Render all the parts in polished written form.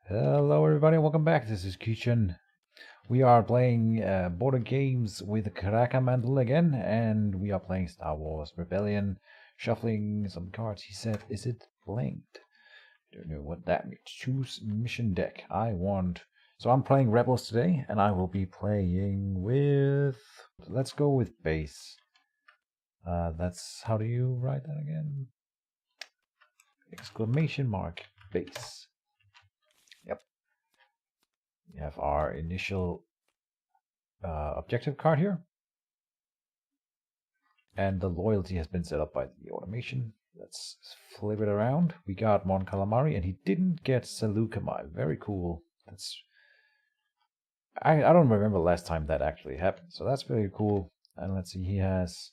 Hello everybody, welcome back. This is Keejchen. We are playing border games with Mandel again, and we are playing Star Wars Rebellion, shuffling some cards. He said, is it blanked? Don't know what that means. Choose mission deck. So I'm playing Rebels today, and I will be playing with... Let's go with base. That's... How do you write that again? Exclamation mark base. Yep. We have our initial objective card here. And the loyalty has been set up by the automation. Let's flip it around. We got Mon Calamari, and he didn't get Seleucami. Very cool. I don't remember last time that actually happened, so that's very cool. And let's see, he has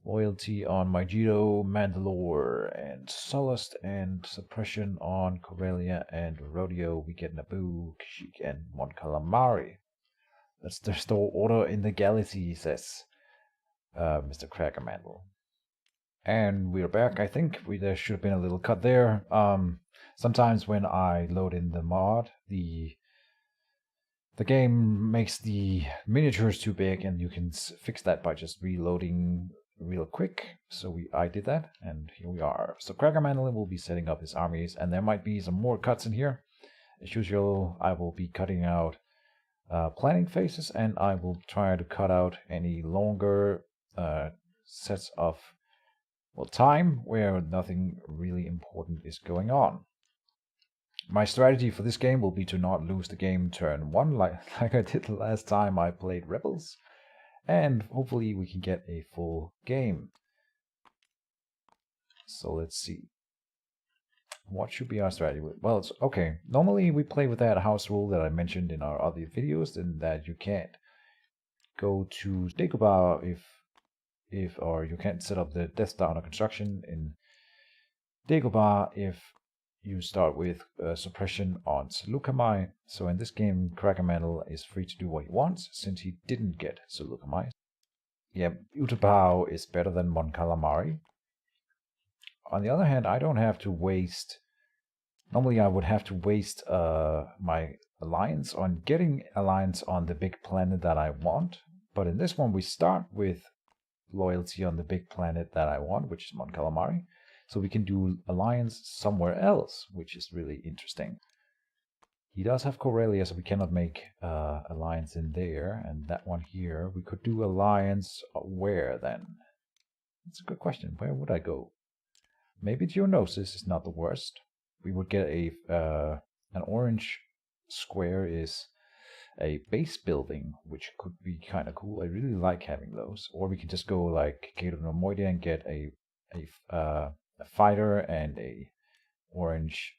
loyalty on Mygeeto, Mandalore, and Sullust, and suppression on Corellia and Rodeo. We get Naboo, Kashyyyk, and Mon Calamari. Let's restore order in the galaxy, he says Mr. Crackermandel. And we're back. I think there should have been a little cut there. Sometimes when I load in the mod, the game makes the miniatures too big, and you can fix that by just reloading real quick. So I did that, and here we are. So Crackermandel will be setting up his armies, and there might be some more cuts in here. As usual, I will be cutting out planning phases, and I will try to cut out any longer sets of time where nothing really important is going on. My strategy for this game will be to not lose the game turn 1 like I did the last time I played Rebels, and hopefully we can get a full game. So let's see. What should be our strategy? Well, it's okay. Normally we play with that house rule that I mentioned in our other videos, and that you can't go to Dagobah or you can't set up the Death Star under construction in Dagobah if you start with suppression on Seleucami. So in this game, Crackermandel is free to do what he wants, since he didn't get Seleucami. Yeah, Utapau is better than Mon Calamari. On the other hand, I don't have to waste... Normally I would have to waste my alliance on getting alliance on the big planet that I want. But in this one, we start with loyalty on the big planet that I want, which is Mon Calamari. So we can do alliance somewhere else, which is really interesting. He does have Corellia, so we cannot make alliance in there. And that one here, we could do alliance where then? That's a good question. Where would I go? Maybe Geonosis is not the worst. We would get an orange square is a base building, which could be kind of cool. I really like having those. Or we can just go like Cato Normoidia and get a fighter and a orange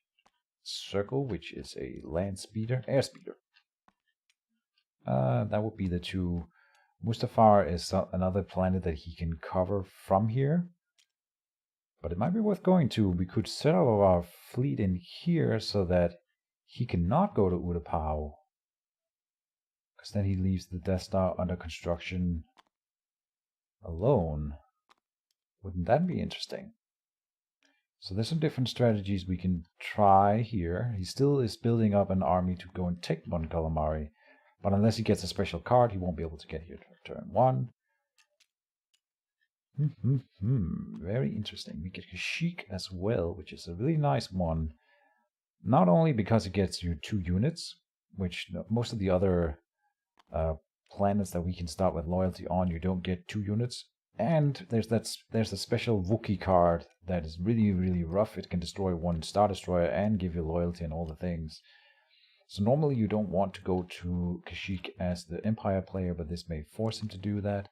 circle, which is a land speeder, air speeder. That would be the two. Mustafar is another planet that he can cover from here. But it might be worth going to. We could set up our fleet in here so that he cannot go to Utapau. Because then he leaves the Death Star under construction alone. Wouldn't that be interesting? So there's some different strategies we can try here. He still is building up an army to go and take Mon Calamari. But unless he gets a special card, he won't be able to get here to turn 1. Very interesting. We get Kashyyyk as well, which is a really nice one. Not only because it gets you 2 units, which most of the other planets that we can start with loyalty on, you don't get 2 units. And there's a special Wookiee card that is really, really rough. It can destroy 1 Star Destroyer and give you loyalty and all the things. So normally you don't want to go to Kashyyyk as the Empire player, but this may force him to do that.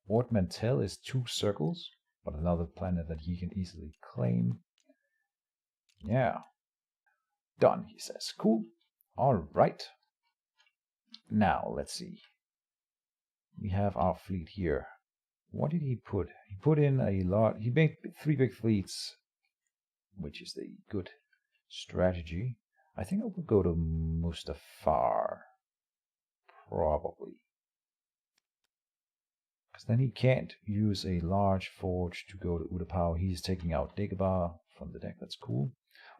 Ord Mantell is 2 circles, but another planet that he can easily claim. Yeah. Done, he says. Cool. Alright. Now, let's see. We have our fleet here. What did he put? He put in a lot. He made 3 big fleets, which is the good strategy. I think I will go to Mustafar. Probably. Because then he can't use a large forge to go to Utapau. He's taking out Dagobah from the deck. That's cool.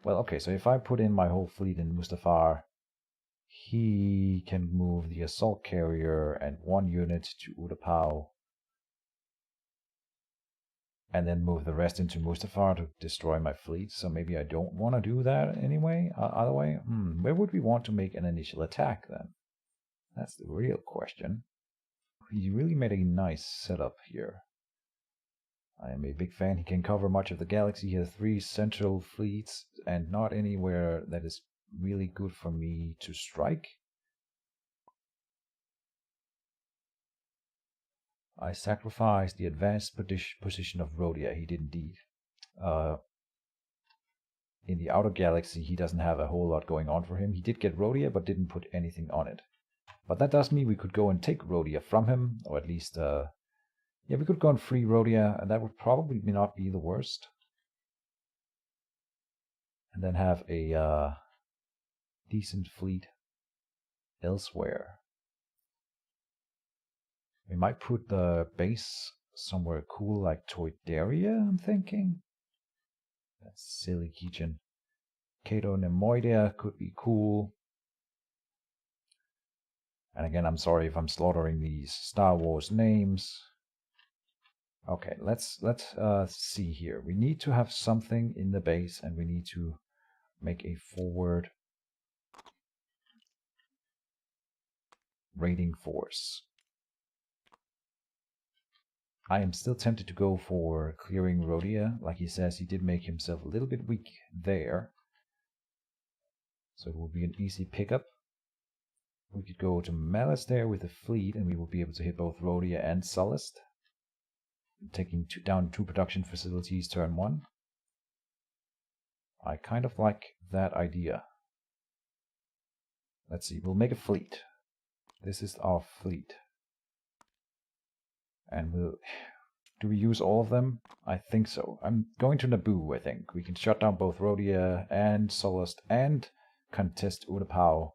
Well, okay, so if I put in my whole fleet in Mustafar, he can move the assault carrier and 1 unit to Utapau, and then move the rest into Mustafar to destroy my fleet. So maybe I don't want to do that anyway. Other way, where would we want to make an initial attack then? That's the real question. He really made a nice setup here. I am a big fan. He can cover much of the galaxy. He has 3 central fleets and not anywhere that is really good for me to strike. I sacrificed the advanced position of Rhodia. He did indeed. In the outer galaxy, he doesn't have a whole lot going on for him. He did get Rhodia, but didn't put anything on it. But that does mean we could go and take Rhodia from him, or at least, yeah, we could go and free Rhodia, and that would probably not be the worst. And then have a decent fleet elsewhere. We might put the base somewhere cool like Toydaria, I'm thinking. That's silly, Keejchen. Cato Nemoidea could be cool. And again, I'm sorry if I'm slaughtering these Star Wars names. Okay, let's see here. We need to have something in the base, and we need to make a forward raiding force. I am still tempted to go for clearing Rhodia. Like he says, he did make himself a little bit weak there. So it will be an easy pickup. We could go to Malice there with a fleet, and we will be able to hit both Rhodia and Sullust. Taking down 2 production facilities turn 1. I kind of like that idea. Let's see, we'll make a fleet. This is our fleet. And do we use all of them? I think so. I'm going to Naboo, I think. We can shut down both Rhodia and Sullust and contest Utapau.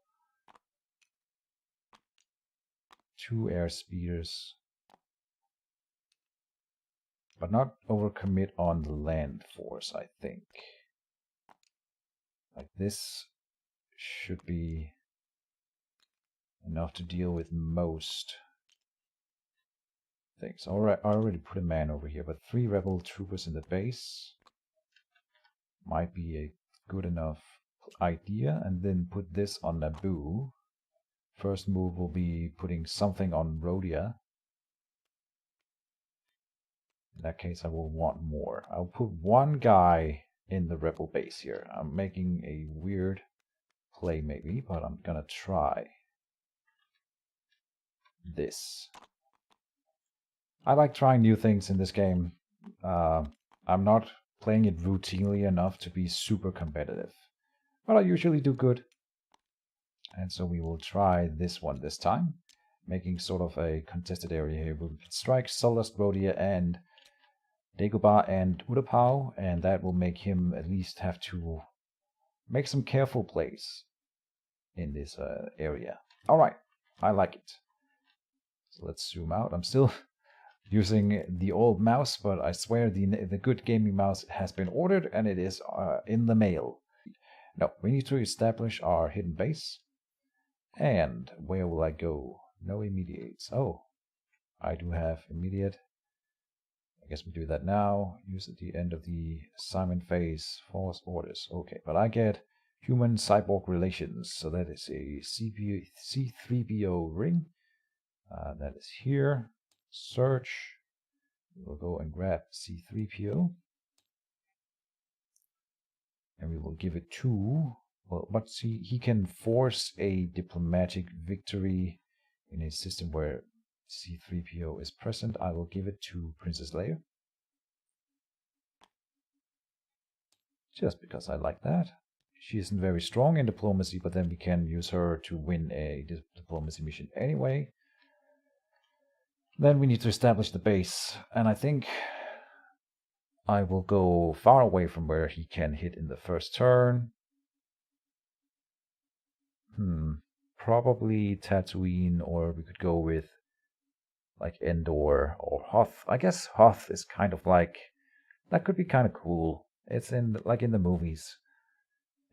2 air speeders. But not overcommit on the land force, I think. Like this should be enough to deal with most things. Alright, I already put a man over here, but 3 rebel troopers in the base might be a good enough idea. And then put this on Naboo. First move will be putting something on Rhodia. In that case, I will want more. I'll put 1 guy in the rebel base here. I'm making a weird play maybe, but I'm gonna try this. I like trying new things in this game. I'm not playing it routinely enough to be super competitive, but I usually do good. And so we will try this one this time, making sort of a contested area here. We can strike Sullust, Rhodia, and Dagobah and Utapau, and that will make him at least have to make some careful plays in this area. Alright, I like it. So let's zoom out. I'm still using the old mouse, but I swear the good gaming mouse has been ordered and it is in the mail. No, we need to establish our hidden base. And where will I go? No immediates. Oh, I do have immediate. I guess we do that now. Use at the end of the assignment phase. Force orders. Okay, but I get human cyborg relations. So that is a C3PO ring. That is here. Search. We'll go and grab C3PO. And we will give it to... Well, but see, he can force a diplomatic victory in a system where C3PO is present. I will give it to Princess Leia. Just because I like that. She isn't very strong in diplomacy, but then we can use her to win a diplomacy mission anyway. Then we need to establish the base, and I think I will go far away from where he can hit in the first turn. Probably Tatooine, or we could go with like Endor or Hoth. I guess Hoth is kind of like, that could be kind of cool. It's in like in the movies.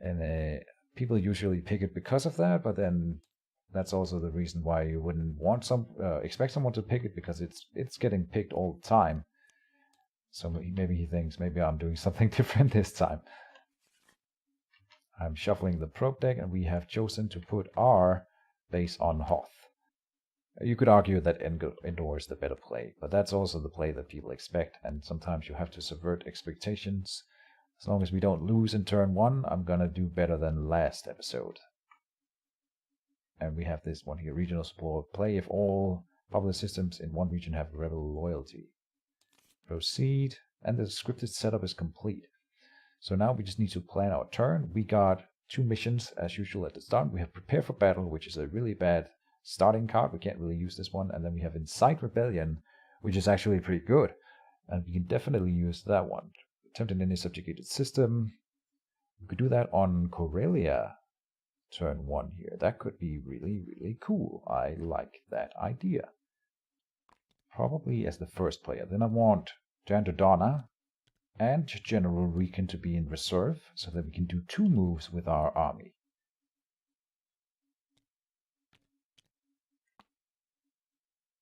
And people usually pick it because of that, but then that's also the reason why you wouldn't want expect someone to pick it, because it's getting picked all the time. So maybe he thinks maybe I'm doing something different this time. I'm shuffling the probe deck, and we have chosen to put our base on Hoth. You could argue that Endor is the better play, but that's also the play that people expect, and sometimes you have to subvert expectations. As long as we don't lose in turn 1, I'm gonna do better than last episode. And we have this one here, regional support. Play if all popular systems in one region have rebel loyalty. Proceed, and the scripted setup is complete. So now we just need to plan our turn. We got 2 missions as usual at the start. We have Prepare for Battle, which is a really bad starting card. We can't really use this one. And then we have Incite Rebellion, which is actually pretty good. And we can definitely use that one. Attempt in any subjugated system. We could do that on Corellia turn 1 here. That could be really, really cool. I like that idea. Probably as the first player. Then I want Jan Dodonna and General Rican to be in reserve, so that we can do 2 moves with our army.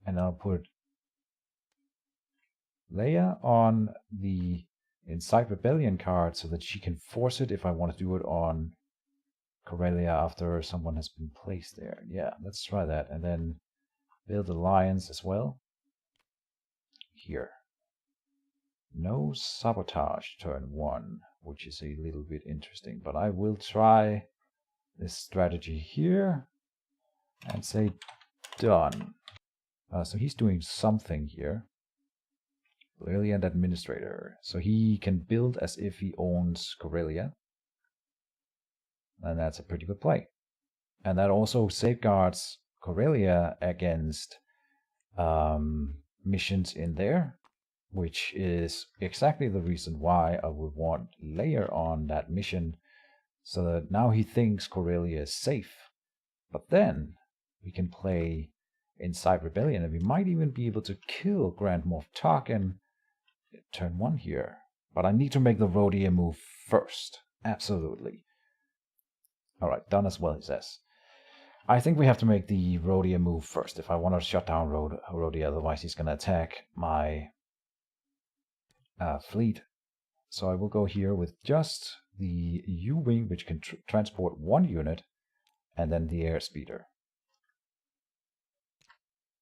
And I'll put Leia on the Incite Rebellion card so that she can force it if I want to do it on Corellia after someone has been placed there. Yeah, let's try that. And then build alliance as well. Here. No sabotage turn 1, which is a little bit interesting, but I will try this strategy here and say done. So he's doing something here. Brilliant administrator. So he can build as if he owns Corellia. And that's a pretty good play. And that also safeguards Corellia against missions in there, which is exactly the reason why I would want Leia on that mission, so that now he thinks Corellia is safe. But then we can play Incite Rebellion, and we might even be able to kill Grand Moff Tarkin turn 1 here. But I need to make the Rhodia move first. Absolutely. Alright, done as well, he says. I think we have to make the Rhodia move first if I want to shut down Rhodia, otherwise he's going to attack my fleet. So I will go here with just the U-Wing, which can transport 1 unit, and then the Airspeeder.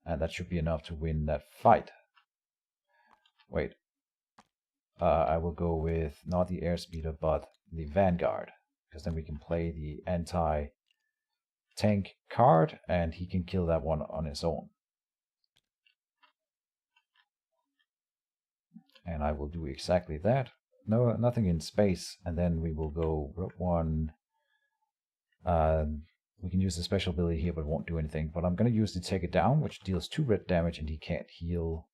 And that should be enough to win that fight. Wait. I will go with not the Airspeeder, but the Vanguard, because then we can play the anti-tank card, and he can kill that one on his own. And I will do exactly that. No, nothing in space, and then we will go Rogue One. We can use the special ability here, but it won't do anything. But I'm going to use the Take It Down, which deals 2 red damage, and he can't heal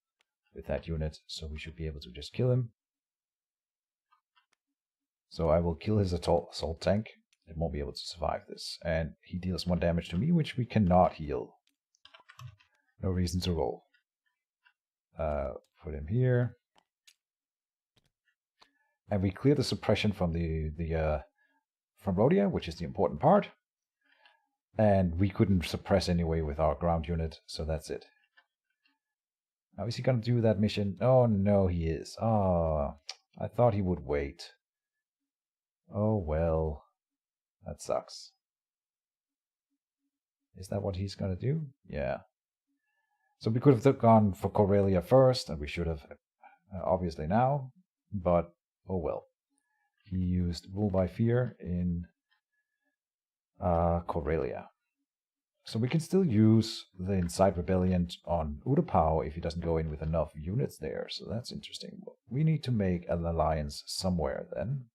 with that unit, so we should be able to just kill him. So I will kill his assault tank. It won't be able to survive this. And he deals 1 damage to me, which we cannot heal. No reason to roll. Put him here. And we clear the suppression from from Rhodia, which is the important part. And we couldn't suppress anyway with our ground unit, so that's it. Now, is he going to do that mission? Oh, no, he is. Oh, I thought he would wait. Oh, well. That sucks. Is that what he's going to do? Yeah. So we could have gone for Corellia first, and we should have, obviously now. But, oh well. He used Rule by Fear in Corellia. So we can still use the Incite Rebellion on Utapau if he doesn't go in with enough units there. So that's interesting. We need to make an alliance somewhere then.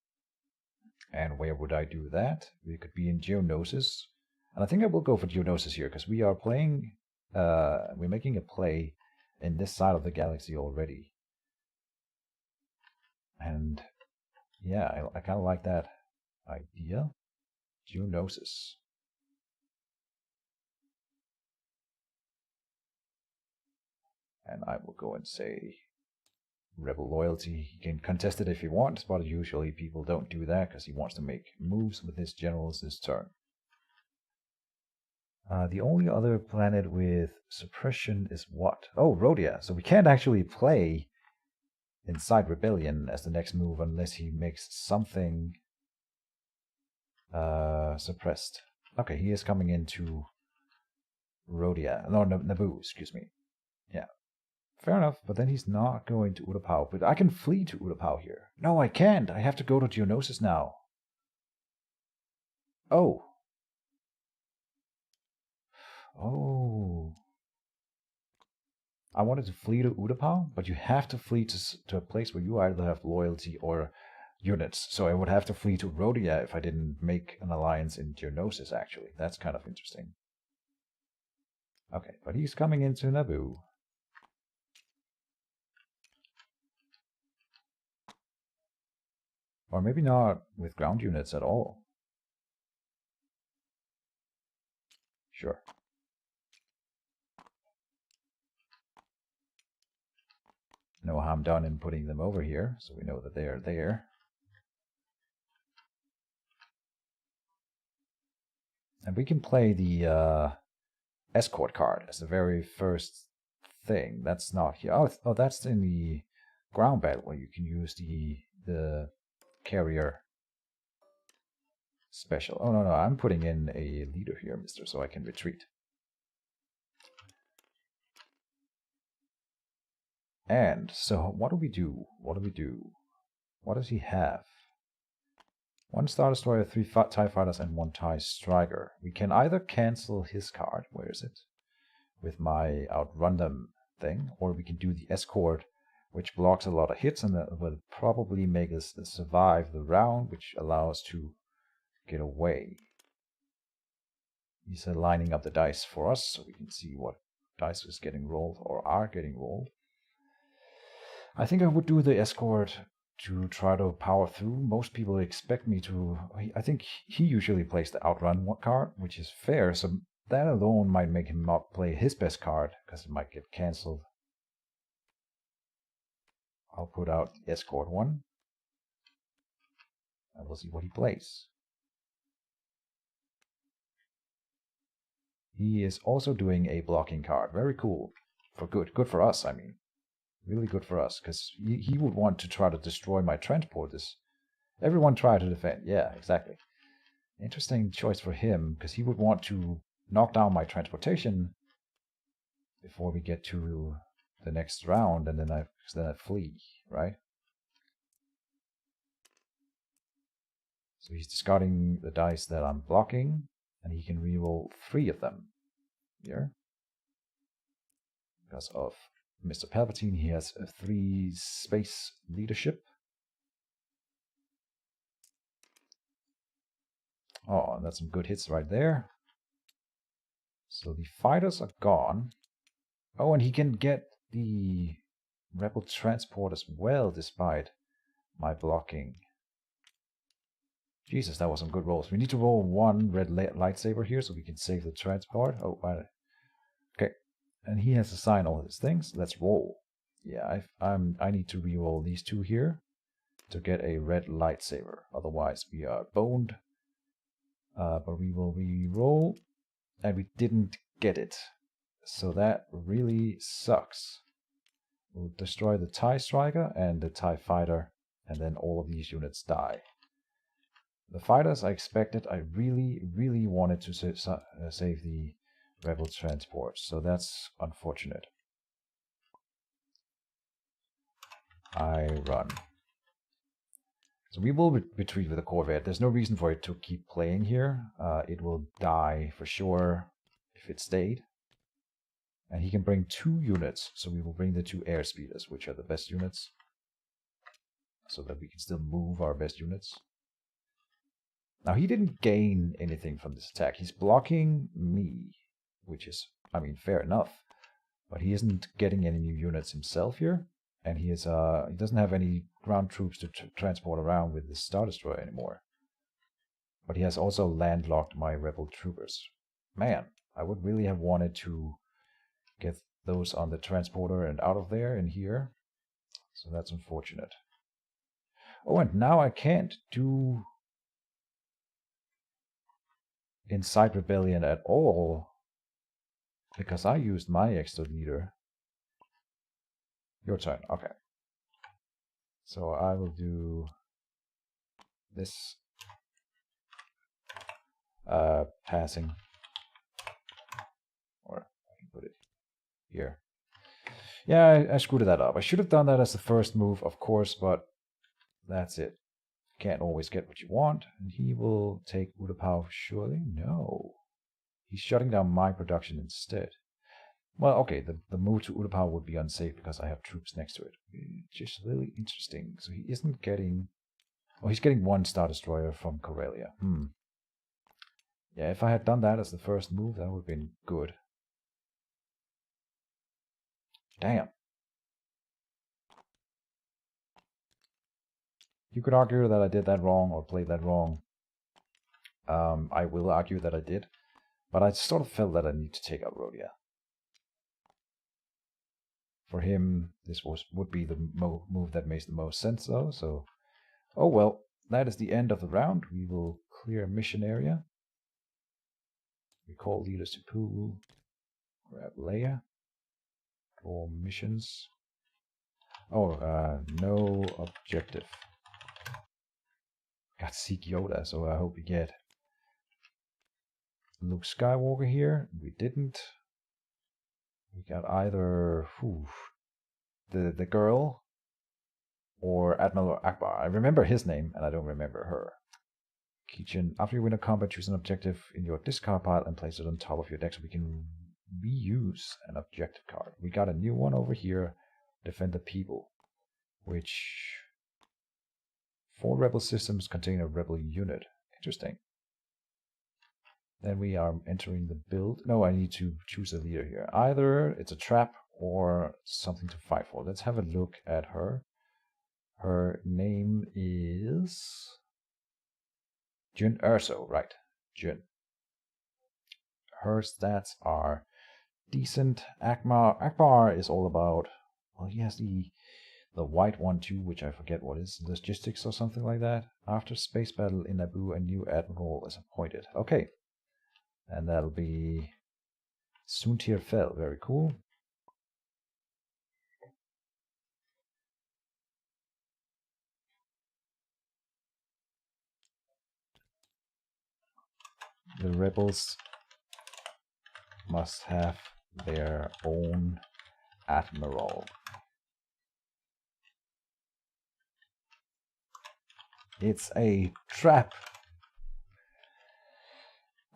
And where would I do that? We could be in Geonosis. And I think I will go for Geonosis here, because we are playing, we're making a play in this side of the galaxy already. And yeah, I kind of like that idea. Geonosis. And I will go and say rebel loyalty. He can contest it if he wants, but usually people don't do that because he wants to make moves with his generals this turn. The only other planet with suppression is what? Oh, Rhodia. So we can't actually play Inside Rebellion as the next move unless he makes something suppressed. Okay, he is coming into Rhodia. No, Naboo, excuse me. Yeah. Fair enough, but then he's not going to Utapau. But I can flee to Utapau here. No, I can't. I have to go to Geonosis now. Oh. Oh. I wanted to flee to Utapau, but you have to flee to a place where you either have loyalty or units. So I would have to flee to Rhodia if I didn't make an alliance in Geonosis, actually. That's kind of interesting. Okay, but he's coming into Naboo. Or maybe not with ground units at all. Sure. No harm done in putting them over here, so we know that they are there. And we can play the escort card as the very first thing. That's not here. Oh, that's in the ground battle where you can use the carrier special. Oh, no, I'm putting in a leader here, mister, so I can retreat. And so what do we do? What do we do? What does he have? 1 Star Destroyer, 3 TIE Fighters, and 1 TIE Striker. We can either cancel his card, where is it? With my Outrun Them thing, or we can do the Escort, which blocks a lot of hits and that will probably make us survive the round, which allows us to get away. He's lining up the dice for us, so we can see what dice is getting rolled or are getting rolled. I think I would do the Escort to try to power through. Most people expect me to. I think he usually plays the Outrun card, which is fair, so that alone might make him not play his best card, because it might get cancelled. I'll put out the Escort one, and we'll see what he plays. He is also doing a blocking card. Very cool. For good. Good for us, I mean. Really good for us, because he would want to try to destroy my transporters. Everyone try to defend. Yeah, exactly. Interesting choice for him, because he would want to knock down my transportation before we get to the next round, and then I flee, right? So he's discarding the dice that I'm blocking, and he can reroll 3 of them here. Because of Mr. Palpatine, he has a 3 space leadership. Oh, that's some good hits right there. So the fighters are gone. Oh, and he can get the rebel transport as well, despite my blocking. Jesus, that was some good rolls. We need to roll 1 red lightsaber here so we can save the transport. Oh, okay. And he has assigned all his things. Let's roll. Yeah, I need to re-roll these 2 here to get a red lightsaber. Otherwise, we are boned. But we will re-roll, and we didn't get it. So that really sucks. We'll destroy the TIE Striker and the TIE Fighter, and then all of these units die. The fighters I expected. I really wanted to save the rebel transport, so that's unfortunate. I run. So we will retreat with the Corvette. There's no reason for it to keep playing here. It will die for sure if it stayed. And he can bring 2 units, so we will bring the 2 airspeeders, which are the best units, so that we can still move our best units. Now, he didn't gain anything from this attack. He's blocking me, which is, I mean, fair enough. But he isn't getting any new units himself here, and he doesn't have any ground troops to transport around with the Star Destroyer anymore. But he has also landlocked my rebel troopers. Man, I would really have wanted to get those on the transporter and out of there and here. So that's unfortunate. Oh, and now I can't do Incite Rebellion at all because I used my extra leader. Your turn. Okay. So I will do this. Passing. Or I can put it here. Yeah, I screwed that up. I should have done that as the first move, of course, but that's it. Can't always get what you want. And he will take Utapau, surely? No. He's shutting down my production instead. Well, okay, the move to Utapau would be unsafe because I have troops next to it. Which is really interesting. So he isn't getting... Oh, he's getting 1 Star Destroyer from Karelia. Yeah, if I had done that as the first move, that would have been good. Damn. You could argue that I did that wrong or played that wrong. I will argue that I did. But I sort of felt that I need to take out Rhodia. For him, this would be the move that makes the most sense, though. So, oh well, that is the end of the round. We will clear a mission area. Recall leaders to pool. Grab Leia. Draw missions. Oh, no objective. Got Seek Yoda, so I hope we get Luke Skywalker here. We didn't. We got either the girl or Admiral Akbar. I remember his name, and I don't remember her. Keejchen, after you win a combat, choose an objective in your discard pile and place it on top of your deck so we can reuse an objective card. We got a new one over here, Defend the People, which 4 rebel systems contain a rebel unit. Interesting. Then we are entering the build. No, I need to choose a leader here. Either it's a trap or something to fight for. Let's have a look at her. Her name is Jyn Erso, right? Jyn. Her stats are decent. Akbar is all about, well, he has the white one too, which I forget what is, logistics or something like that. After space battle in Naboo, a new admiral is appointed. Okay. And that'll be Soontir Fel. Very cool. The rebels must have their own admiral. It's a trap.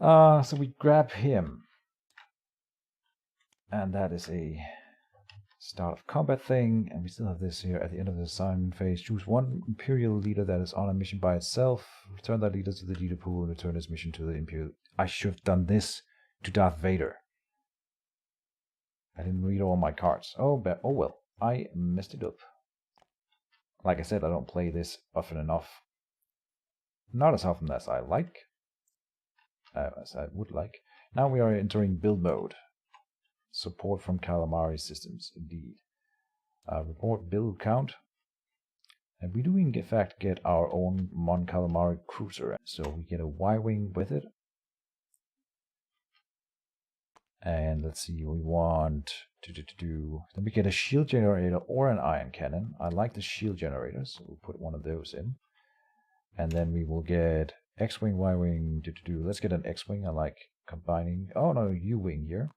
So we grab him. And that is a start of combat thing. And we still have this here at the end of the assignment phase. Choose 1 Imperial leader that is on a mission by itself. Return that leader to the leader pool and return his mission to the Imperial. I should have done this to Darth Vader. I didn't read all my cards. Oh well. I messed it up. Like I said, I don't play this often enough. Not as often as I like. As I would like. Now we are entering build mode. Support from calamari systems, indeed. Report build count. And we do in fact get our own Mon Calamari cruiser. So we get a Y-Wing with it. And let's see, we want then we get a shield generator or an ion cannon. I like the shield generator, so we'll put one of those in. And then we will get X-Wing, Y-Wing, let's get an X-Wing. I like combining, oh no, U-Wing here.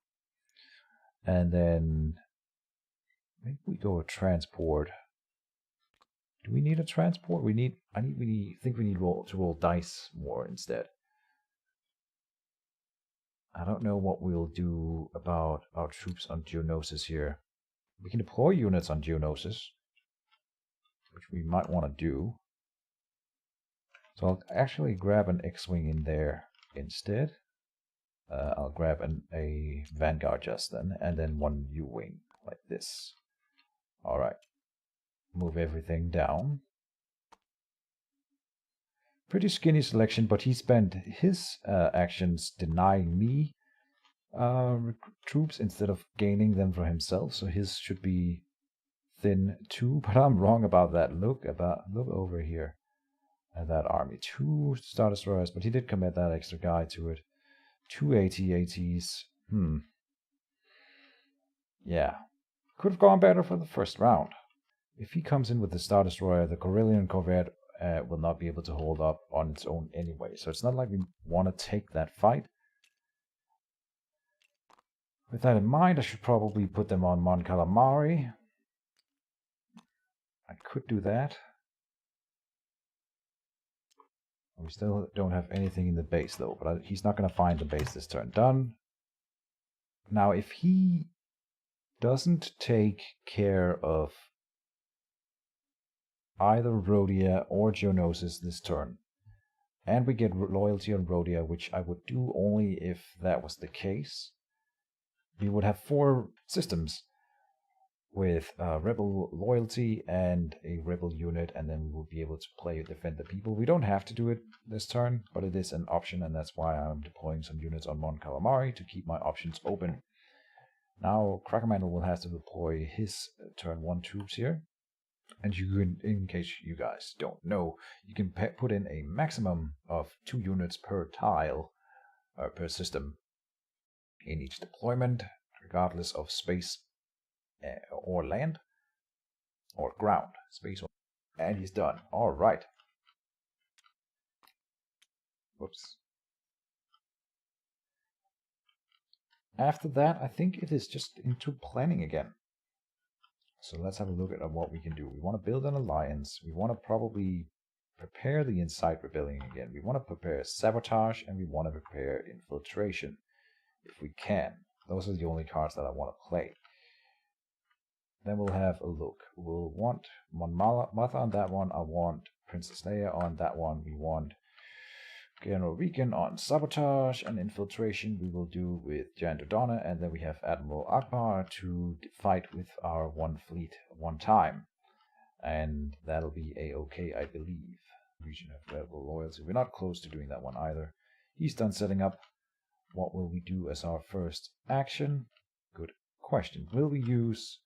And then maybe we go with transport. Do we need a transport? We think we need to roll dice more instead. I don't know what we'll do about our troops on Geonosis here. We can deploy units on Geonosis, which we might want to do. So I'll actually grab an X-Wing in there instead. I'll grab a Vanguard just then, and then 1 U-Wing, like this. Alright. Move everything down. Pretty skinny selection, but he spent his actions denying me troops instead of gaining them for himself, so his should be thin too, but I'm wrong about that. Look over here at that army. 2 Star Destroyers, but he did commit that extra guy to it. 2 AT-ATs. Yeah. Could have gone better for the first round. If he comes in with the Star Destroyer, the Corellian Corvette will not be able to hold up on its own anyway. So it's not like we want to take that fight. With that in mind, I should probably put them on Mon Calamari. I could do that. We still don't have anything in the base though, but he's not going to find the base this turn. Done. Now, if he doesn't take care of either Rhodia or Geonosis this turn, and we get loyalty on Rhodia, which I would do only if that was the case, we would have 4 systems with rebel loyalty and a rebel unit, and then we will be able to defend the people. We don't have to do it this turn, but it is an option, and that's why I'm deploying some units on Mon Calamari to keep my options open. Now Crackermantle will have to deploy his turn 1 troops here, and you can, in case you guys don't know, you can put in a maximum of 2 units per tile per system in each deployment, regardless of space or land, or ground, space, and he's done. All right. Whoops. After that, I think it is just into planning again. So let's have a look at what we can do. We want to build an alliance. We want to probably prepare the Incite Rebellion again. We want to prepare Sabotage, and we want to prepare Infiltration, if we can. Those are the only cards that I want to play. Then we'll have a look. We'll want Mon Mothma on that one. I want Princess Leia on that one. We want General Regan on Sabotage, and Infiltration we will do with Jan Dodonna, and then we have Admiral Akbar to fight with our 1 fleet 1 time. And that'll be a-okay, I believe. Region of Rebel Loyalty. We're not close to doing that one either. He's done setting up. What will we do as our first action? Good question. Will we use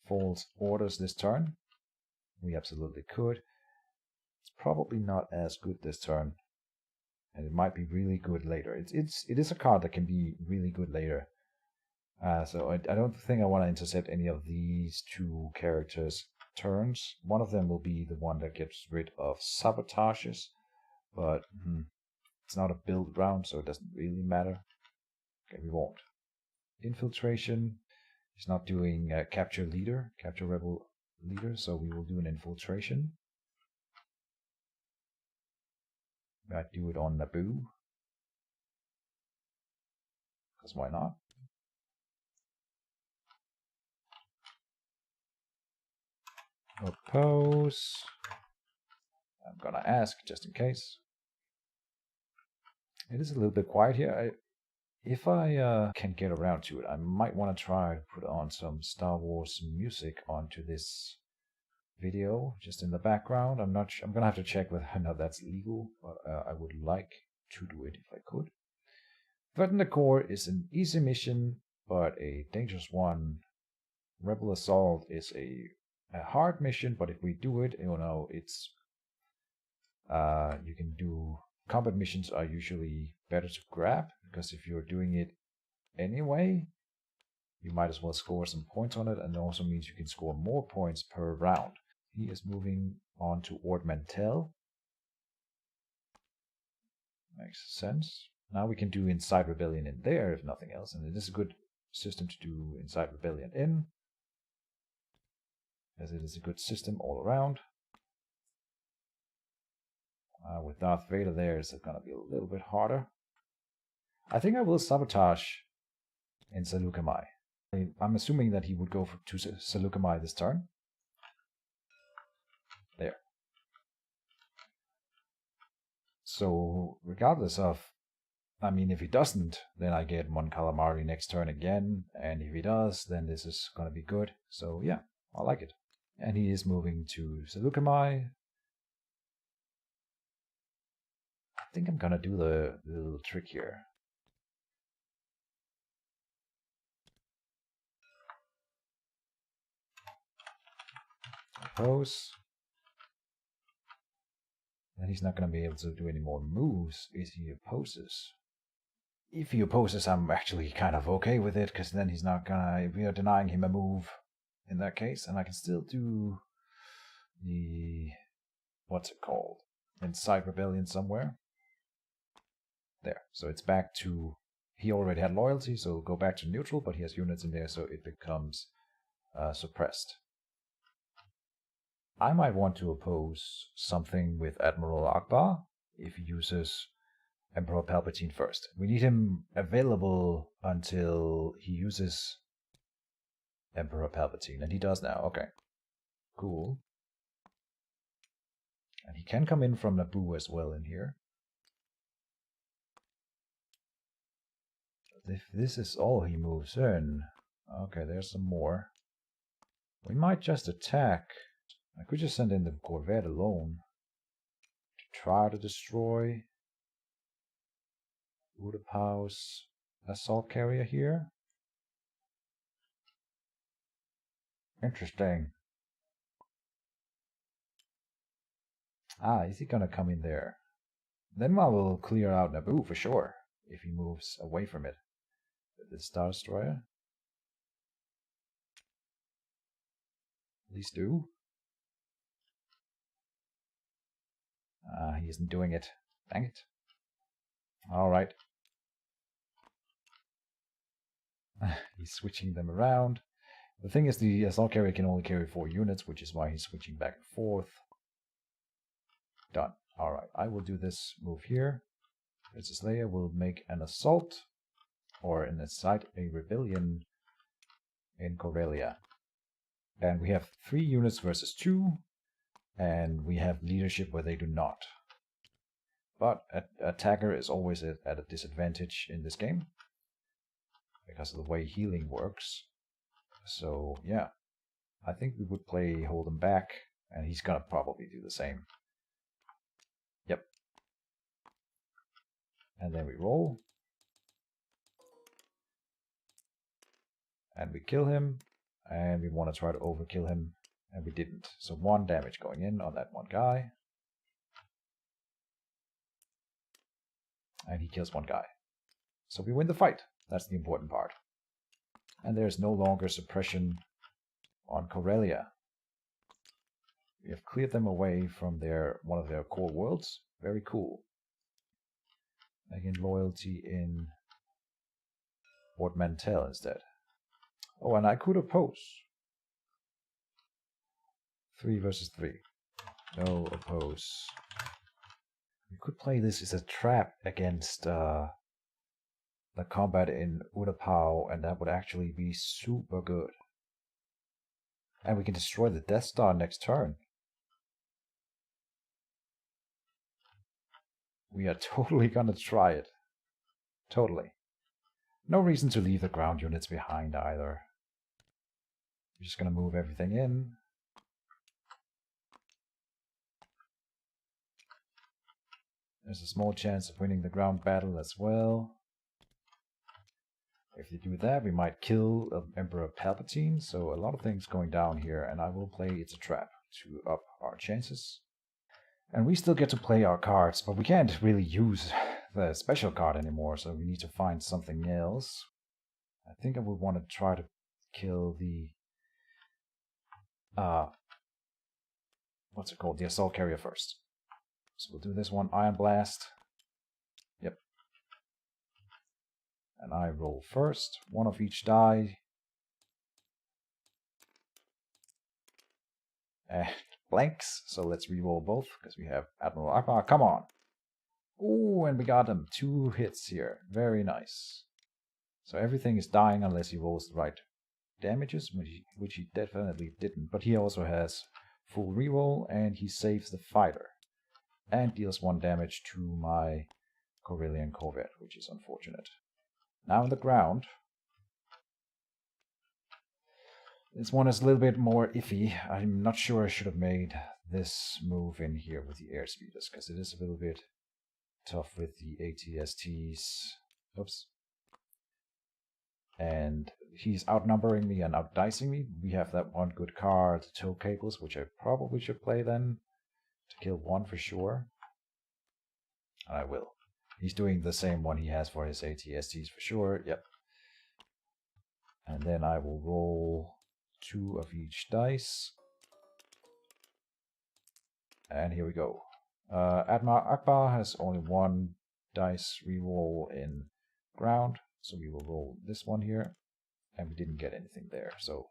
false orders this turn? We absolutely could. It's probably not as good this turn, and it might be really good later. It is a card that can be really good later. So I don't think I want to intercept any of these 2 characters' turns. One of them will be the one that gets rid of sabotages, but it's not a build round, so it doesn't really matter. Okay, we won't. Infiltration. He's not doing capture rebel leader, so we will do an infiltration. Might do it on Naboo, because why not? Oppose. I'm gonna ask just in case. It is a little bit quiet here. If I can get around to it, I might want to try to put on some Star Wars music onto this video, just in the background. I'm not sure. I'm gonna have to check whether or not that's legal, but I would like to do it if I could. Threaten the Core is an easy mission, but a dangerous one. Rebel Assault is a hard mission, but if we do it, it's you can do. Combat missions are usually better to grab, because if you're doing it anyway, you might as well score some points on it, and it also means you can score more points per round. He is moving on to Ord Mantell. Makes sense. Now we can do Incite Rebellion in there, if nothing else, and it is a good system to do Incite Rebellion in, as it is a good system all around. With Darth Vader there, it's going to be a little bit harder. I think I will Sabotage in Saleucami. I'm assuming that he would go to Saleucami this turn. There. So, regardless of, if he doesn't, then I get Mon Calamari next turn again, and if he does, then this is going to be good. So, yeah, I like it. And he is moving to Saleucami. I think I'm going to do the little trick here. oppose. Then he's not going to be able to do any more moves if he opposes. If he opposes, I'm actually kind of okay with it, because then he's not gonna... we are denying him a move in that case, and I can still do the... what's it called? Incite Rebellion somewhere. There. So it's back to... he already had loyalty, so it'll go back to neutral, but he has units in there, so it becomes suppressed. I might want to oppose something with Admiral Akbar if he uses Emperor Palpatine first. We need him available until he uses Emperor Palpatine, and he does now. Okay, cool. And he can come in from Naboo as well in here. If this is all he moves in... okay, there's some more. We might just attack. I could just send in the Corvette alone to try to destroy Udapau's assault carrier here. Interesting. Ah, is he gonna come in there? Then I will clear out Naboo for sure, if he moves away from it. The Star Destroyer. Please do. He isn't doing it. Dang it. Alright. He's switching them around. The thing is, the assault carrier can only carry 4 units, which is why he's switching back and forth. Done. Alright, I will do this move here. Princess Leia will make an assault, or an incite a rebellion in Corellia. And we have 3 units versus 2, and we have leadership where they do not. But attacker is always at a disadvantage in this game, because of the way healing works. So yeah, I think we would play hold him back, and he's gonna probably do the same. Yep. And then we roll. And we kill him, and we want to try to overkill him, and we didn't. So 1 damage going in on that one guy. And he kills 1 guy. So we win the fight. That's the important part. And there's no longer suppression on Corellia. We have cleared them away from one of their core worlds. Very cool. Making loyalty in Port Mantell instead. Oh, and I could oppose. 3 versus 3. No oppose. We could play this as a trap against the combat in Utapau, and that would actually be super good. And we can destroy the Death Star next turn. We are totally gonna try it. Totally. No reason to leave the ground units behind either. We're just gonna move everything in. There's a small chance of winning the ground battle as well. If you do that, we might kill Emperor Palpatine, so a lot of things going down here, and I will play It's a Trap to up our chances. And we still get to play our cards, but we can't really use the special card anymore, so we need to find something else. I think I would want to try to kill the... what's it called? The assault carrier first. So we'll do this one, Iron Blast. Yep. And I roll first, 1 of each die. And blanks, so let's re-roll both, because we have Admiral Akbar. Come on! Ooh, and we got him. 2 hits here. Very nice. So everything is dying unless he rolls the right damages, which he definitely didn't. But he also has full reroll, and he saves the fighter. And deals 1 damage to my Corellian Corvette, which is unfortunate. Now on the ground, this one is a little bit more iffy. I'm not sure I should have made this move in here with the airspeeders, because it is a little bit tough with the ATSTs. Oops. And he's outnumbering me and outdicing me. We have that one good card, Tow Cables, which I probably should play then to kill one for sure. And I will. He's doing the same one he has for his ATSTs for sure. Yep. And then I will roll 2 of each dice. And here we go. Admiral Akbar has only 1 dice reroll in ground. So we will roll this one here. And we didn't get anything there. So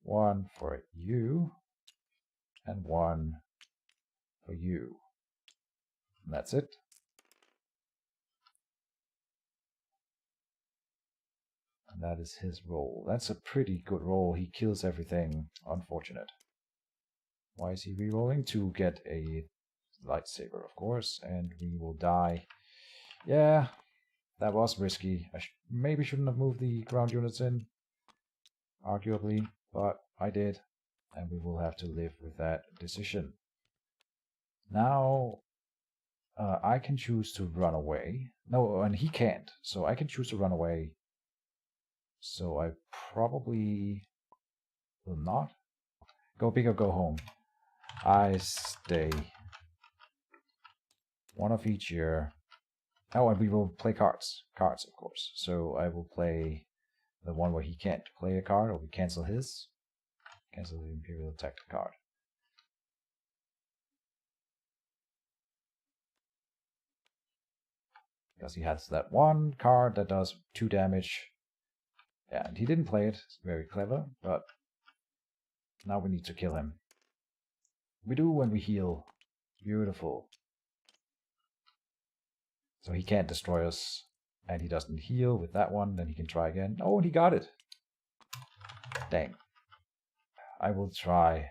1 for you. And 1 for you. And that's it. And that is his roll. That's a pretty good roll. He kills everything. Unfortunate. Why is he rerolling? To get a lightsaber, of course. And we will die. Yeah, that was risky. I maybe shouldn't have moved the ground units in. Arguably. But I did. And we will have to live with that decision. Now, I can choose to run away. No, and he can't. So I can choose to run away. So I probably will not. Go big or go home. I stay. 1 of each year. Oh, and we will play cards. Cards, of course. So I will play the one where he can't play a card, or we cancel his. Cancel the Imperial Tactic card. Because he has that one card that does 2 damage. Yeah, and he didn't play it. It's very clever, but now we need to kill him. We do when we heal. Beautiful. So he can't destroy us, and he doesn't heal with that one, then he can try again. Oh, and he got it! Dang. I will try.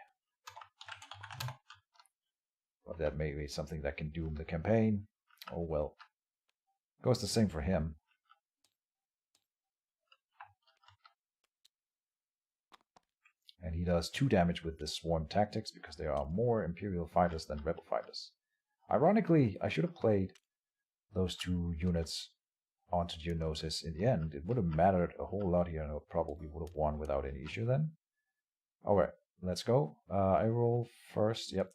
But that may be something that can doom the campaign. Oh well. Goes the same for him. And he does 2 damage with the Swarm Tactics, because there are more Imperial fighters than Rebel fighters. Ironically, I should have played those 2 units onto Geonosis in the end. It would have mattered a whole lot here, and I probably would have won without any issue then. Alright, let's go. I roll first. Yep.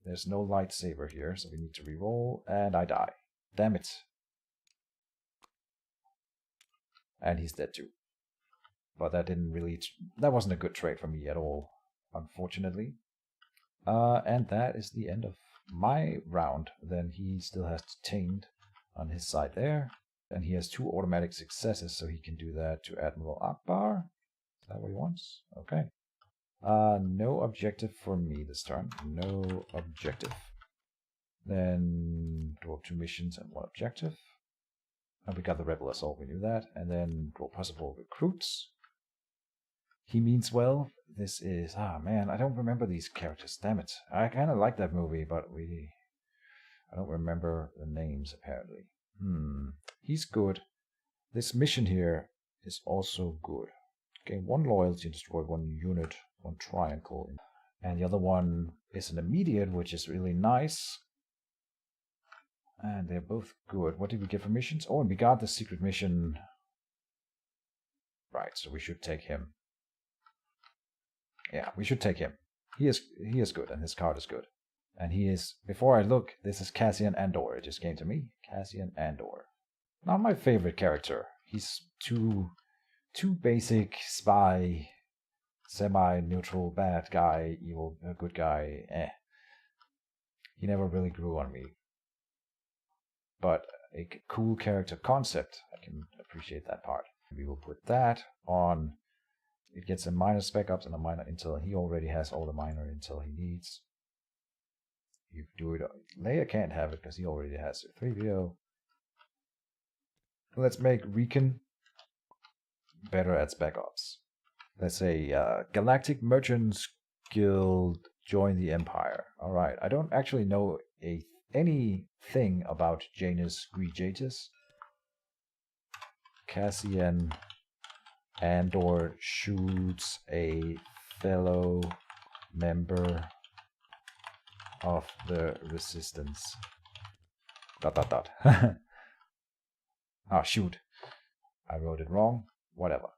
There's no lightsaber here, so we need to reroll, and I die. Damn it. And he's dead too. But that didn't really... that wasn't a good trade for me at all, unfortunately. And that is the end of my round. Then he still has Tamed on his side there. And he has 2 automatic successes, so he can do that to Admiral Akbar. Is that what he wants? Okay. No objective for me this turn. No objective. Then draw 2 missions and 1 objective. And we got the Rebel Assault, we knew that. And then draw possible recruits. He means well. This is... ah, man, I don't remember these characters. Damn it. I kind of like that movie, but I don't remember the names, apparently. He's good. This mission here is also good. Gain 1 loyalty, destroy 1 unit, 1 triangle. And the other one is an immediate, which is really nice. And they're both good. What did we get for missions? Oh, and we got the secret mission. Right, so we should take him. Yeah, we should take him. He is good, and his card is good. And he is, before I look, this is Cassian Andor. It just came to me. Cassian Andor. Not my favorite character. He's too basic, spy, semi-neutral, bad guy, evil, good guy. He never really grew on me. But a cool character concept, I can appreciate that part. We will put that on. It gets a minor spec ups and a minor intel. He already has all the minor intel he needs. You do it. Leia can't have it because he already has it. 3PO. Let's make Recon better at spec ops. Let's say Galactic Merchants Guild join the Empire. Alright, I don't actually know anything about Janus Grijatus. Cassian Andor shoots a fellow member of the Resistance. ... Ah, shoot. I wrote it wrong. whatever.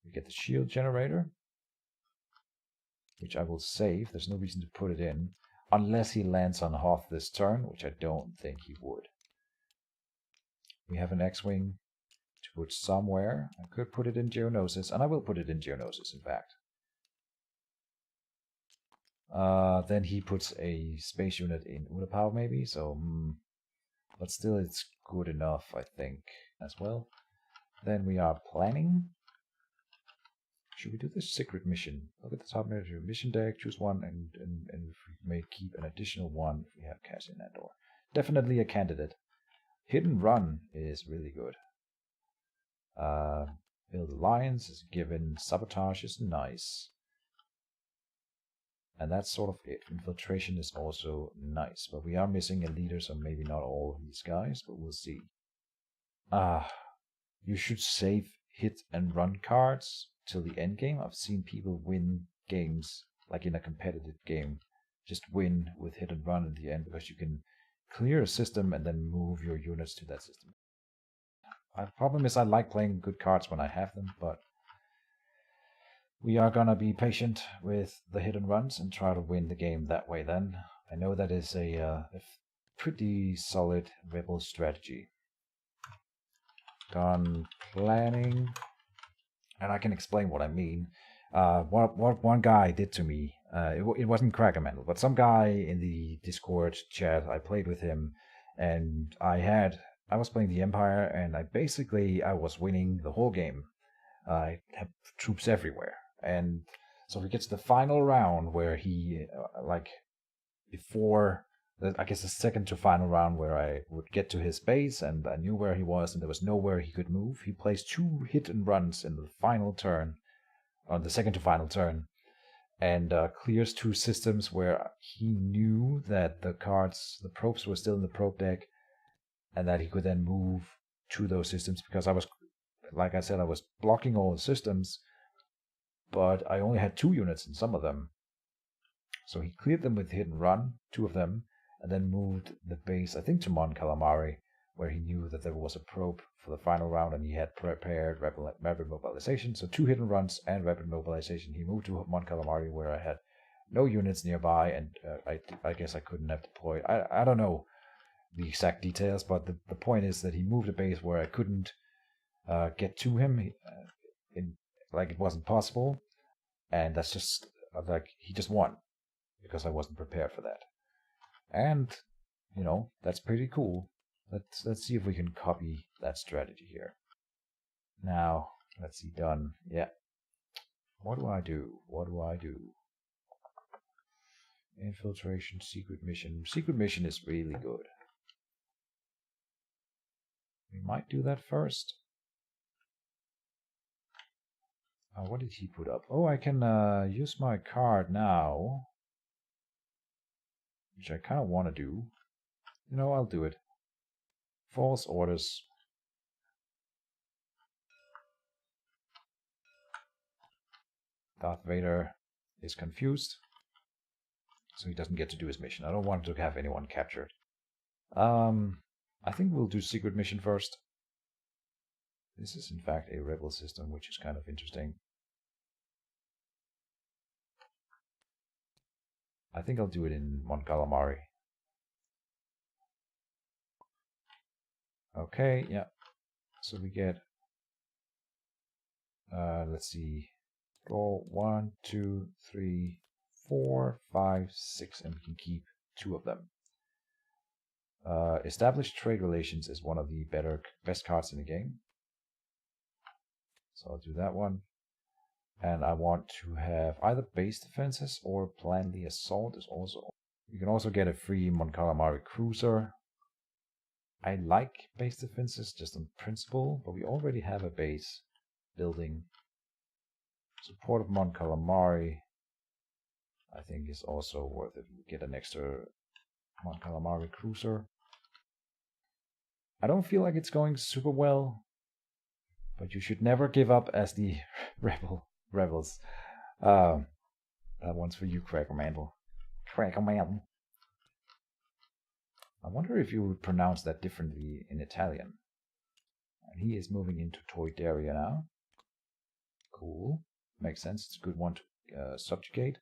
We get the shield generator, which I will save. There's no reason to put it in, unless he lands on Hoth this turn, which I don't think he would. We have an X-Wing to put somewhere. I could put it in Geonosis, and I will put it in Geonosis, in fact. Then he puts a space unit in Utapau, maybe, so... but still, it's good enough, I think, as well. Then we are planning. Should we do this secret mission? Look at the top manager mission deck, choose one, and if we may keep an additional one if we have cash in that door. Definitely a candidate. Hit and run is really good. Build alliance is given. Sabotage is nice. And that's sort of it. Infiltration is also nice, but we are missing a leader, so maybe not all of these guys, but we'll see. You should save hit and run cards till the end game. I've seen people win games, like in a competitive game, just win with hit and run in the end, because you can clear a system and then move your units to that system. The problem is I like playing good cards when I have them, but we are gonna be patient with the hit and runs and try to win the game that way then. I know that is a pretty solid rebel strategy. Done planning. And I can explain what I mean. What one guy did to me, it wasn't Crackerman, but some guy in the Discord chat, I played with him, and I was playing the Empire, and I was winning the whole game. I had troops everywhere. And so we get to the final round where he, before, I guess the second to final round where I would get to his base and I knew where he was and there was nowhere he could move, he plays 2 hit and runs in the final turn, on the second to final turn, and clears 2 systems where he knew that the probes were still in the probe deck, and that he could then move to those systems, because like I said, I was blocking all the systems, but I only had 2 units in some of them. So he cleared them with hit and run, 2 of them, and then moved the base, I think, to Mon Calamari, where he knew that there was a probe for the final round, and he had prepared rapid mobilization. So 2 hit and runs and rapid mobilization. He moved to Mon Calamari, where I had no units nearby, and I guess I couldn't have deployed. I don't know the exact details, but the point is that he moved a base where I couldn't get to him. It wasn't possible, and that's just he just won because I wasn't prepared for that. And that's pretty cool. Let's see if we can copy that strategy here. Now let's see, done. Yeah. What do I do? Infiltration, secret mission. Secret mission is really good. We might do that first. What did he put up? Oh, I can use my card now, which I kind of want to do. I'll do it. False orders. Darth Vader is confused, so he doesn't get to do his mission. I don't want to have anyone captured. I think we'll do secret mission first. This is in fact a rebel system, which is kind of interesting. I think I'll do it in Mon Calamari. Okay, yeah. So we get, let's see, roll 1, 2, 3, 4, 5, 6, and we can keep 2 of them. Established trade relations is one of the best cards in the game. So I'll do that one. And I want to have either base defenses or plan the assault is also. You can also get a free Mon Calamari cruiser. I like base defenses just on principle, but we already have a base building. Support of Mon Calamari, I think, is also worth it. We get an extra Mon Calamari cruiser. I don't feel like it's going super well, but you should never give up as the rebels. That one's for you, Crackermandel. Crackermandel. I wonder if you would pronounce that differently in Italian. And he is moving into Toydaria now. Cool. Makes sense. It's a good one to subjugate.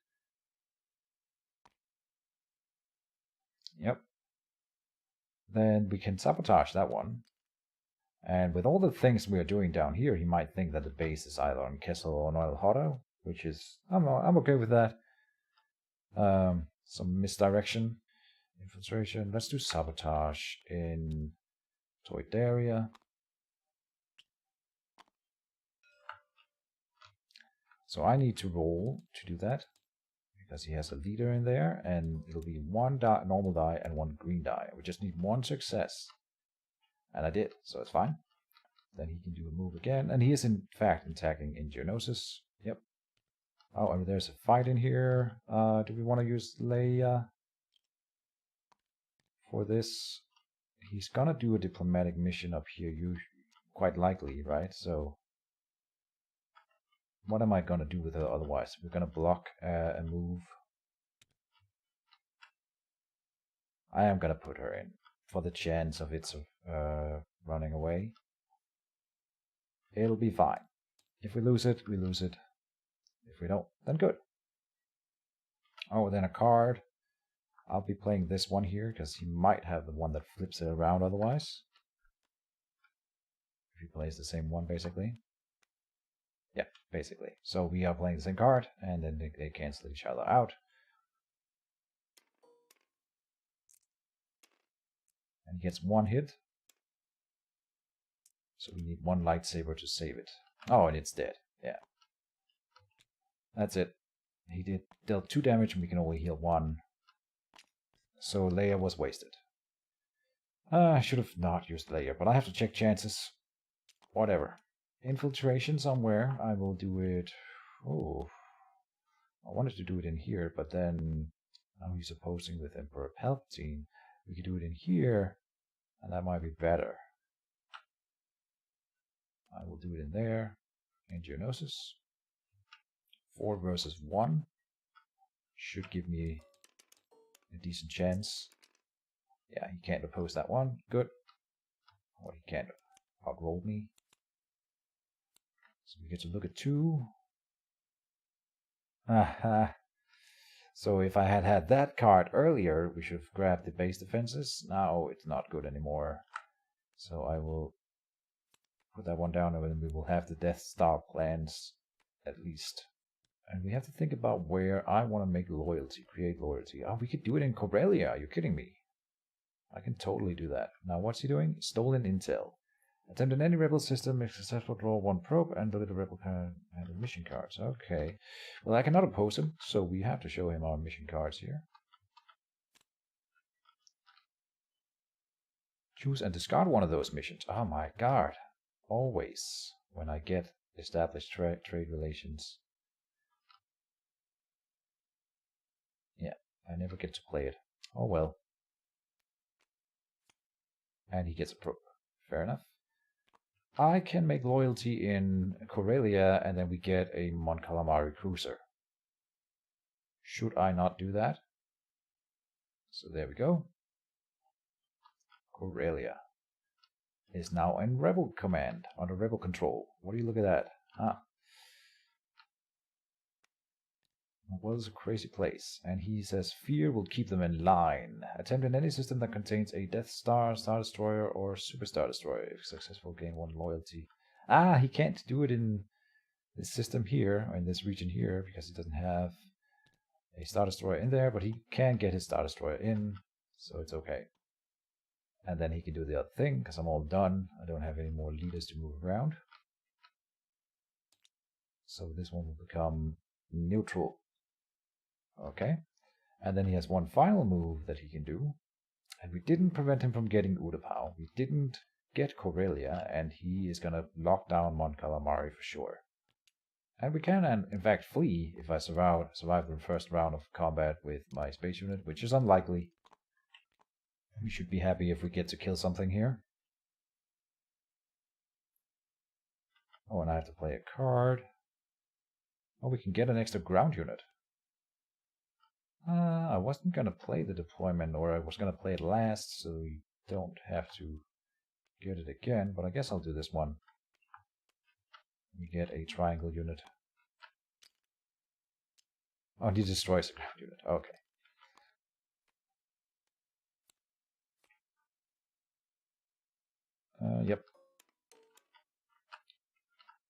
Yep. Then we can sabotage that one. And with all the things we are doing down here, he might think that the base is either on Kessel or Noel Hotto, which is, I'm okay with that. Some misdirection. Infiltration. Let's do sabotage in Toydaria. So I need to roll to do that, because he has a leader in there, and it'll be one normal die and one green die. We just need one success. And I did, so it's fine. Then he can do a move again, and he is in fact attacking in Geonosis. Yep. Oh, and there's a fight in here. Do we want to use Leia for this? He's gonna do a diplomatic mission up here, quite likely, right? So what am I gonna do with her otherwise? We're gonna block a move. I am gonna put her in for the chance of its running away. It'll be fine. If we lose it, we lose it. If we don't, then good. Oh, then a card. I'll be playing this one here, because he might have the one that flips it around otherwise. If he plays the same one, basically. Yeah, basically. So we are playing the same card, and then they cancel each other out. And he gets one hit. So we need one lightsaber to save it. Oh, and it's dead. Yeah. That's it. He dealt 2 damage, and we can only heal 1. So Leia was wasted. I should have not used Leia, but I have to check chances. Whatever. Infiltration somewhere. I will do it. Oh, I wanted to do it in here, but then now he's opposing with Emperor Palpatine. We could do it in here, and that might be better. I will do it in there. In Geonosis. 4 versus 1 should give me a decent chance. Yeah, he can't oppose that one. Good. Or he can't outroll me. So we get to look at 2. Aha. So if I had had that card earlier, we should have grabbed the base defenses. Now it's not good anymore. So I will put that one down, and then we will have the Death Star plans at least. And we have to think about where I want to make loyalty, create loyalty. Oh, we could do it in Corellia. Are you kidding me? I can totally do that. Now what's he doing? Stolen intel. Attempt in any rebel system, make successful, draw 1 probe, and deliver rebel and mission cards. Okay. Well, I cannot oppose him, so we have to show him our mission cards here. Choose and discard one of those missions. Oh my god. Always when I get established trade relations. Yeah, I never get to play it. Oh well. And he gets a probe. Fair enough. I can make loyalty in Corellia, and then we get a Mon Calamari cruiser. Should I not do that? So there we go. Corellia is now in Rebel command, under Rebel control. What do you look at that? Huh. What is a crazy place? And he says, fear will keep them in line. Attempt in any system that contains a Death Star, Star Destroyer, or Super Star Destroyer. If successful, gain 1 loyalty. Ah, he can't do it in this system here, or in this region here, because he doesn't have a Star Destroyer in there, but he can get his Star Destroyer in, so it's okay. And then he can do the other thing, because I'm all done. I don't have any more leaders to move around. So this one will become neutral. Okay. And then he has one final move that he can do. And we didn't prevent him from getting Utapau. We didn't get Corellia, and he is going to lock down Mon Calamari for sure. And we can, in fact, flee if I survive the first round of combat with my space unit, which is unlikely. We should be happy if we get to kill something here. Oh, and I have to play a card. Oh, we can get an extra ground unit. I wasn't going to play the deployment, or I was going to play it last, so we don't have to get it again, but I guess I'll do this one. We get a triangle unit. Oh, he destroys the ground unit. Okay. Yep.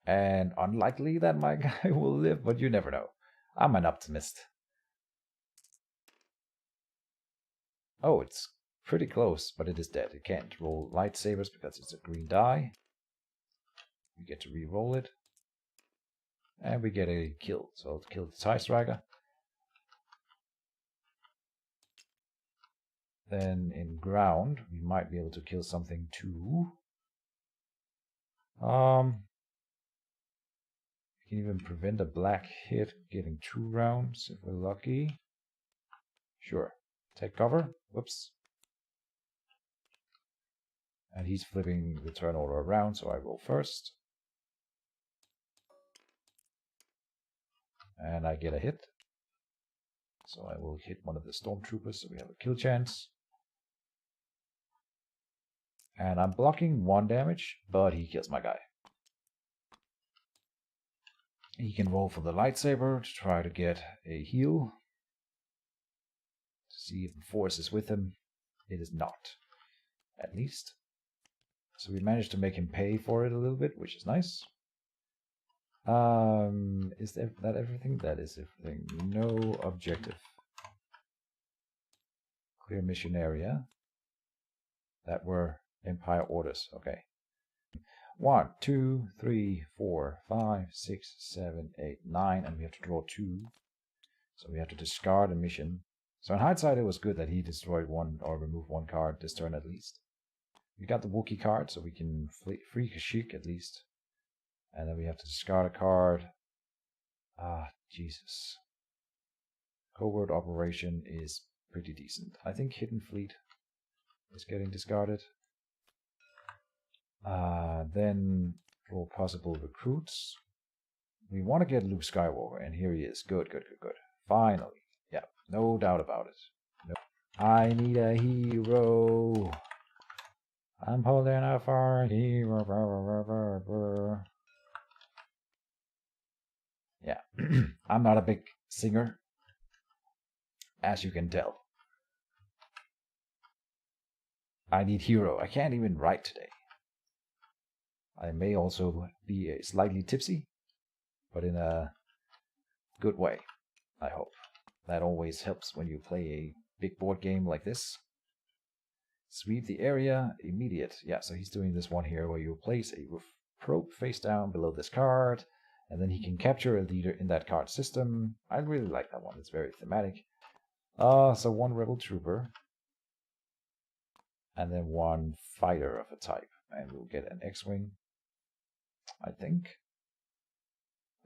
And unlikely that my guy will live, but you never know. I'm an optimist. Oh, it's pretty close, but it is dead. It can't roll lightsabers because it's a green die. We get to re-roll it. And we get a kill. So it killed the TIE Striker. Then in ground, we might be able to kill something too. We can even prevent a black hit getting 2 rounds if we're lucky. Sure. Take cover. Whoops. And he's flipping the turn order around, so I roll first. And I get a hit. So I will hit one of the stormtroopers, so we have a kill chance. And I'm blocking 1 damage, but he kills my guy. He can roll for the lightsaber to try to get a heal. To see if the force is with him. It is not. At least. So we managed to make him pay for it a little bit, which is nice. Is that everything? That is everything. No objective. Clear mission area. That were Empire orders. Okay. 1, 2, 3, 4, 5, 6, 7, 8, 9, and we have to draw 2. So we have to discard a mission. So in hindsight, it was good that he destroyed 1 or removed 1 card this turn at least. We got the Wookiee card, so we can free Kashyyyk at least. And then we have to discard a card. Ah, Jesus. Covert Operation is pretty decent. I think Hidden Fleet is getting discarded. Then for possible recruits. We want to get Luke Skywalker, and here he is. Good, good, good, good. Finally. Yeah, no doubt about it. No. I need a hero. I'm holding out for a hero. Yeah, I'm not a big singer, as you can tell. I need hero. I can't even write today. I may also be slightly tipsy, but in a good way, I hope. That always helps when you play a big board game like this. Sweep the area, immediate. Yeah, so he's doing this one here where you place a probe face down below this card, and then he can capture a leader in that card system. I really like that one. It's very thematic. So 1 rebel trooper, and then 1 fighter of a type, and we'll get an X-wing. I think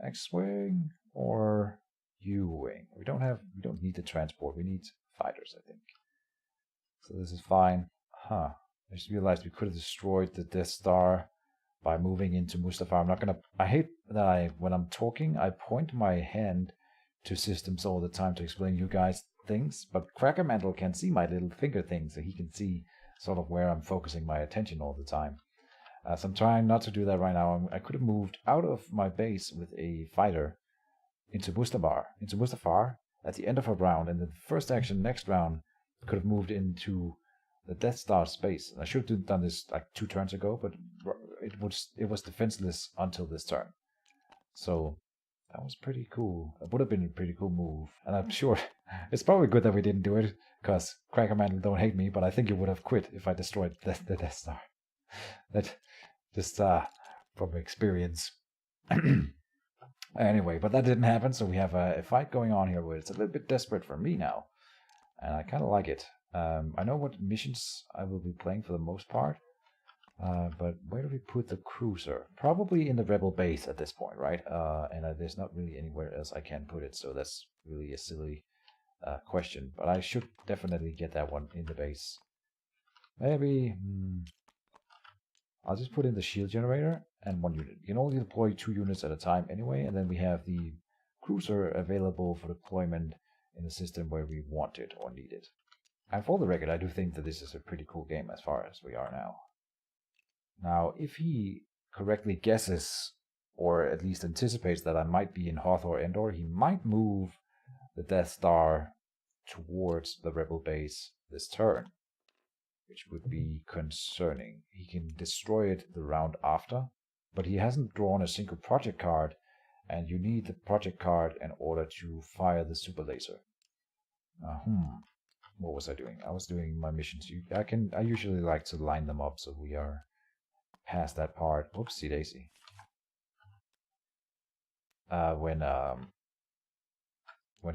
X-wing or U-wing. We don't need the transport. We need fighters, I think. So this is fine. Huh. I just realized we could have destroyed the Death Star by moving into Mustafar. I hate that when I'm talking, I point my hand to systems all the time to explain you guys things, but Crackermantle can see my little finger thing, so he can see sort of where I'm focusing my attention all the time. So I'm trying not to do that right now. I could have moved out of my base with a fighter into Mustafar at the end of a round, and the first action next round could have moved into the Death Star space. I should have done this like 2 turns ago, but it was defenseless until this turn. So that was pretty cool. It would have been a pretty cool move, and I'm sure it's probably good that we didn't do it, because Crackerman don't hate me, but I think you would have quit if I destroyed the Death Star. That just from experience. Anyway, but that didn't happen, so we have a fight going on here where it's a little bit desperate for me now, and I kind of like it. I know what missions I will be playing for the most part, but where do we put the cruiser? Probably in the rebel base at this point, right? And there's not really anywhere else I can put it, so that's really a silly question. But I should definitely get that one in the base. Maybe I'll just put in the shield generator and 1 unit. You can only deploy 2 units at a time anyway, and then we have the cruiser available for deployment in the system where we want it or need it. And for the record, I do think that this is a pretty cool game as far as we are now. Now, if he correctly guesses or at least anticipates that I might be in Hoth or Endor, he might move the Death Star towards the Rebel base this turn, which would be concerning. He can destroy it the round after, but he hasn't drawn a single project card, and you need the project card in order to fire the super laser. What was I doing? I was doing my missions. I usually like to line them up so we are past that part. Whoopsie daisy. When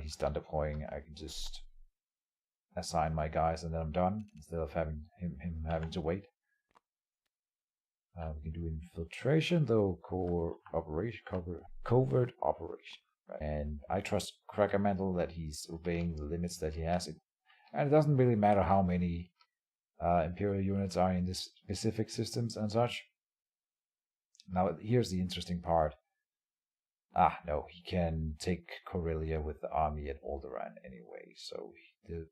he's done deploying, I can just assign my guys and then I'm done instead of having him having to wait. We can do infiltration, though covert operation. Right? And I trust Crackermantle that he's obeying the limits that he has. And it doesn't really matter how many Imperial units are in this specific systems and such. Now, here's the interesting part. No, he can take Corellia with the army at Alderaan anyway. So the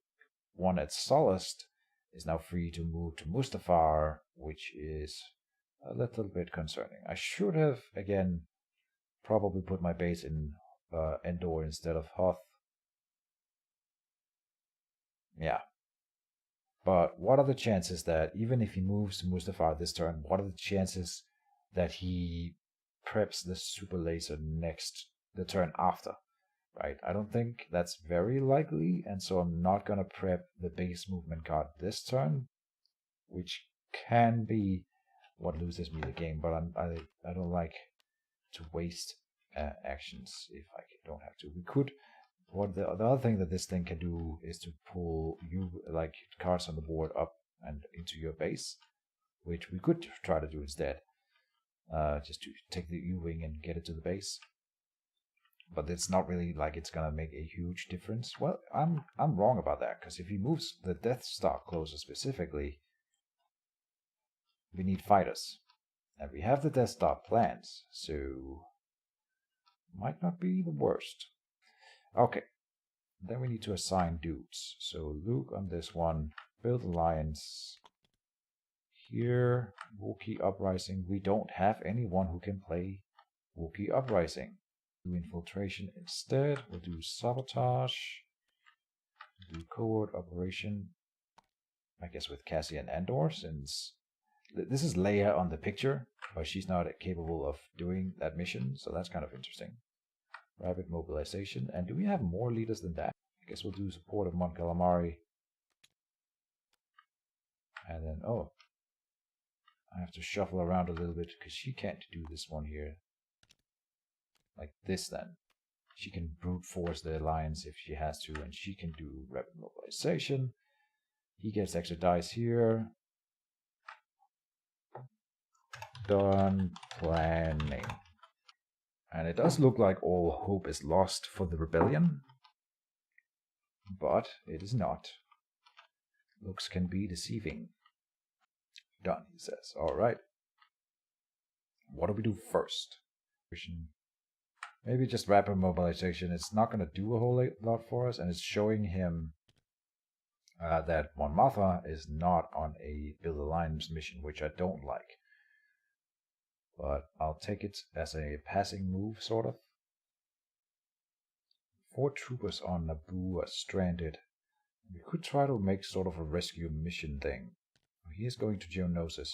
one at Solist is now free to move to Mustafar, which is a little bit concerning. I should have, again, probably put my base in Endor instead of Hoth. Yeah. But what are the chances that, even if he moves to Mustafar this turn, what are the chances that he preps the super laser the turn after? Right? I don't think that's very likely, and so I'm not going to prep the base movement card this turn, which can be what loses me the game, but I don't like to waste actions if I don't have to. We could. The other thing that this thing can do is to pull cards on the board up and into your base, which we could try to do instead. Just to take the U-wing and get it to the base. But it's not really like it's gonna make a huge difference. Well, I'm wrong about that, because if he moves the Death Star closer specifically, we need fighters. And we have the Death Star plans, so might not be the worst. Okay. Then we need to assign dudes. So Luke on this one, build alliance. Here, Wookiee Uprising. We don't have anyone who can play Wookiee Uprising. Do infiltration instead. We'll do sabotage. Do covert operation. I guess with Cassie and Andor, since this is Leia on the picture, but she's not capable of doing that mission, so that's kind of interesting. Rapid mobilization. And do we have more leaders than that? I guess we'll do support of Mon Calamari. And then, I have to shuffle around a little bit because she can't do this one here. Like this then. She can brute force the alliance if she has to, and she can do rapid mobilization. He gets extra dice here. Done planning. And it does look like all hope is lost for the rebellion. But it is not. Looks can be deceiving. Done, he says. Alright. What do we do first? Maybe just rapid mobilization. It's not going to do a whole lot for us, and it's showing him that Mon Mothma is not on a build alliance mission, which I don't like. But I'll take it as a passing move, sort of. 4 troopers on Naboo are stranded. We could try to make sort of a rescue mission thing. He is going to Geonosis.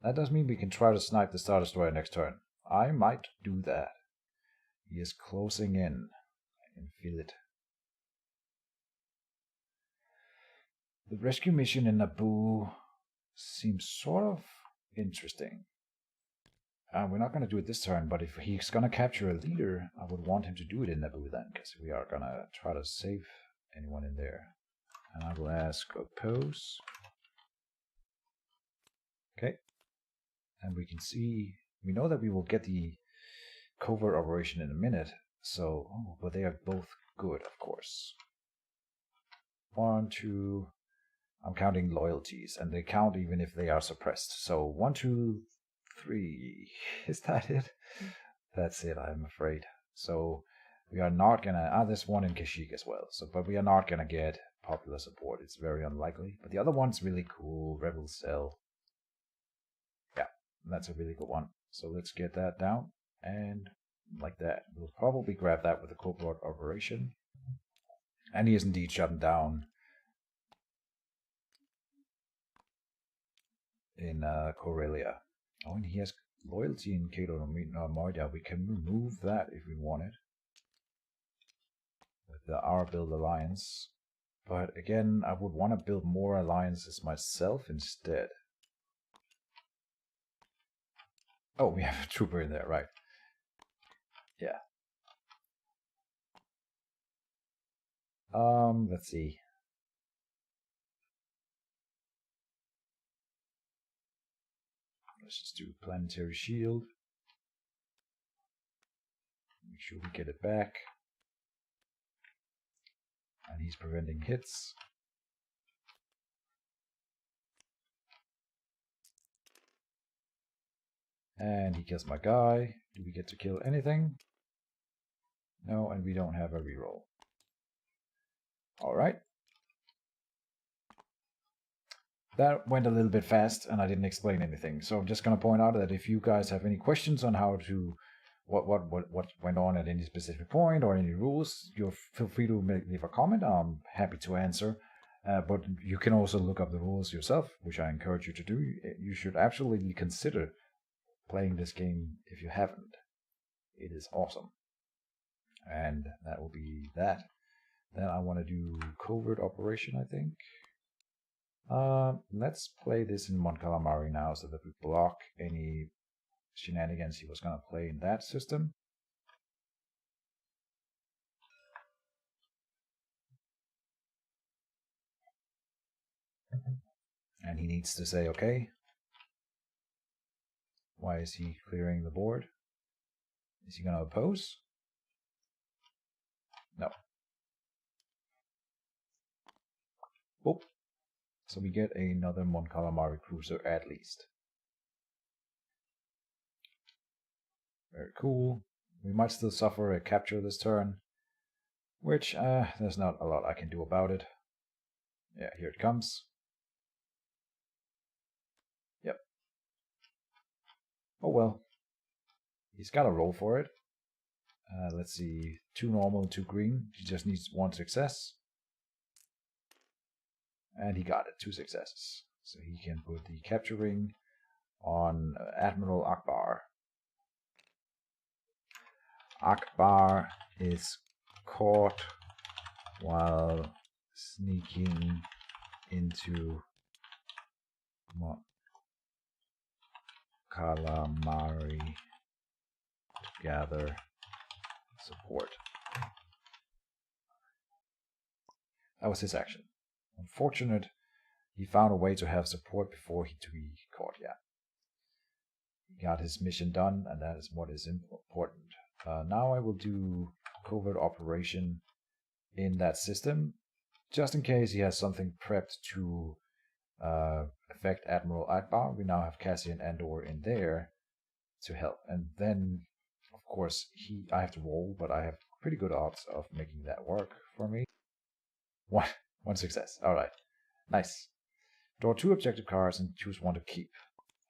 That does mean we can try to snipe the Star Destroyer next turn. I might do that. He is closing in. I can feel it. The rescue mission in Naboo seems sort of interesting. We're not going to do it this turn, but if he's going to capture a leader, I would want him to do it in Naboo then, because we are going to try to save anyone in there. And I will ask oppose. Okay. And we can see, we know that we will get the covert operation in a minute, so, but they are both good, of course. 1, 2, I'm counting loyalties, and they count even if they are suppressed. So 1, 2, 3, is that it? That's it, I'm afraid. So we are not gonna, there's one in Kashyyyk as well, so, but we are not gonna get popular support. It's very unlikely, but the other one's really cool, Rebel Cell. Yeah, that's a really good one. So let's get that down. And like that. We'll probably grab that with a covert operation. And he is indeed shut down in Corellia. Oh, and he has loyalty in Cato Moida. We can remove that if we want it with the our build alliance. But again, I would want to build more alliances myself instead. Oh, we have a trooper in there, right? Yeah. Let's see. Let's just do planetary shield. Make sure we get it back. And he's preventing hits. And he kills my guy. Do we get to kill anything? No, and we don't have a reroll. Alright. That went a little bit fast and I didn't explain anything. So I'm just going to point out that if you guys have any questions on how to what went on at any specific point or any rules, you feel free to leave a comment. I'm happy to answer. But you can also look up the rules yourself, which I encourage you to do. You should absolutely consider playing this game if you haven't. It is awesome. And that will be that. Then I want to do covert operation, I think. Let's play this in Mon Calamari now so that we block any shenanigans he was going to play in that system. And he needs to say, okay. Why is he clearing the board? Is he going to oppose? No. Oh. So we get another Mon Calamari cruiser at least. Very cool. We might still suffer a capture this turn, which there's not a lot I can do about it. Yeah, here it comes. Yep. Oh well. He's got a roll for it. Let's see. 2 normal, 2 green. He just needs 1 success. And he got it. 2 successes. So he can put the capturing on Admiral Akbar. Akbar is caught while sneaking into Calamari to gather support. That was his action. Unfortunate, he found a way to have support before he to be caught. Yeah, he got his mission done, and that is what is important. Now I will do covert operation in that system, just in case he has something prepped to affect Admiral Akbar. We now have Cassian Andor in there to help, and then of course I have to roll, but I have pretty good odds of making that work for me. One success. All right, nice. Draw 2 objective cards and choose 1 to keep.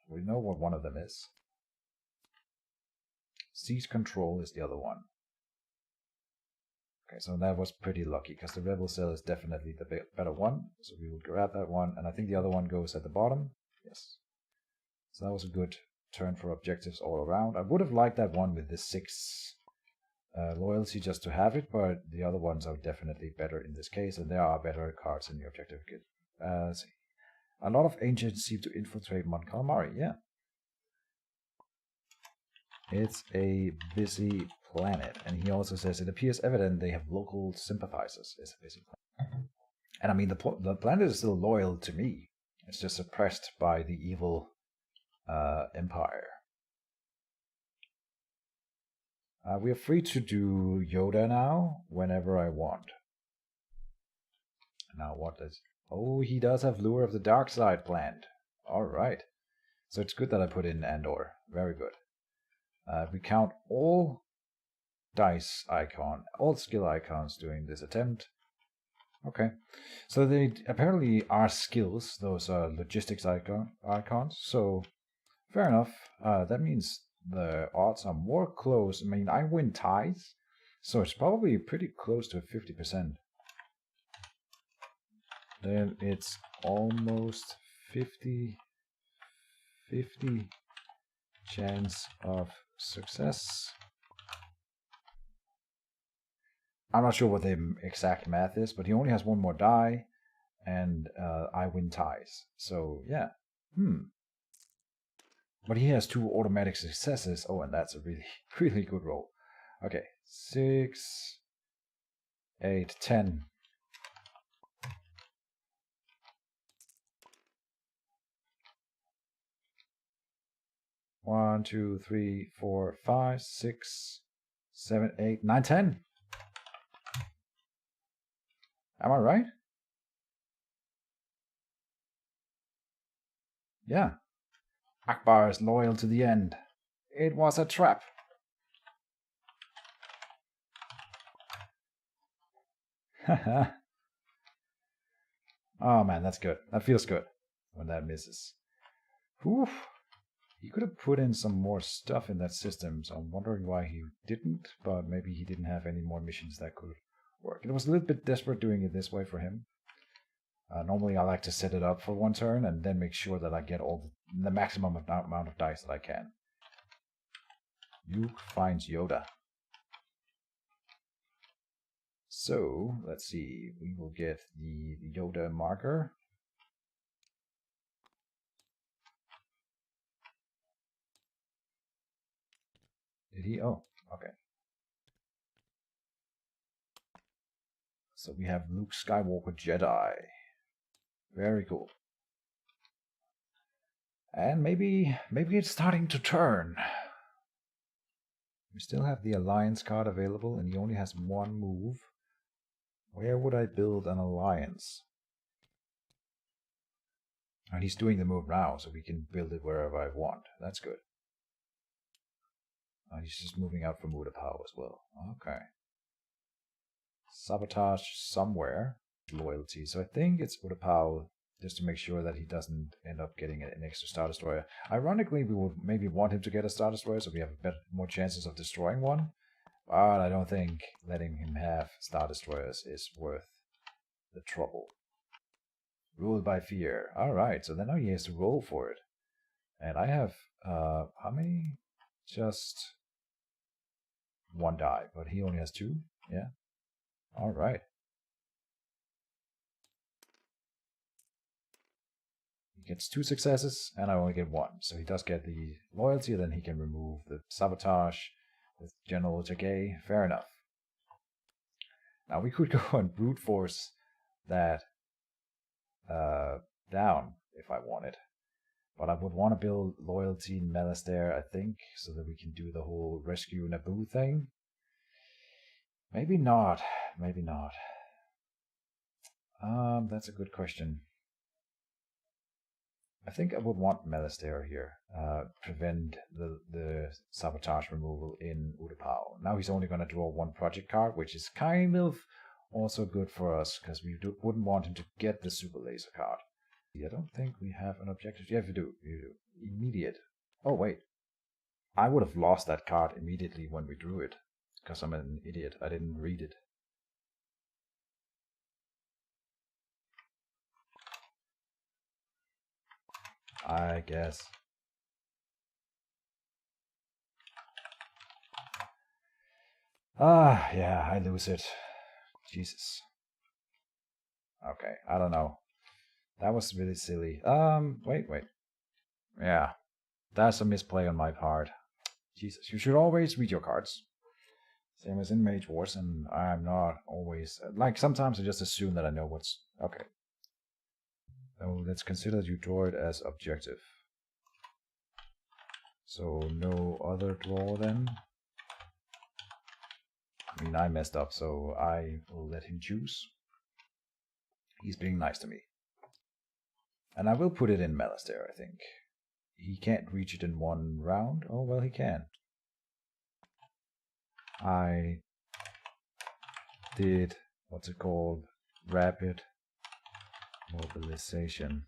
We know what one of them is. Seize control is the other one. Okay, so that was pretty lucky because the rebel cell is definitely the better one. So we will grab that one, and I think the other one goes at the bottom. Yes. So that was a good turn for objectives all around. I would have liked that one with the 6 loyalty just to have it, but the other ones are definitely better in this case, and there are better cards in the objective kit. A lot of ancients seem to infiltrate Mon Calamari. Yeah. It's a busy planet, and he also says it appears evident they have local sympathizers. It's a busy planet. And I mean, the planet is still loyal to me. It's just suppressed by the evil empire. We are free to do Yoda now, whenever I want. Now what does... Oh, he does have Lure of the Dark Side planned. Alright. So it's good that I put in Andor. Very good. We count all dice icon, all skill icons during this attempt. Okay. So they apparently are skills. Those are logistics icons. So fair enough. That means the odds are more close. I mean, I win ties, so it's probably pretty close to 50%. Then it's almost 50 chance of success. I'm not sure what the exact math is, but he only has one more die, and I win ties. So yeah, But he has 2 automatic successes. Oh, and that's a really, really good roll. Okay, 6, 8, 10. One, two, three, 4, 5, 6, 7, 8, 9, 10. Am I right? Yeah. Akbar is loyal to the end. It was a trap. Oh man, that's good. That feels good when that misses. Whew. He could have put in some more stuff in that system, so I'm wondering why he didn't, but maybe he didn't have any more missions that could work. It was a little bit desperate doing it this way for him. Normally I like to set it up for one turn and then make sure that I get all the maximum amount of dice that I can. Luke finds Yoda. So, let's see, we will get the Yoda marker. Did he? Oh, okay. So we have Luke Skywalker Jedi. Very cool. And maybe it's starting to turn. We still have the Alliance card available, and he only has one move. Where would I build an alliance? And he's doing the move now, so we can build it wherever I want. That's good. He's just moving out from Utapau as well. Okay. Sabotage somewhere. Loyalty. So I think it's Utapau, just to make sure that he doesn't end up getting an extra Star Destroyer. Ironically, we would maybe want him to get a Star Destroyer, so we have more chances of destroying one. But I don't think letting him have Star Destroyers is worth the trouble. Ruled by fear. Alright, so then now he has to roll for it. And I have, how many? Just one die, but he only has 2. Yeah. Alright. He gets 2 successes, and I only get 1. So he does get the loyalty, then he can remove the sabotage with General Jagay. Fair enough. Now we could go and brute force that down if I wanted. But I would want to build loyalty in Melis there, I think, so that we can do the whole rescue Naboo thing. Maybe not. Maybe not. That's a good question. I think I would want Melistair here. Prevent the sabotage removal in Utapau. Now he's only going to draw 1 project card, which is kind of also good for us, because we wouldn't want him to get the super laser card. I don't think we have an objective. Yeah, we do. You do. Immediate. Oh, wait. I would have lost that card immediately when we drew it, because I'm an idiot. I didn't read it. I guess. Yeah, I lose it. Jesus. Okay, I don't know. That was really silly. Wait. Yeah, that's a misplay on my part. Jesus, you should always read your cards. Same as in Mage Wars, and I'm not always... Like, sometimes I just assume that I know what's... Okay. So let's consider that you draw it as objective. So no other draw then. I mean, I messed up, so I will let him choose. He's being nice to me. And I will put it in Melistair, I think. He can't reach it in 1 round. Oh, well, he can. I did, what's it called? Rapid mobilization.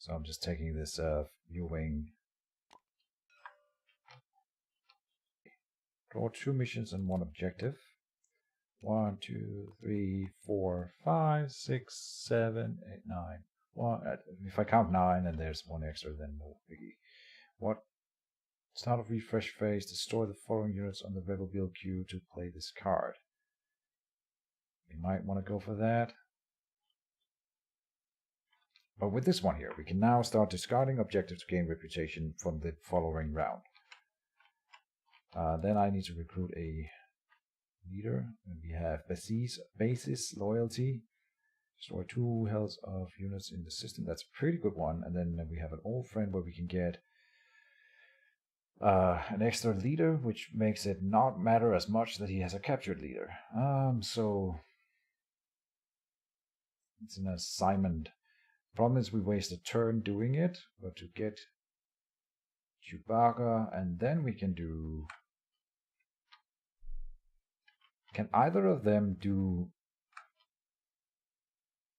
So I'm just taking this U-wing. Draw 2 missions and 1 objective. 1, 2, 3, 4, 5, 6, 7, 8, 9. Well, if I count 9 and there's 1 extra, then no biggie. What? Start of refresh phase. Destroy the following units on the Rebel build queue to play this card. We might want to go for that. But with this one here, we can now start discarding objectives to gain reputation from the following round. Then I need to recruit a leader. And we have basis, loyalty. Destroy 2 health of units in the system. That's a pretty good one. And then we have an old friend where we can get an extra leader, which makes it not matter as much that he has a captured leader. So it's an assignment. Problem is we waste a turn doing it, but to get Chewbacca, and then we can do... Can either of them do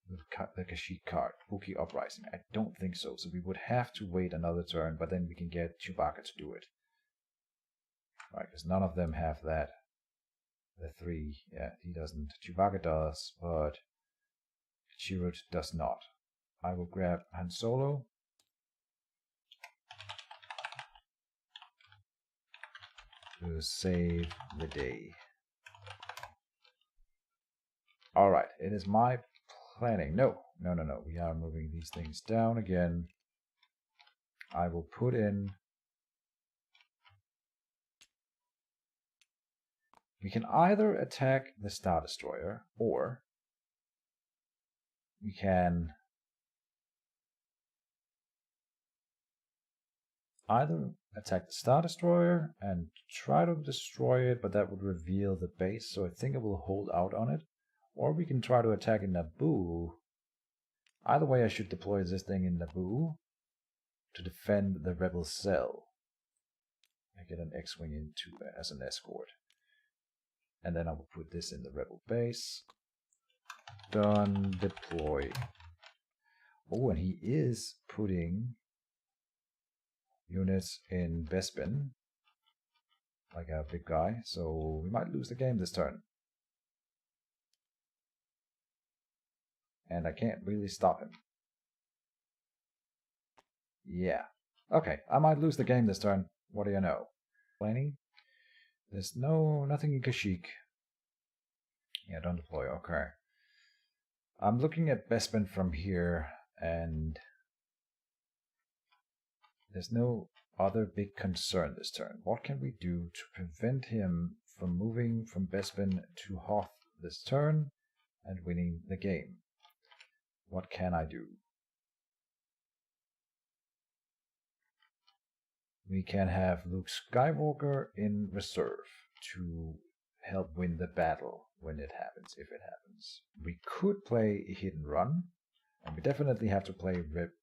the Kashyyyk card, Wookiee Uprising? I don't think so, so we would have to wait another turn, but then we can get Chewbacca to do it. Right, because none of them have that. The 3, yeah, he doesn't. Chewbacca does, but Chirrut does not. I will grab Han Solo. To save the day. Alright, it is my planning. No. We are moving these things down again. I will put in... We can either attack the Star Destroyer, or we can either attack the Star Destroyer and try to destroy it, but that would reveal the base, so I think I will hold out on it. Or we can try to attack in Naboo. Either way, I should deploy this thing in Naboo to defend the Rebel cell. I get an X-Wing into as an escort. And then I will put this in the Rebel base. Done. Deploy. Oh, and he is putting units in Bespin, like a big guy, so we might lose the game this turn. And I can't really stop him. Yeah. Okay, I might lose the game this turn. What do you know? Planning? There's nothing in Kashyyyk. Yeah, don't deploy, okay. I'm looking at Bespin from here, and there's no other big concern this turn. What can we do to prevent him from moving from Bespin to Hoth this turn and winning the game? What can I do? We can have Luke Skywalker in reserve to help win the battle when it happens, if it happens. We could play a hit and run, and we definitely have to play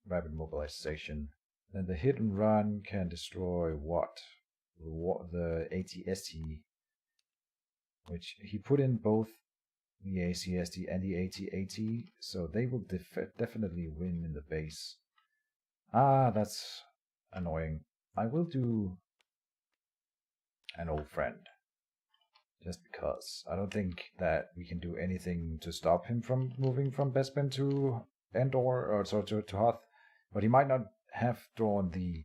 rapid mobilization. Then the hit and run can destroy what? The AT-ST, which he put in both the AT-ST and the AT-AT, so they will definitely win in the base. Ah, that's annoying. I will do an old friend. Just because. I don't think that we can do anything to stop him from moving from Bespin to Endor, or so to Hoth. But he might not have drawn the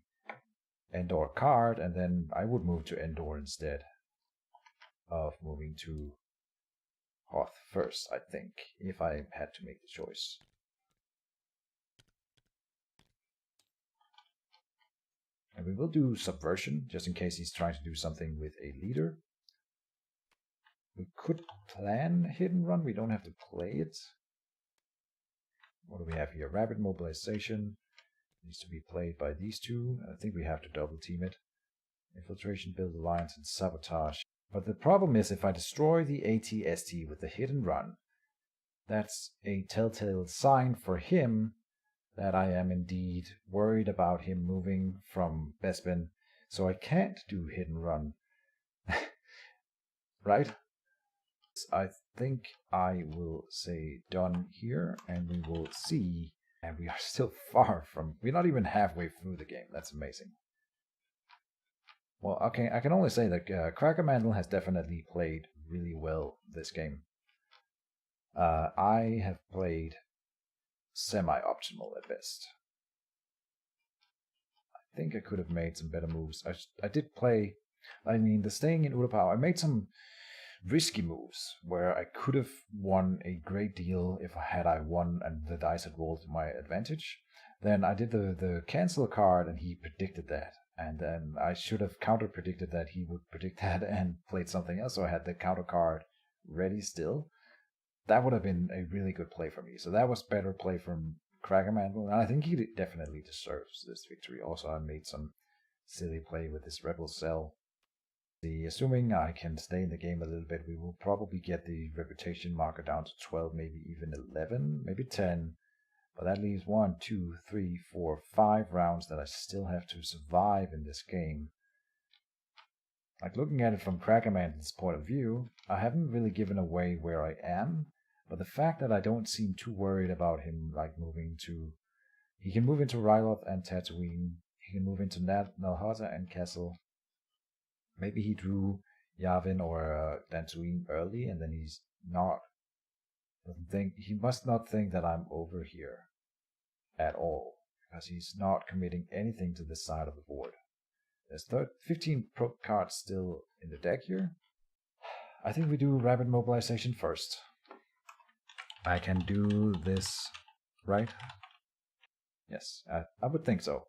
Endor card, and then I would move to Endor instead of moving to Hoth first, I think, if I had to make the choice. And we will do Subversion, just in case he's trying to do something with a leader. We could plan hit and run, we don't have to play it. What do we have here? Rapid mobilization needs to be played by these two. I think we have to double team it. Infiltration, build alliance, and sabotage. But the problem is if I destroy the AT-ST with the hit and run, that's a telltale sign for him that I am indeed worried about him moving from Bespin. So I can't do hit and run. Right? I think I will say done here, and we will see And we are still far from... We're not even halfway through the game. That's amazing. Well, okay, I can only say that Cracker Mandel has definitely played really well this game. I have played semi-optimal at best. I think I could have made some better moves. I did play... I mean, the staying in Urapao, I made some risky moves where I could have won a great deal if I won and the dice had rolled to my advantage. Then I did the cancel card and he predicted that. And then I should have counter predicted that he would predict that and played something else. So I had the counter card ready still. That would have been a really good play for me. So that was better play from Kragerman. And I think he definitely deserves this victory. Also, I made some silly play with this Rebel Cell. Assuming I can stay in the game a little bit, we will probably get the reputation marker down to 12, maybe even 11, maybe 10. But that leaves 1, 2, 3, 4, 5 rounds that I still have to survive in this game. Like, looking at it from Crackerman's point of view, I haven't really given away where I am, but the fact that I don't seem too worried about him, like, moving to... He can move into Ryloth and Tatooine, he can move into Nalhata and Kessel. Maybe he drew Yavin or Dantooine early, and then he's not... He must not think that I'm over here at all, because he's not committing anything to this side of the board. There's 15 pro cards still in the deck here. I think we do rapid mobilization first. I can do this, right? Yes, I would think so.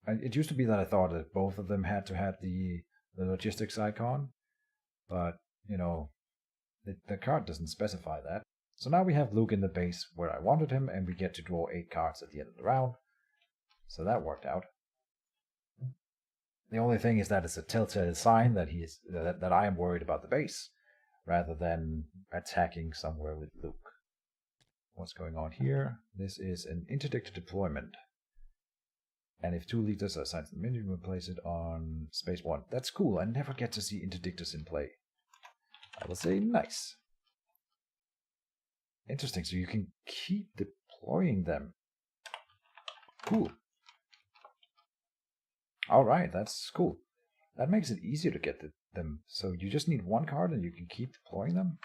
It used to be that I thought that both of them had to have the logistics icon, but, you know, the card doesn't specify that. So now we have Luke in the base where I wanted him, and we get to draw 8 cards at the end of the round. So that worked out. The only thing is that it's a telltale sign that that I am worried about the base, rather than attacking somewhere with Luke. What's going on here? This is an interdictor deployment. And if 2 leaders are assigned to the menu, we place it on space 1. That's cool. I never get to see interdictors in play. I will say nice. Interesting. So you can keep deploying them. Cool. Alright, that's cool. That makes it easier to get them. So you just need 1 card and you can keep deploying them?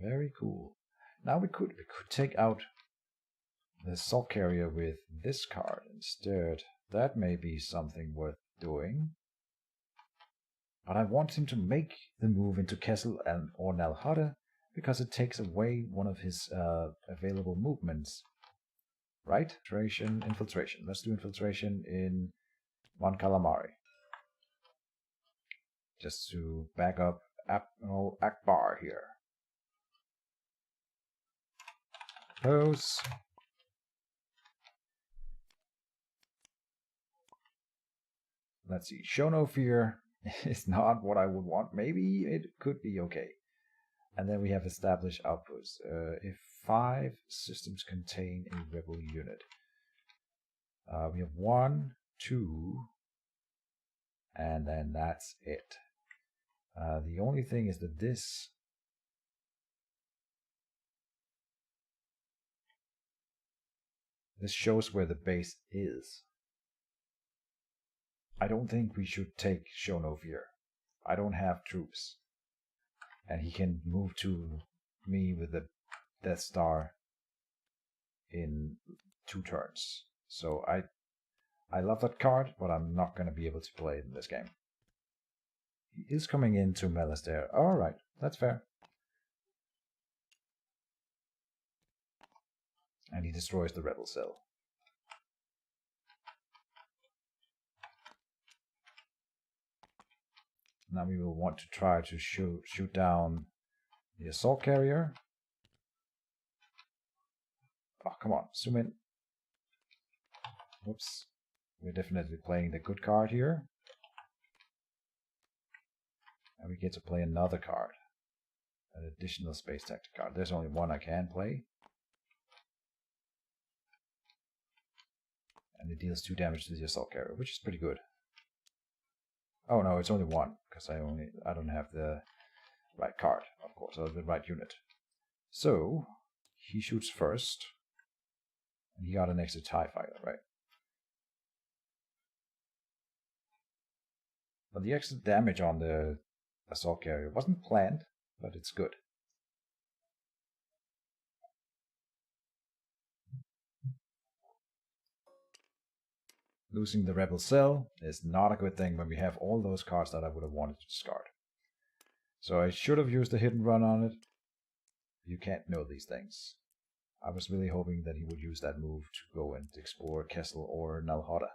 Very cool. Now we could take out the Salt Carrier with this card instead. That may be something worth doing. But I want him to make the move into Kessel or Nalhada because it takes away one of his available movements. Right? Infiltration. Let's do infiltration in Mon Calamari. Just to back up Admiral Akbar here. Pose. Let's see. Show no fear is not what I would want. Maybe it could be okay. And then we have established outposts. If 5 systems contain a rebel unit. We have 1, 2, and then that's it. The only thing is that this shows where the base is. I don't think we should take Show No Fear. I don't have troops. And he can move to me with the Death Star in 2 turns. So I love that card, but I'm not going to be able to play it in this game. He is coming into Melastair. Alright, that's fair. And he destroys the Rebel Cell. Now we will want to try to shoot down the Assault Carrier. Oh, come on, zoom in. Whoops. We're definitely playing the good card here. And we get to play another card. An additional space tactic card. There's only 1 I can play. And it deals 2 damage to the Assault Carrier, which is pretty good. Oh no, it's only 1, because I don't have the right card, of course, or the right unit. So, he shoots first. And he got an extra TIE fighter, right? But the extra damage on the assault carrier wasn't planned, but it's good. Losing the rebel cell is not a good thing when we have all those cards that I would have wanted to discard. So I should have used a hit and run on it. You can't know these things. I was really hoping that he would use that move to go and explore Kessel or Nalhada.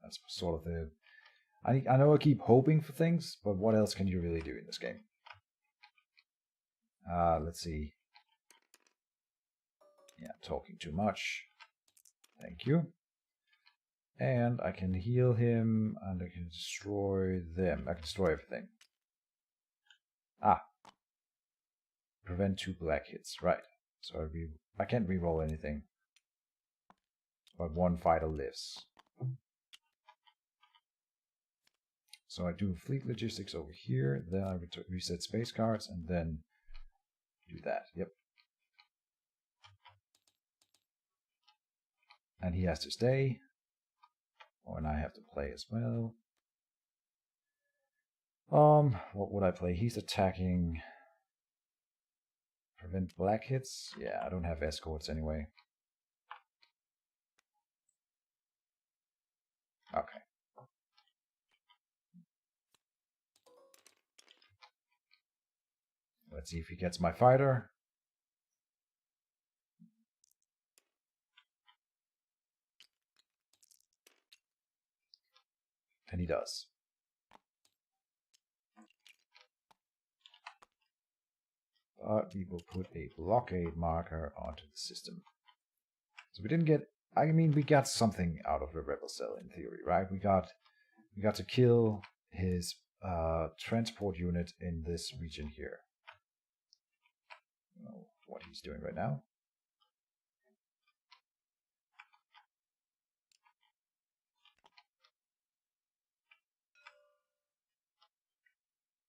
That's sort of the... I know I keep hoping for things, but what else can you really do in this game? Let's see. Yeah, talking too much. Thank you. And I can heal him, and I can destroy them. I can destroy everything. Prevent 2 black hits, right. So I can't reroll anything. But 1 fighter lives. So I do fleet logistics over here, then I reset space cards, and then do that. Yep. And he has to stay. Oh, and I have to play as well. What would I play? He's attacking. Prevent black hits? Yeah, I don't have escorts anyway. Okay. Let's see if he gets my fighter. And he does. But we will put a blockade marker onto the system. So we didn't get... I mean, we got something out of the rebel cell in theory, right? We got to kill his transport unit in this region here. I don't know what he's doing right now.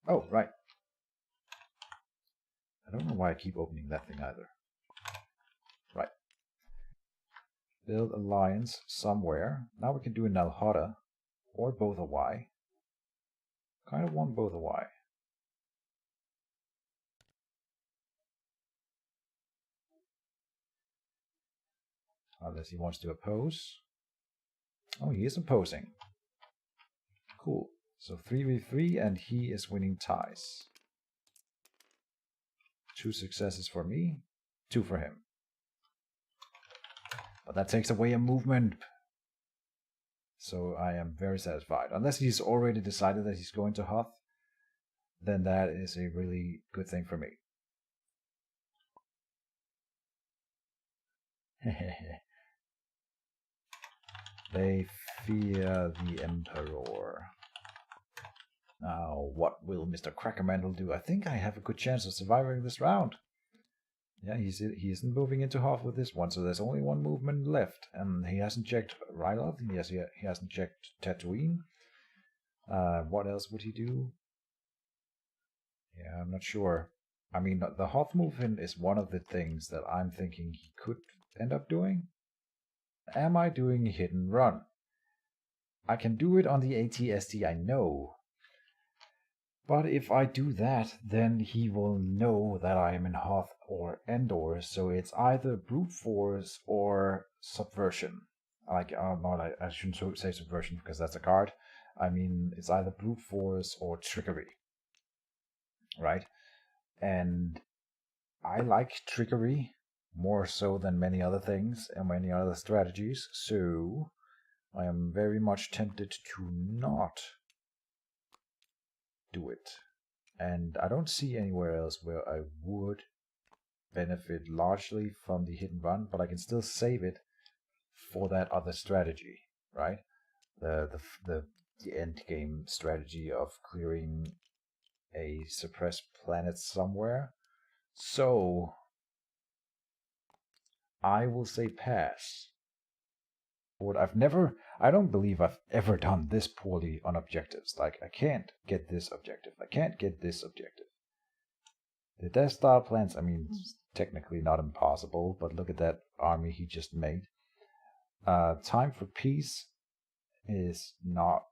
Oh, right. I don't know why I keep opening that thing either. Right. Build alliance somewhere. Now we can do a Nalhada or both a Y. Kind of want both a Y. Unless he wants to oppose. Oh, he is opposing. Cool. So 3v3 and he is winning ties. 2 successes for me, 2 for him. But that takes away a movement. So I am very satisfied. Unless he's already decided that he's going to Hoth, then that is a really good thing for me. They fear the Emperor. Now, what will Mr. Crackermantle do? I think I have a good chance of surviving this round. Yeah, he isn't moving into Hoth with this one, so there's only 1 movement left. And he hasn't checked Ryloth, he hasn't checked Tatooine. What else would he do? Yeah, I'm not sure. I mean, the Hoth movement is one of the things that I'm thinking he could end up doing. Am I doing a hit and run? I can do it on the AT-ST, I know. But if I do that, then he will know that I am in Hoth or Endor, so it's either brute force or subversion. Like, I shouldn't say subversion because that's a card. I mean, it's either brute force or trickery. Right? And I like trickery more so than many other things and many other strategies, so I am very much tempted to not do it. And I don't see anywhere else where I would benefit largely from the hit and run, but I can still save it for that other strategy, right? The end game strategy of clearing a suppressed planet somewhere. So I will say pass. I don't believe I've ever done this poorly on objectives. Like, I can't get this objective. I can't get this objective. The Death Star plans, I mean, technically not impossible, but look at that army he just made. Time for peace is not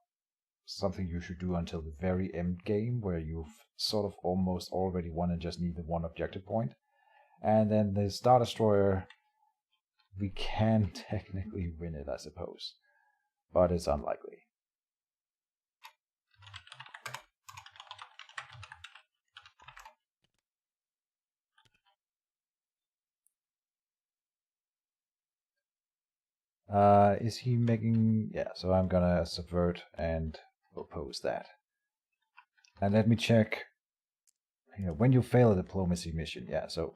something you should do until the very end game, where you've sort of almost already won and just need the one objective point. And then the Star Destroyer, we can technically win it, I suppose, but it's unlikely. Is he making... Yeah, so I'm gonna subvert and oppose that. And let me check, when you fail a diplomacy mission, yeah, so...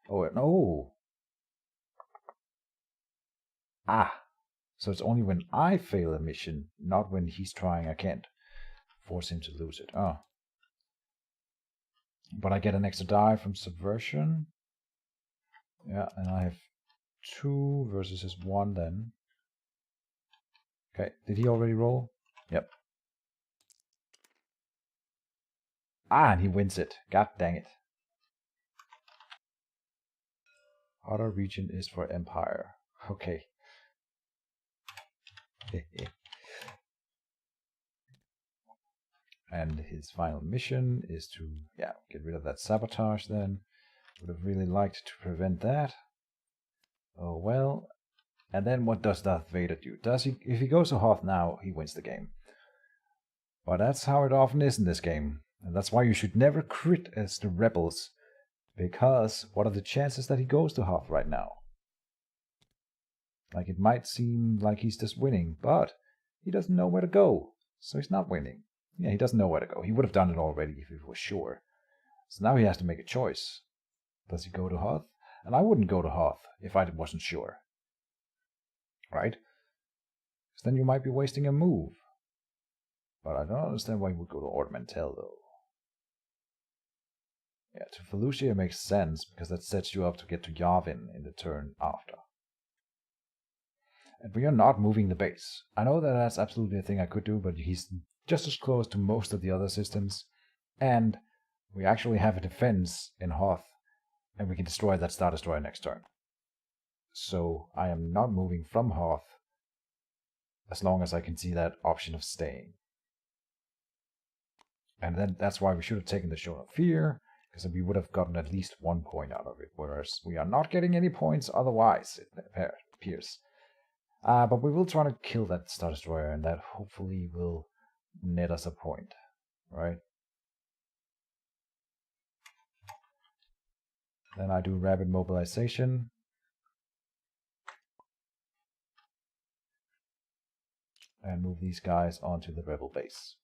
Oh, no! Ah! So it's only when I fail a mission, not when he's trying. I can't force him to lose it. Oh. But I get an extra die from subversion. Yeah, and I have 2 versus his 1 then. Okay, did he already roll? Yep. Ah, and he wins it. God dang it. Other region is for Empire. Okay. And his final mission is to, get rid of that sabotage then. Would have really liked to prevent that. Oh well. And then what does Darth Vader do? If he goes to Hoth now, he wins the game. But that's how it often is in this game. And that's why you should never crit as the rebels. Because what are the chances that he goes to Hoth right now? Like, it might seem like he's just winning, but he doesn't know where to go. So he's not winning. Yeah, he doesn't know where to go. He would have done it already if he was sure. So now he has to make a choice. Does he go to Hoth? And I wouldn't go to Hoth if I wasn't sure. Right? Because then you might be wasting a move. But I don't understand why you would go to Ornamentel, though. Yeah, to Felucia makes sense, because that sets you up to get to Yavin in the turn after. And we are not moving the base. I know that that's absolutely a thing I could do, but he's just as close to most of the other systems. And we actually have a defense in Hoth, and we can destroy that Star Destroyer next turn. So I am not moving from Hoth as long as I can see that option of staying. And then that's why we should have taken the Shown of Fear, because we would have gotten at least 1 point out of it, whereas we are not getting any points otherwise, it appears. But we will try to kill that Star Destroyer, and that hopefully will net us a point, right? Then I do rapid mobilization. And move these guys onto the rebel base.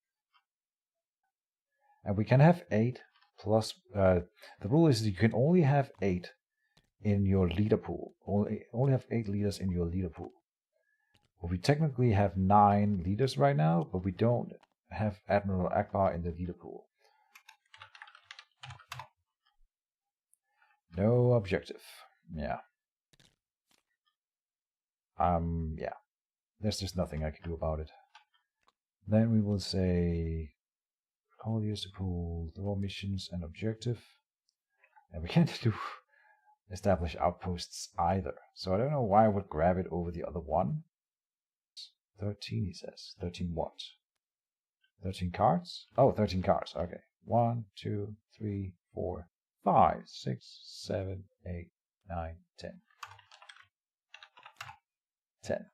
And we can have 8 plus... the rule is that you can only have 8 in your leader pool. Only have 8 leaders in your leader pool. Well, we technically have 9 leaders right now, but we don't have Admiral Akbar in the leader pool. No objective. Yeah. Yeah. There's just nothing I can do about it. Then we will say call the user pool, draw missions and objective. And we can't do establish outposts either. So I don't know why I would grab it over the other one. 13, he says. 13 what? 13 cards? Oh, 13 cards. Okay. 1, 2, 3, 4, 5, 6, 7, 8, 9, 10. 10.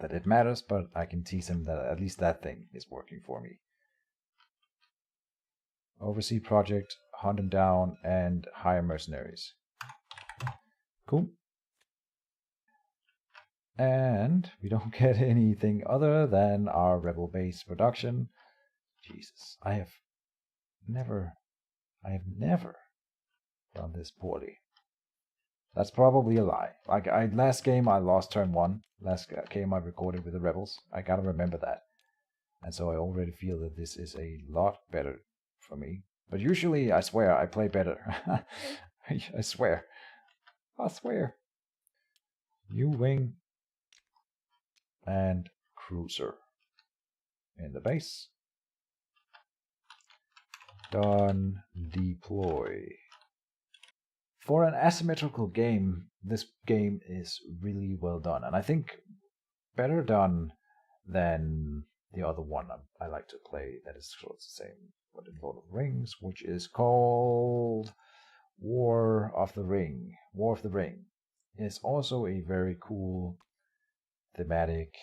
Not that it matters, but I can tease him that at least that thing is working for me. Oversee project, hunt them down, and hire mercenaries. Cool. And we don't get anything other than our rebel base production. Jesus, I have never done this poorly. That's probably a lie. Like, last game I lost turn 1. Last game I recorded with the rebels. I gotta remember that. And so I already feel that this is a lot better for me. But usually, I swear, I play better. I swear. I swear. New wing. And cruiser. In the base. Done. Deploy. For an asymmetrical game, this game is really well done, and I think better done than the other one I like to play that is sort of the same, but in Lord of the Rings, which is called War of the Ring. War of the Ring is also a very cool thematic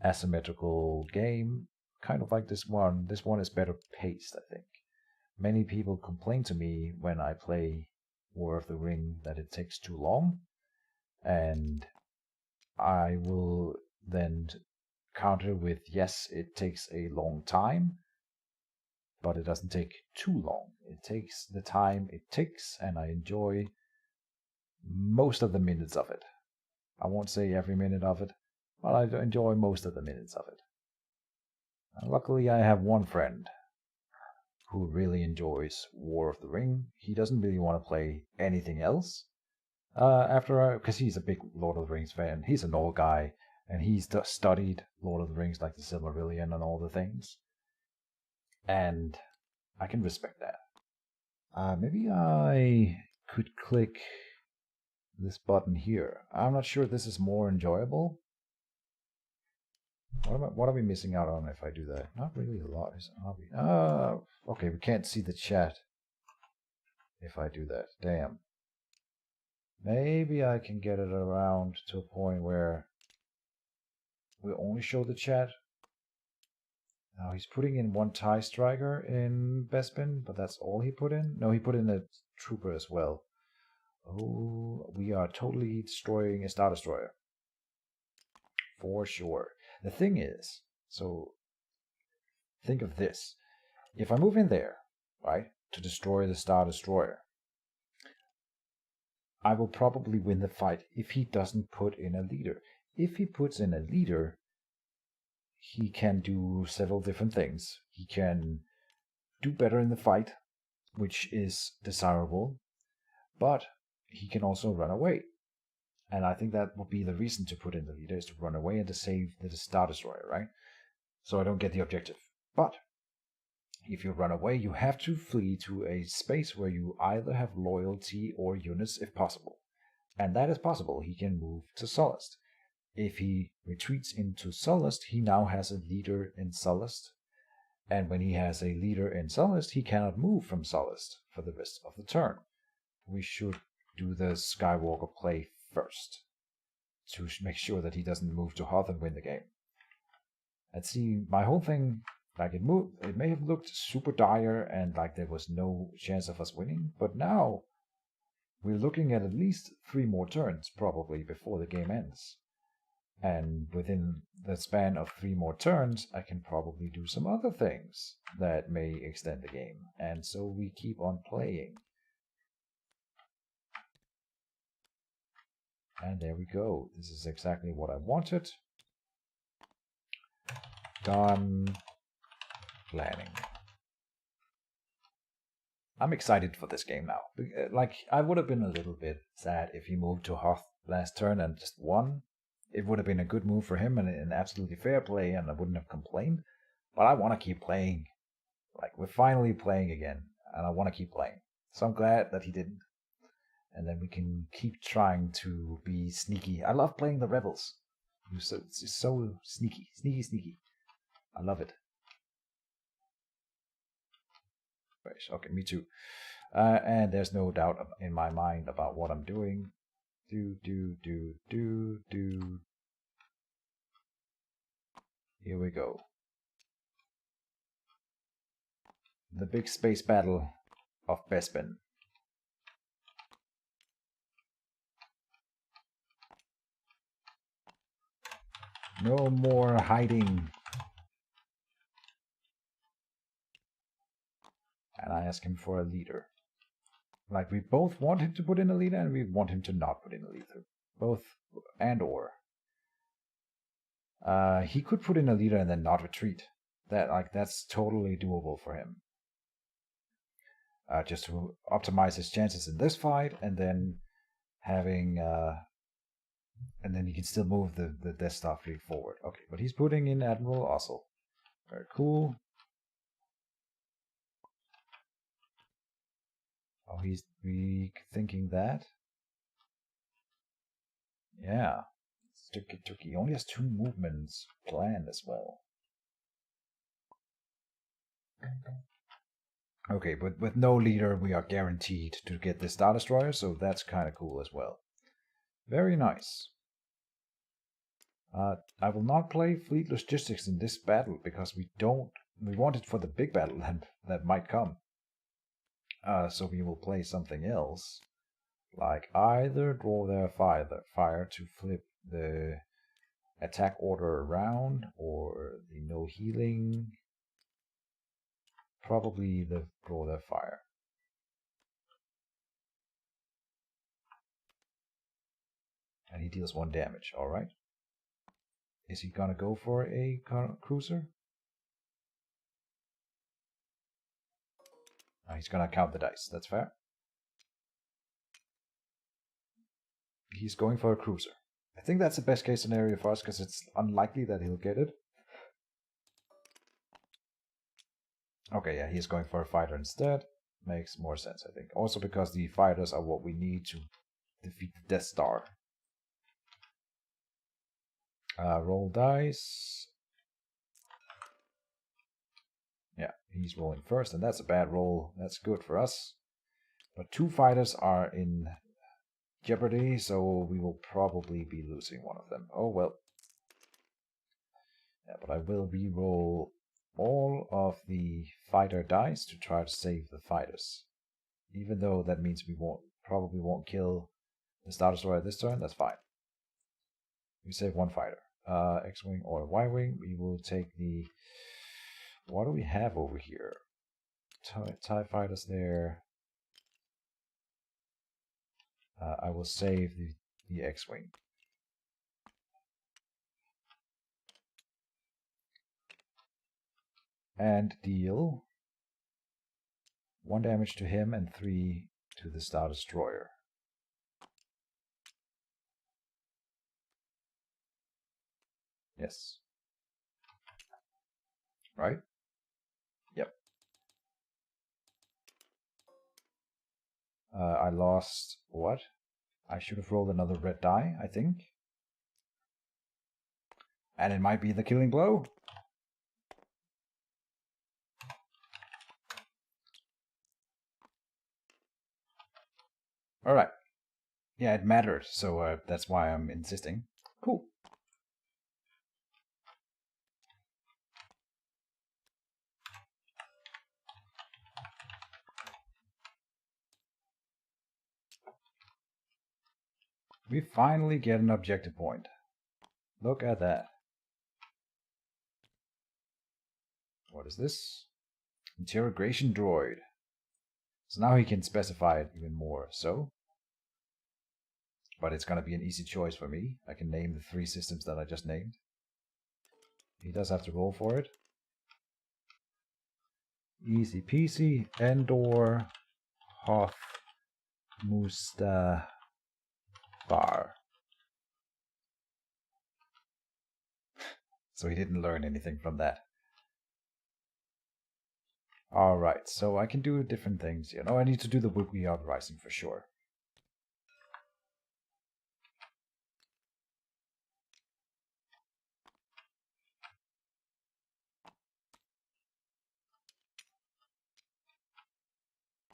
asymmetrical game, kind of like this one. This one is better paced, I think. Many people complain to me when I play War of the Ring that it takes too long, and I will then counter with yes, it takes a long time, but it doesn't take too long. It takes the time it takes, and I enjoy most of the minutes of it. I won't say every minute of it, but I enjoy most of the minutes of it. And luckily, I have one friend who really enjoys War of the Ring. He doesn't really want to play anything else. Because he's a big Lord of the Rings fan. He's a Naval guy, and he's studied Lord of the Rings, like the Silmarillion and all the things. And I can respect that. Maybe I could click this button here. I'm not sure this is more enjoyable. What are we missing out on if I do that? Not really a lot, are we? Okay, we can't see the chat if I do that. Damn. Maybe I can get it around to a point where we only show the chat. Now he's putting in one TIE striker in Bespin, but that's all he put in? No, he put in a trooper as well. Oh, we are totally destroying a Star Destroyer. For sure. The thing is, so think of this. If I move in there, right, to destroy the Star Destroyer, I will probably win the fight if he doesn't put in a leader. If he puts in a leader, he can do several different things. He can do better in the fight, which is desirable, but he can also run away. And I think that would be the reason to put in the leader, is to run away and to save the Star Destroyer, right? So I don't get the objective. But if you run away, you have to flee to a space where you either have loyalty or units if possible. And that is possible. He can move to Sullust. If he retreats into Sullust, he now has a leader in Sullust. And when he has a leader in Sullust, he cannot move from Sullust for the rest of the turn. We should do the Skywalker play first to make sure that he doesn't move to Hoth and win the game. And see, my whole thing, like it may have looked super dire and like there was no chance of us winning, but now we're looking at least 3 more turns probably before the game ends. And within the span of 3 more turns, I can probably do some other things that may extend the game. And so we keep on playing. And there we go. This is exactly what I wanted. Done planning. I'm excited for this game now. Like, I would have been a little bit sad if he moved to Hoth last turn and just won. It would have been a good move for him and an absolutely fair play, and I wouldn't have complained. But I want to keep playing. Like, we're finally playing again, and I want to keep playing. So I'm glad that he didn't. And then we can keep trying to be sneaky. I love playing the rebels. It's so sneaky. Sneaky. I love it. Okay, me too. And there's no doubt in my mind about what I'm doing. Do. Here we go. The big space battle of Bespin. No more hiding. And I ask him for a leader. Like, we both want him to put in a leader, and we want him to not put in a leader. Both and or. He could put in a leader and then not retreat. That's totally doable for him. Just to optimize his chances in this fight, and then having and then he can still move the Death Star fleet forward. Okay, but he's putting in Admiral Ossel. Very cool. Oh, he's rethinking that? Yeah. It's tricky. He only has 2 movements planned as well. Okay, but with no leader, we are guaranteed to get the Star Destroyer, so that's kind of cool as well. Very nice. I will not play Fleet Logistics in this battle because we want it for the big battle that might come. So we will play something else, like either draw their fire to flip the attack order around, or the no healing. Probably the draw their fire. And he deals 1 damage, alright. Is he gonna go for a cruiser? He's gonna count the dice, that's fair. He's going for a cruiser. I think that's the best case scenario for us, because it's unlikely that he'll get it. Okay, yeah, he's going for a fighter instead. Makes more sense, I think. Also because the fighters are what we need to defeat the Death Star. Roll dice. Yeah, he's rolling first, and that's a bad roll. That's good for us. But 2 fighters are in jeopardy, so we will probably be losing one of them. Oh well. Yeah, but I will re-roll all of the fighter dice to try to save the fighters. Even though that means we probably won't kill the Star Destroyer this turn, that's fine. We save 1 fighter. X-Wing or Y-Wing. We will take the... What do we have over here? TIE fighters there. I will save the X-Wing. And deal 1 damage to him and 3 to the Star Destroyer. Yes. Right? Yep. I lost what? I should have rolled another red die, I think. And it might be the killing blow. Alright. Yeah, it mattered, so that's why I'm insisting. Cool. We finally get an objective point. Look at that. What is this? Interrogation droid. So now he can specify it even more, so. But it's gonna be an easy choice for me. I can name the 3 systems that I just named. He does have to roll for it. Easy peasy. Endor Hoth Mustafar. So he didn't learn anything from that. Alright, so I can do different things. You know, I need to do the Wookiee Uprising for sure.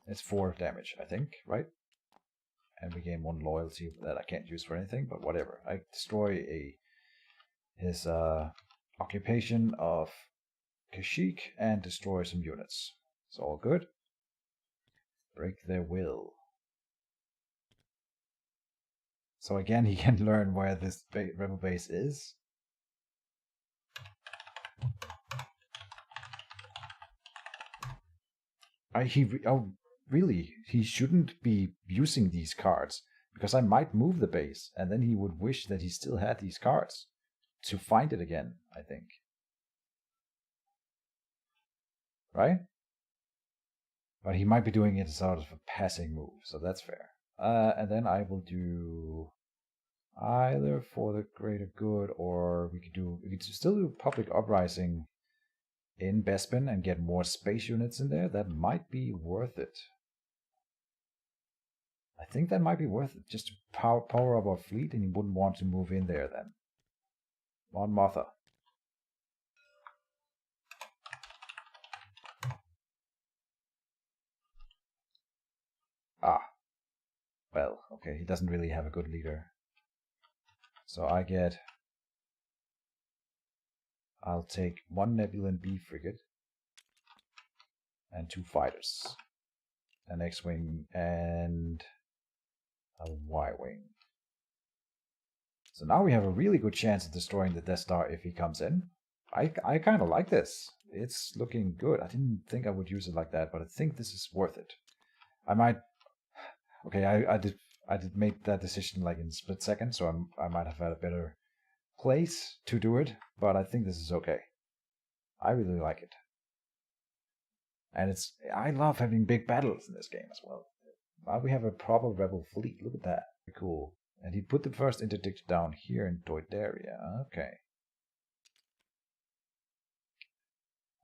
It's 4 damage, I think, right? And we gain 1 loyalty that I can't use for anything, but whatever. I destroy his occupation of Kashyyyk and destroy some units. It's all good. Break their will. So again, he can learn where this rebel base is. Really, he shouldn't be using these cards, because I might move the base, and then he would wish that he still had these cards to find it again, I think. Right? But he might be doing it as sort of a passing move, so that's fair. And then I will do either for the greater good, or we could still do public uprising in Bespin and get more space units in there. That might be worth it. think that might be worth it, just to power up our fleet, and you wouldn't want to move in there then. On Martha. Ah. Well, okay, he doesn't really have a good leader. So I'll take 1 Nebulan B frigate and 2 fighters, an X-wing and a Y-wing. So now we have a really good chance of destroying the Death Star if he comes in. I kind of like this. It's looking good. I didn't think I would use it like that, but I think this is worth it. I might... Okay, I did make that decision like in a split second, so I might have had a better place to do it, but I think this is okay. I really like it. And I love having big battles in this game as well. Now we have a proper rebel fleet. Look at that. Cool. And he put the first interdict down here in Doideria. Okay.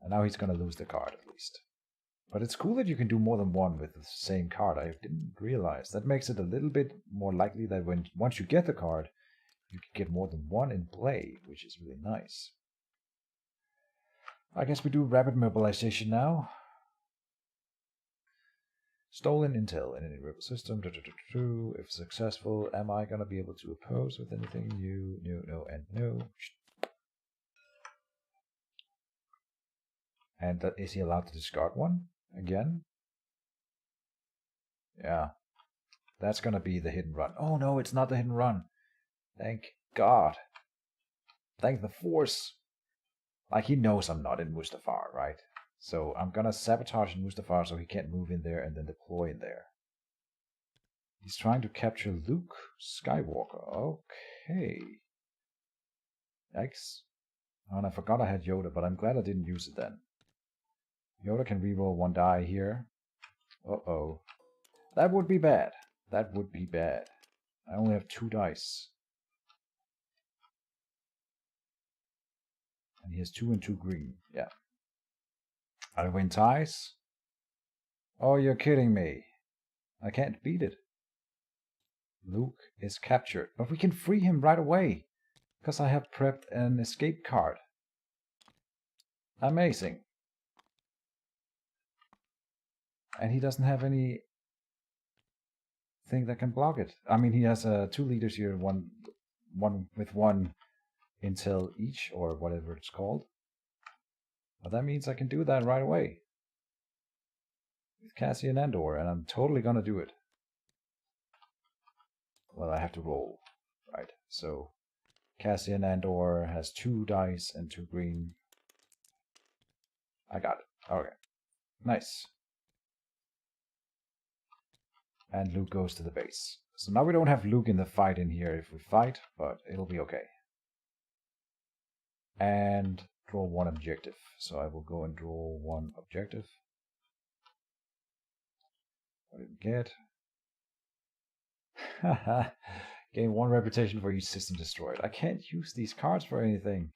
And now he's gonna lose the card at least. But it's cool that you can do more than one with the same card. I didn't realize. That makes it a little bit more likely that once you get the card, you can get more than one in play, which is really nice. I guess we do rapid mobilization now. Stolen intel in any rebel system. If successful, am I gonna be able to oppose with anything new? No, and no. And is he allowed to discard one again? Yeah. That's gonna be the hit and run. Oh no, it's not the hit and run. Thank God. Thank the Force. Like, he knows I'm not in Mustafar, right? So I'm gonna sabotage in Mustafar so he can't move in there and then deploy in there. He's trying to capture Luke Skywalker. Okay. Yikes. Oh, and I forgot I had Yoda, but I'm glad I didn't use it then. Yoda can reroll 1 die here. Uh-oh. That would be bad. That would be bad. I only have 2 dice. And he has 2 and 2 green. Yeah. I win ties? Oh, you're kidding me. I can't beat it. Luke is captured. But we can free him right away. Because I have prepped an escape card. Amazing. And he doesn't have any thing that can block it. I mean, he has 2 leaders here, one with 1 intel each, or whatever it's called. But that means I can do that right away. With Cassian Andor, and I'm totally gonna do it. Well, I have to roll, right? So, Cassian Andor has 2 dice and 2 green. I got it. Okay. Nice. And Luke goes to the base. So now we don't have Luke in the fight in here if we fight, but it'll be okay. And draw 1 objective. So I will go and draw 1 objective. What did we get? Haha. Gain 1 reputation for each system destroyed. I can't use these cards for anything.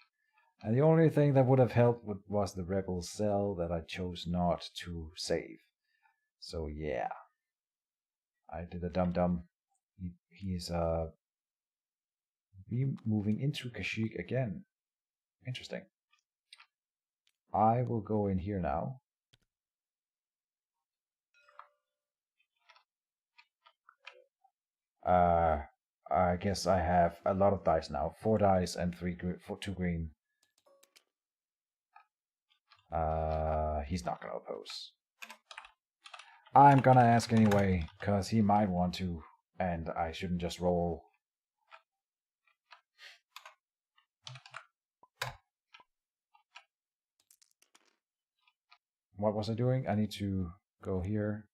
And the only thing that would have helped was the rebel cell that I chose not to save. So yeah. I did a dum-dum. He's moving into Kashyyyk again. Interesting. I will go in here now. I guess I have a lot of dice now. 4 dice and 2 green. He's not gonna oppose. I'm gonna ask anyway, because he might want to, and I shouldn't just roll. What was I doing? I need to go here.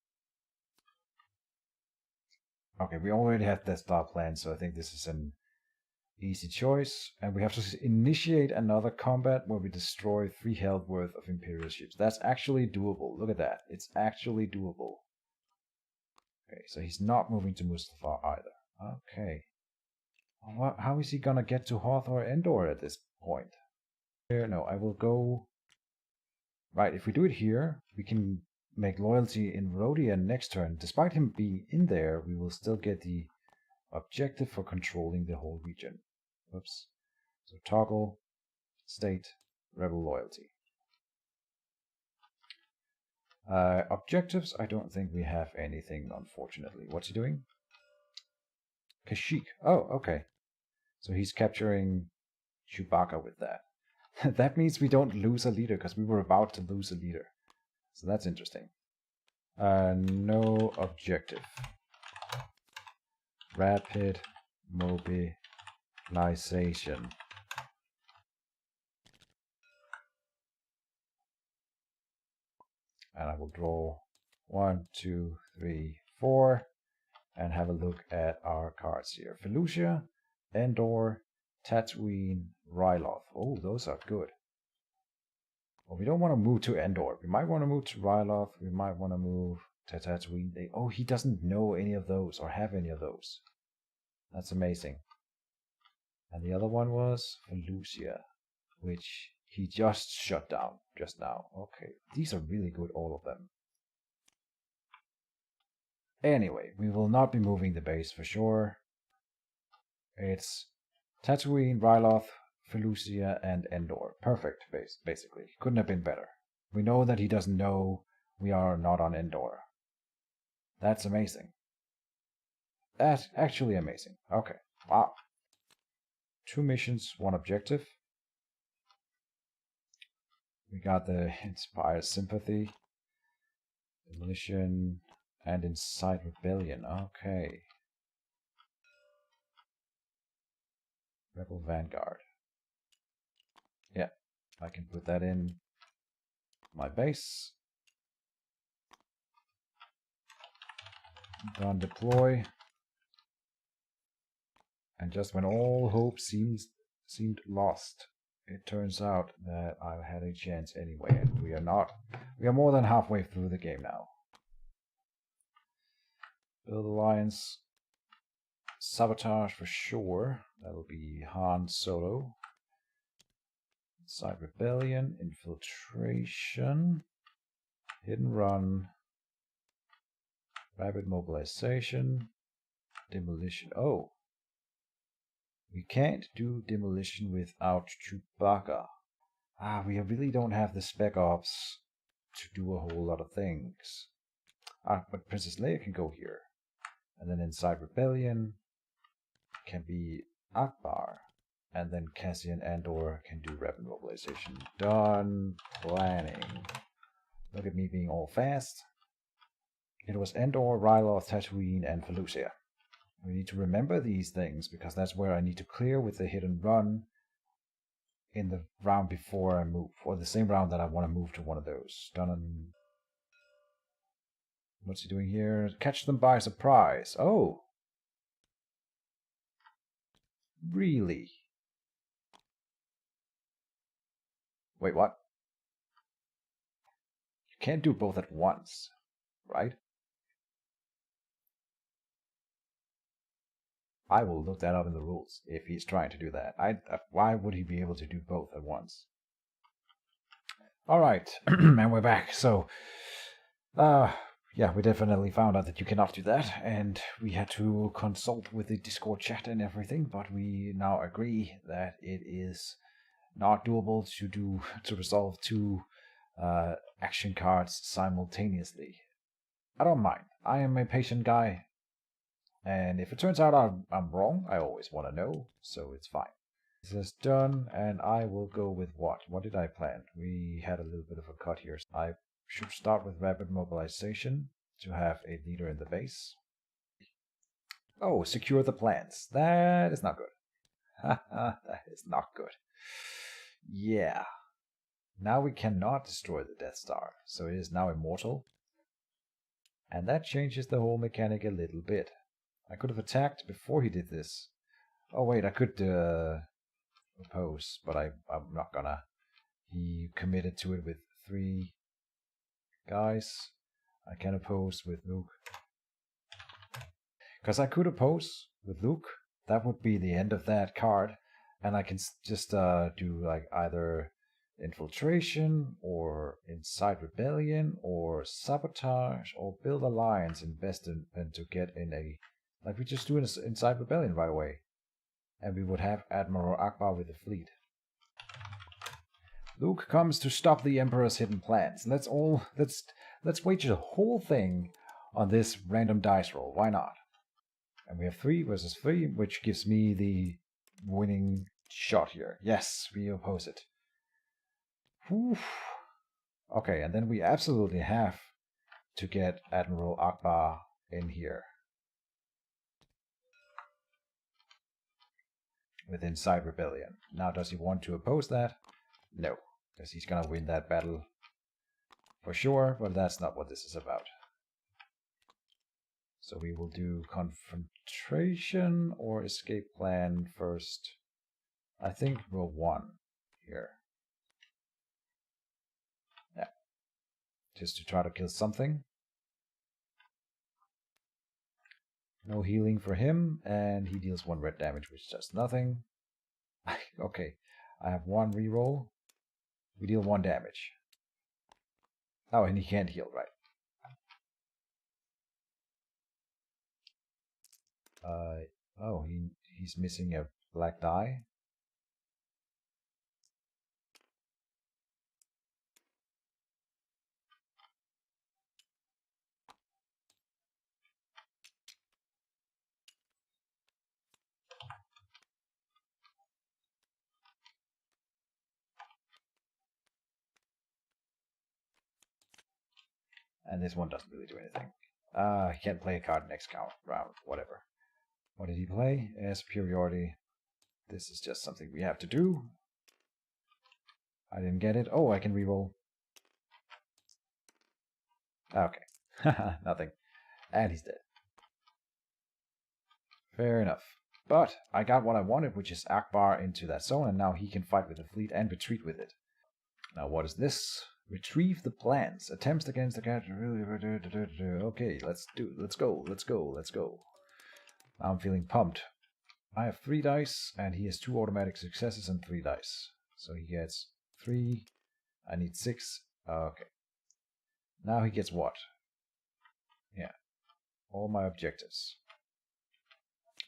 Okay, we already have that star plan, so I think this is an easy choice. And we have to initiate another combat where we destroy 3 health worth of Imperial ships. That's actually doable. Look at that. It's actually doable. Okay, so he's not moving to Mustafar either. Okay. How is he gonna get to Hoth or Endor at this point? Here, no, I will go... Right, if we do it here, we can make loyalty in Rodian next turn, despite him being in there, we will still get the objective for controlling the whole region. Oops. So toggle, state, rebel loyalty. Objectives, I don't think we have anything, unfortunately. What's he doing? Kashyyyk. Oh, okay. So he's capturing Chewbacca with that. That means we don't lose a leader, because we were about to lose a leader. So that's interesting. No objective. Rapid mobilization. And I will draw 1, 2, 3, 4, and have a look at our cards here. Felucia, Endor, Tatooine, Ryloth. Oh, those are good. Well, we don't want to move to Endor. We might want to move to Ryloth. We might want to move to Tatooine. Oh, he doesn't know any of those or have any of those. That's amazing. And the other one was Felucia, which he just shut down just now. Okay, these are really good, all of them. Anyway, we will not be moving the base for sure. It's Tatooine, Ryloth, Felucia, and Endor. Perfect base, basically. Couldn't have been better. We know that he doesn't know we are not on Endor. That's amazing. That's actually amazing. Okay, wow. 2 missions, 1 objective. We got the Inspire Sympathy, Demolition, and Incite Rebellion. Okay. Rebel Vanguard. Yeah, I can put that in my base. Done deploy. And just when all hope seemed lost, it turns out that I had a chance anyway, and we are not. We are more than halfway through the game now. Build Alliance. Sabotage for sure. That'll be Han Solo. Side Rebellion. Infiltration. Hit and Run. Rapid Mobilization. Demolition. Oh. We can't do demolition without Chewbacca. We really don't have the Spec Ops to do a whole lot of things. But Princess Leia can go here. And then inside Rebellion can be Akbar. And then Cassian Andor can do rapid mobilization. Done planning. Look at me being all fast. It was Endor, Ryloth, Tatooine, and Felucia. We need to remember these things, because that's where I need to clear with the hit and run in the round before I move, or the same round that I want to move to one of those. Done. What's he doing here? Catch them by surprise. Oh. Really? Wait, what? You can't do both at once, right? I will look that up in the rules if he's trying to do that. Why would he be able to do both at once? Alright, and we're back. So, yeah, we definitely found out that you cannot do that, and we had to consult with the Discord chat and everything, but we now agree that it is not doable to resolve 2 action cards simultaneously. I don't mind. I am a patient guy. And if it turns out I'm wrong, I always want to know, so it's fine. This is done, and I will go with what? What did I plan? We had a little bit of a cut here. I should start with rapid mobilization to have a leader in the base. Oh, secure the plans. That is not good. That is not good. Yeah. Now we cannot destroy the Death Star, so it is now immortal. And that changes the whole mechanic a little bit. I could have attacked before he did this. Oh wait, I could oppose, but I'm not gonna. He committed to it with 3 guys. I can oppose with Luke. Because I could oppose with Luke. That would be the end of that card. And I can just do like either infiltration, or incite rebellion, or sabotage, or build alliance, invest in and to get in a, like we just do in incite rebellion right away, and we would have Admiral Akbar with the fleet. Luke comes to stop the Emperor's hidden plans. Let's wager the whole thing on this random dice roll. Why not? And we have 3 versus 3, which gives me the winning shot here. Yes, we oppose it. Whew. Okay, and then we absolutely have to get Admiral Akbar in here. With Incite Rebellion. Now, does he want to oppose that? No, because he's gonna win that battle for sure, but that's not what this is about. So we will do confrontation or escape plan first. I think roll 1 here. Yeah. Just to try to kill something. No healing for him, and he deals 1 red damage, which does nothing. Okay, I have 1 reroll. We deal 1 damage. Oh, and he can't heal, right? Oh, he's missing a black die. And this one doesn't really do anything. He can't play a card next round, whatever. What did he play? Superiority. This is just something we have to do. I didn't get it. Oh, I can reroll. Okay. Nothing. And he's dead. Fair enough. But I got what I wanted, which is Akbar into that zone, and now he can fight with the fleet and retreat with it. Now what is this? Retrieve the plans. Attempts against the character. Okay, let's go. I'm feeling pumped. I have 3 dice, and he has 2 automatic successes and 3 dice. So he gets 3. I need 6. Okay. Now he gets what? Yeah. All my objectives.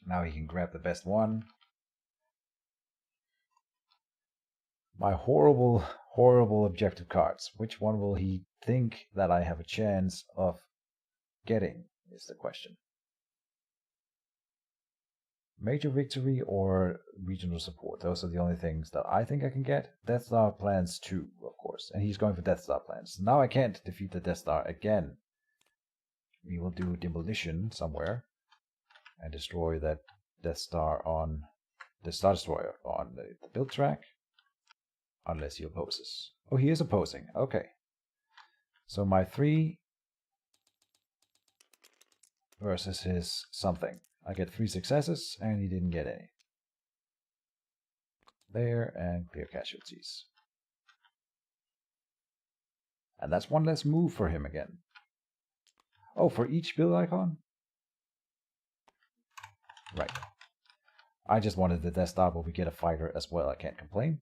Now he can grab the best one. My horrible, horrible objective cards. Which one will he think that I have a chance of getting, is the question. Major victory or regional support. Those are the only things that I think I can get. Death Star plans too, of course. And he's going for Death Star plans. Now I can't defeat the Death Star again. We will do demolition somewhere and destroy that Death Star on the Star Destroyer on the build track. Unless he opposes. Oh, he is opposing. Okay. So my 3 versus his something. I get 3 successes, and he didn't get any. There, and clear casualties. And that's 1 less move for him again. Oh, for each build icon? Right. I just wanted the Death Star, but we get a fighter as well. I can't complain.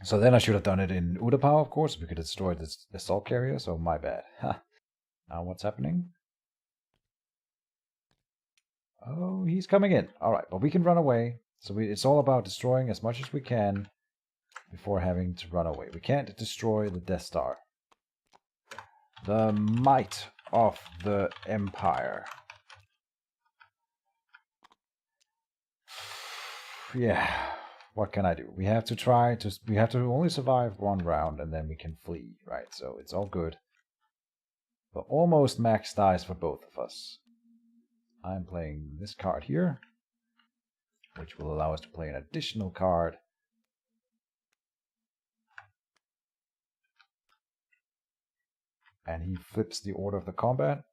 So then I should have done it in Utapau, of course. We could have destroyed this assault carrier, so my bad. Now what's happening? Oh, he's coming in. Alright, but we can run away. So it's all about destroying as much as we can before having to run away. We can't destroy the Death Star. The might of the Empire. Yeah, what can I do? We have to only survive 1 round and then we can flee, right? So it's all good. But almost max dice for both of us. I'm playing this card here, which will allow us to play an additional card. And he flips the order of the combat.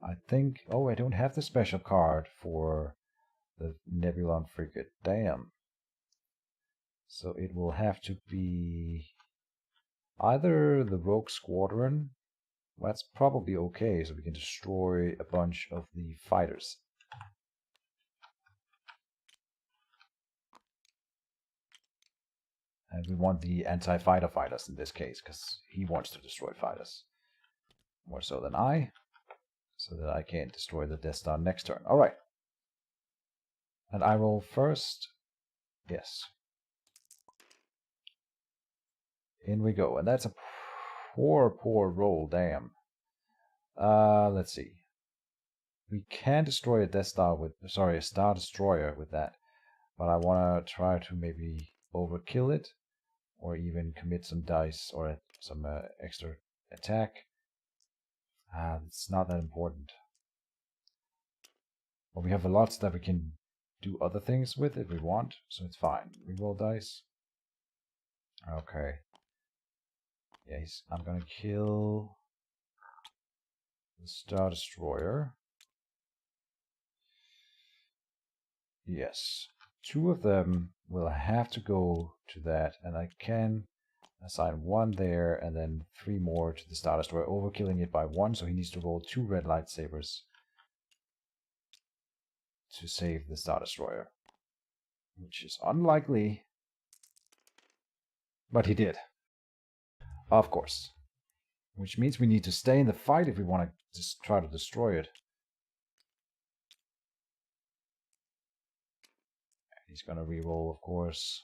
I think... Oh, I don't have the special card for the Nebulon frigate. Damn. So it will have to be either the Rogue Squadron. That's probably okay, so we can destroy a bunch of the fighters. And we want the anti-fighter fighters in this case, because he wants to destroy fighters. More so than I, so that I can destroy the Death Star next turn. Alright. And I roll first. Yes. In we go. And that's a poor roll, damn. Let's see. We can destroy a Death Star with, sorry, a Star Destroyer with that. But I want to try to maybe overkill it, or even commit some dice or some extra attack. It's not that important. Well, we have a lot that we can do other things with if we want, so it's fine. Reroll dice. Okay. Yes, I'm gonna kill the Star Destroyer. Yes. 2 of them will have to go to that, and I can assign 1 there, and then 3 more to the Star Destroyer, overkilling it by 1, so he needs to roll 2 red lightsabers to save the Star Destroyer. Which is unlikely, but he did. Of course. Which means we need to stay in the fight if we want to just try to destroy it. He's gonna reroll, of course.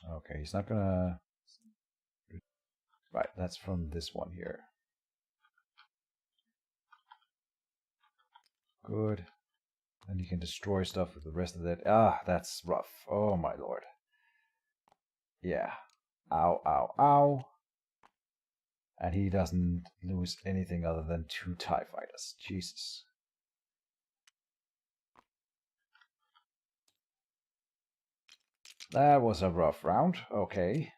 Okay, he's not gonna... Right, that's from this one here. Good. And he can destroy stuff with the rest of that. Ah, that's rough. Oh my lord. Yeah. Ow, ow, ow. And he doesn't lose anything other than 2 TIE fighters. Jesus. That was a rough round. Okay.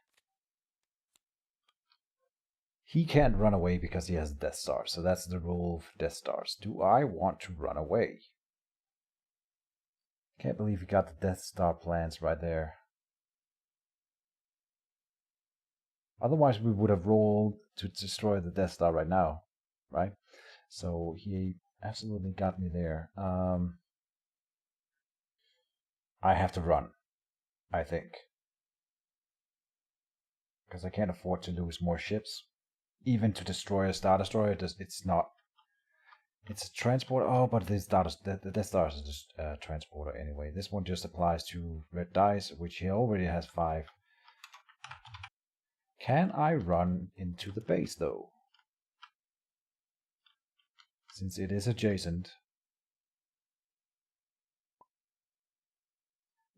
He can't run away because he has Death Star, so that's the rule of Death Stars. Do I want to run away? Can't believe he got the Death Star plans right there. Otherwise, we would have rolled to destroy the Death Star right now, right? So he absolutely got me there. I have to run, I think. Because I can't afford to lose more ships. Even to destroy a Star Destroyer, it's not... It's a transporter. Oh, but the Death Star is just a transporter anyway. This one just applies to red dice, which he already has 5. Can I run into the base, though? Since it is adjacent.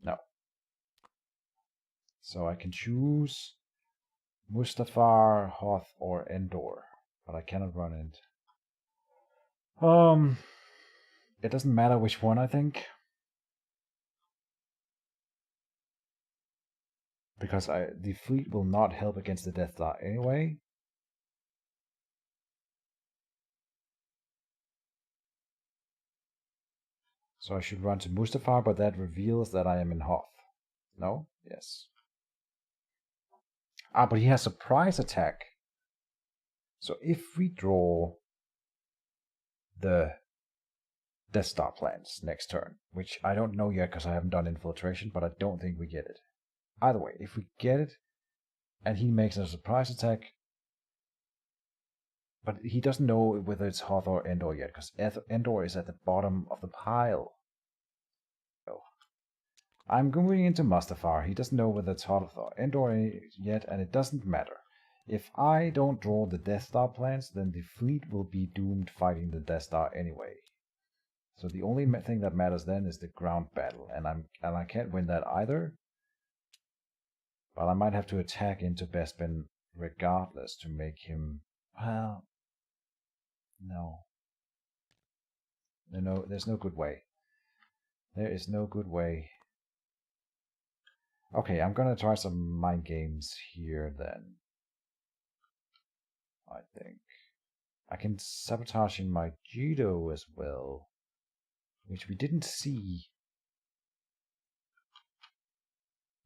No. So I can choose Mustafar, Hoth, or Endor. But I cannot run it. It doesn't matter which one, I think. Because the fleet will not help against the Death Star anyway. So I should run to Mustafar, but that reveals that I am in Hoth. No? Yes. Ah, but he has surprise attack. So if we draw the Death Star plans next turn, which I don't know yet because I haven't done infiltration, but I don't think we get it. Either way, if we get it, and he makes a surprise attack, but he doesn't know whether it's Hoth or Endor yet, because Endor is at the bottom of the pile. So I'm going into Mustafar. He doesn't know whether it's Hoth or Endor yet, and it doesn't matter. If I don't draw the Death Star plans, then the fleet will be doomed fighting the Death Star anyway. So the only thing that matters then is the ground battle, and I can't win that either. But I might have to attack into Bespin regardless to make him... Well... No. No, there's no good way. There is no good way. Okay, I'm gonna try some mind games here then. I think. I can sabotage in my judo as well, which we didn't see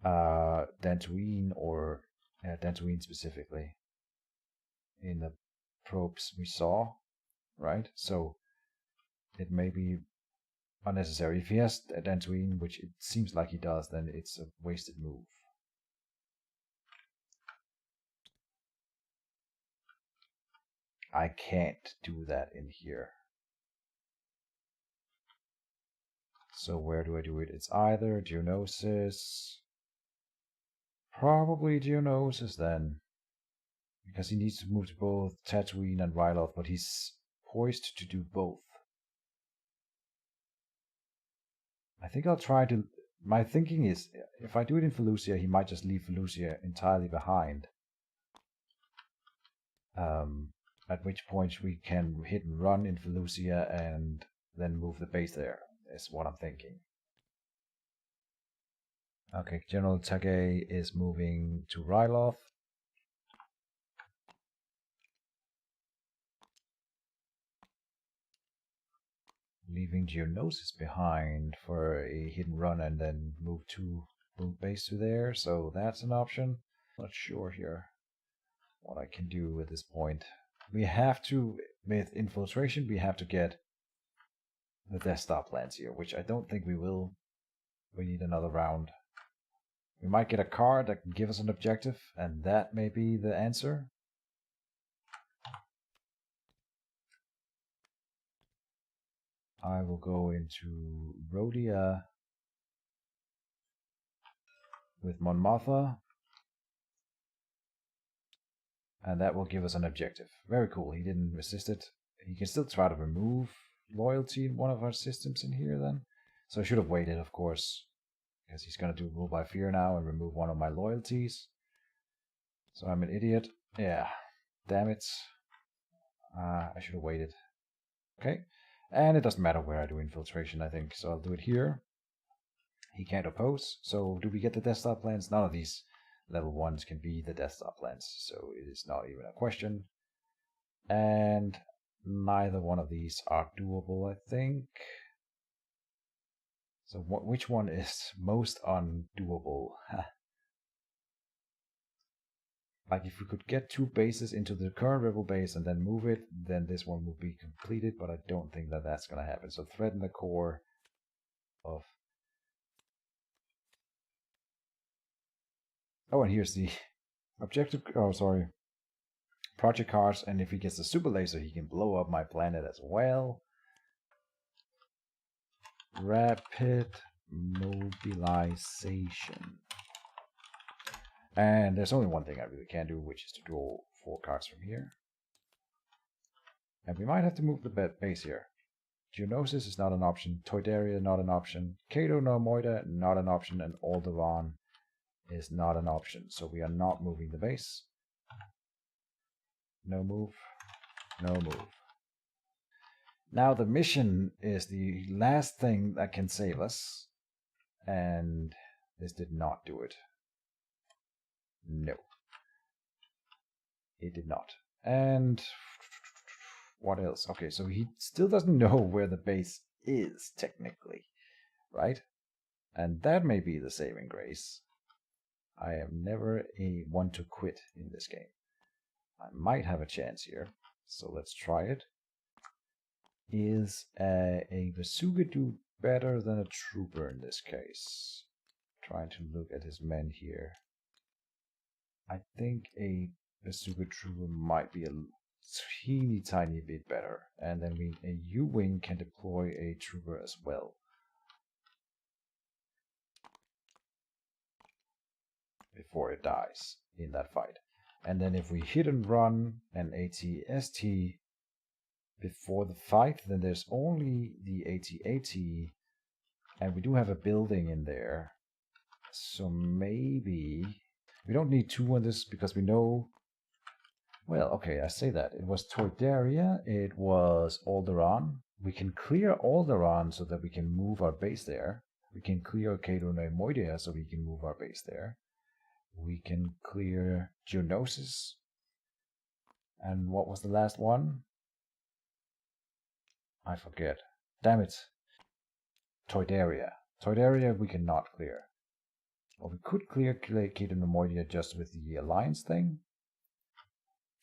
Dantooine or Dantooine specifically in the probes we saw, right? So it may be unnecessary. If he has Dantooine, which it seems like he does, then it's a wasted move. I can't do that in here. So where do I do it? It's either Geonosis. Probably Geonosis then. Because he needs to move to both Tatooine and Ryloth, but he's poised to do both. I think I'll try to... My thinking is, if I do it in Felucia, he might just leave Felucia entirely behind. At which point we can hit and run in Felucia and then move the base there, is what I'm thinking. Okay, General Take is moving to Ryloth. Leaving Geonosis behind for a hit and run and then move base to there, so that's an option. Not sure here what I can do at this point. We have to, with infiltration, we have to get the Death Star plans here, which I don't think we will. We need another round. We might get a card that can give us an objective, and that may be the answer. I will go into Rhodia with Mon Mothma, and that will give us an objective. Very cool. He didn't resist it. He can still try to remove loyalty in one of our systems in here then. So I should have waited, of course, because he's going to do Rule by Fear now and remove one of my loyalties. So I'm an idiot. Yeah, damn it. I should have waited. Okay, and it doesn't matter where I do infiltration, I think. So I'll do it here. He can't oppose. So do we get the Death Star plans? None of these level 1s can be the Death Star plans, so it is not even a question. And neither one of these are doable, I think. So which one is most undoable? Like if we could get 2 bases into the current rebel base and then move it, then this one will be completed, but I don't think that that's going to happen. So threaten the core of... Oh, and here's the objective... Oh, sorry. Project cards, and if he gets the super laser, he can blow up my planet as well. Rapid mobilization. And there's only one thing I really can do, which is to draw 4 cards from here. And we might have to move the base here. Geonosis is not an option. Toydaria not an option. Cato Normoida not an option. And Alderaan is not an option. So we are not moving the base. No move. No move. Now the mission is the last thing that can save us. And this did not do it. No. It did not. And what else? Okay, so he still doesn't know where the base is, technically. Right? And that may be the saving grace. I am never a one to quit in this game. I might have a chance here. So let's try it. Is a Vasuga do better than a trooper in this case? Trying to look at his men here. I think a Vasuga trooper might be a teeny tiny bit better. And then a U-Wing can deploy a trooper as well. Before it dies in that fight. And then if we hit and run an AT-ST before the fight, then there's only the AT-AT, and we do have a building in there. So maybe we don't need 2 on this because we know... Well, okay, I say that. It was Toydaria, it was Alderaan. We can clear Alderaan so that we can move our base there. We can clear Cato Neimoidia so we can move our base there. We can clear Geonosis. And what was the last one? I forget. Damn it. Toydaria. Toydaria we cannot clear. Well, we could clear Cato Neimoidia just with the alliance thing.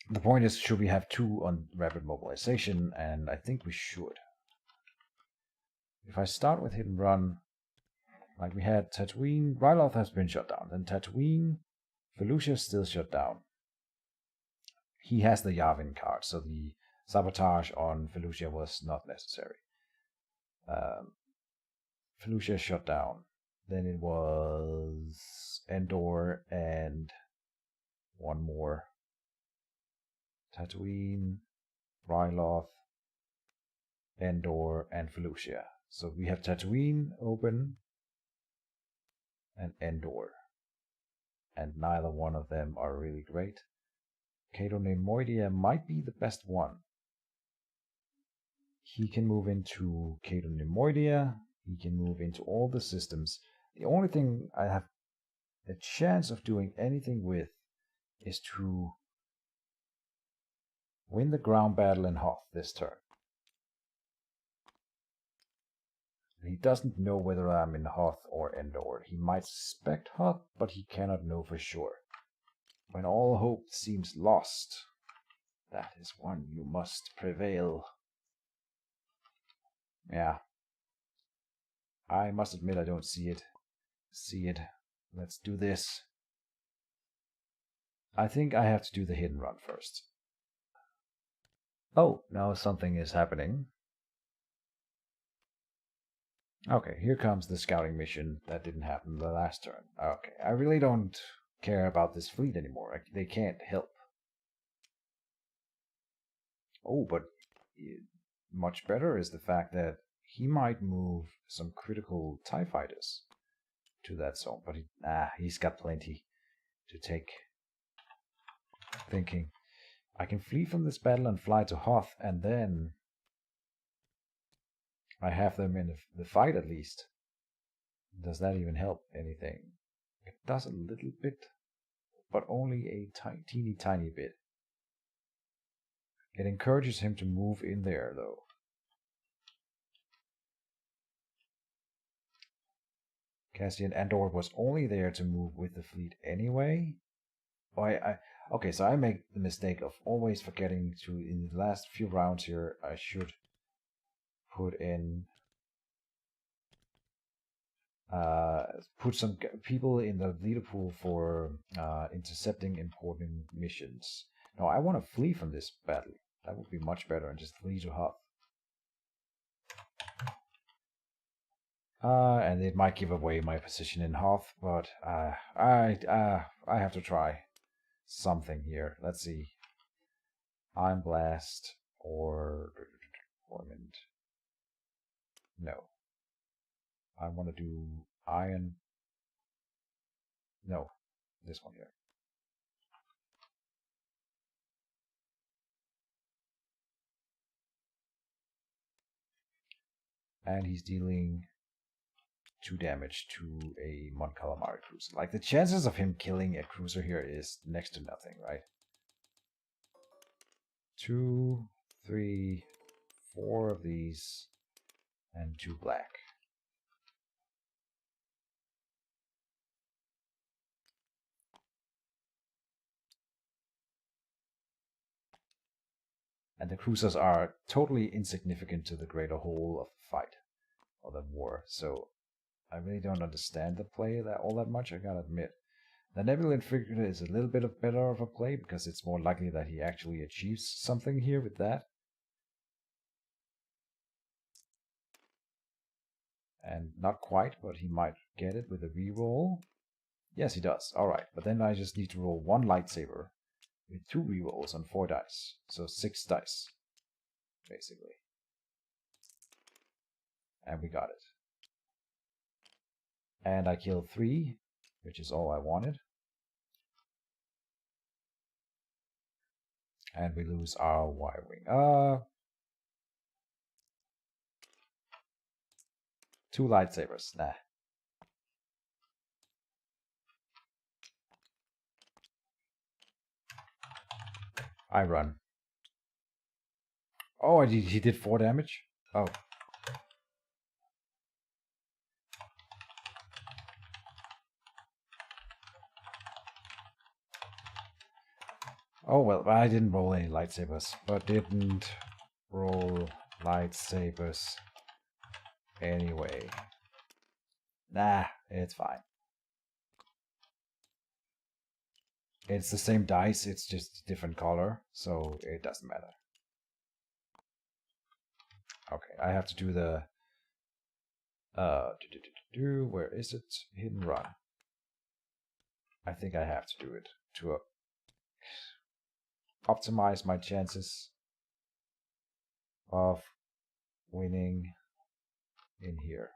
The point is, should we have 2 on rapid mobilization? And I think we should. if I start with hit and run, like we had Tatooine, Ryloth has been shut down. Then Tatooine, Felucia is still shut down. He has the Yavin card, so the sabotage on Felucia was not necessary. Felucia shut down. Then it was Endor and one more. Tatooine, Ryloth, Endor, and Felucia. So we have Tatooine open and Endor. And neither one of them are really great. Cato Nemoidia might be the best one. He can move into Cato Nemoidia. He can move into all the systems. The only thing I have a chance of doing anything with is to win the ground battle in Hoth this turn. He doesn't know whether I'm in Hoth or Endor. He might suspect Hoth, but he cannot know for sure. When all hope seems lost, that is when you must prevail. Yeah. I must admit I don't see it. Let's do this. I think I have to do the hit and run first. Oh, now something is happening. Okay, here comes the scouting mission that didn't happen the last turn. Okay, I really don't care about this fleet anymore. They can't help. Oh, but much better is the fact that he might move some critical TIE fighters to that zone, but he's got plenty to take. Thinking, I can flee from this battle and fly to Hoth, and then I have them in the fight at least. Does that even help anything? It does a little bit, but only a teeny tiny bit. It encourages him to move in there, though. Cassian Andor was only there to move with the fleet anyway. Okay, so I make the mistake of always forgetting to, in the last few rounds here, I should put in put some people in the leader pool for intercepting important missions. No, I want to flee from this battle. That would be much better, and just flee to Hoth. And it might give away my position in Hoth, but I have to try something here. Let's see. Iron Blast or Torment. No. I want to do Iron. No, this one here. And he's dealing 2 damage to a Mon Calamari cruiser. Like, the chances of him killing a cruiser here is next to nothing, right? 2, 3, 4 of these, and 2 black. And the cruisers are totally insignificant to the greater whole of the fight, or the war, so I really don't understand the play all that much, I gotta admit. The Naval Infiltrator is a little bit better of a play, because it's more likely that he actually achieves something here with that. And not quite, but he might get it with a reroll. Yes, he does. Alright, but then I just need to roll 1 lightsaber with 2 rerolls on 4 dice. So 6 dice, basically. And we got it. And I killed 3, which is all I wanted. And we lose our Y-Wing. 2 lightsabers. Nah. I run. Oh, he did 4 damage? Oh. Oh, well, I didn't roll any lightsabers. But didn't roll lightsabers. anyway. Nah, it's fine. It's the same dice, it's just different color, so it doesn't matter. Okay, I have to do the where is it? Hidden run. I think I have to do it to optimize my chances of winning in here.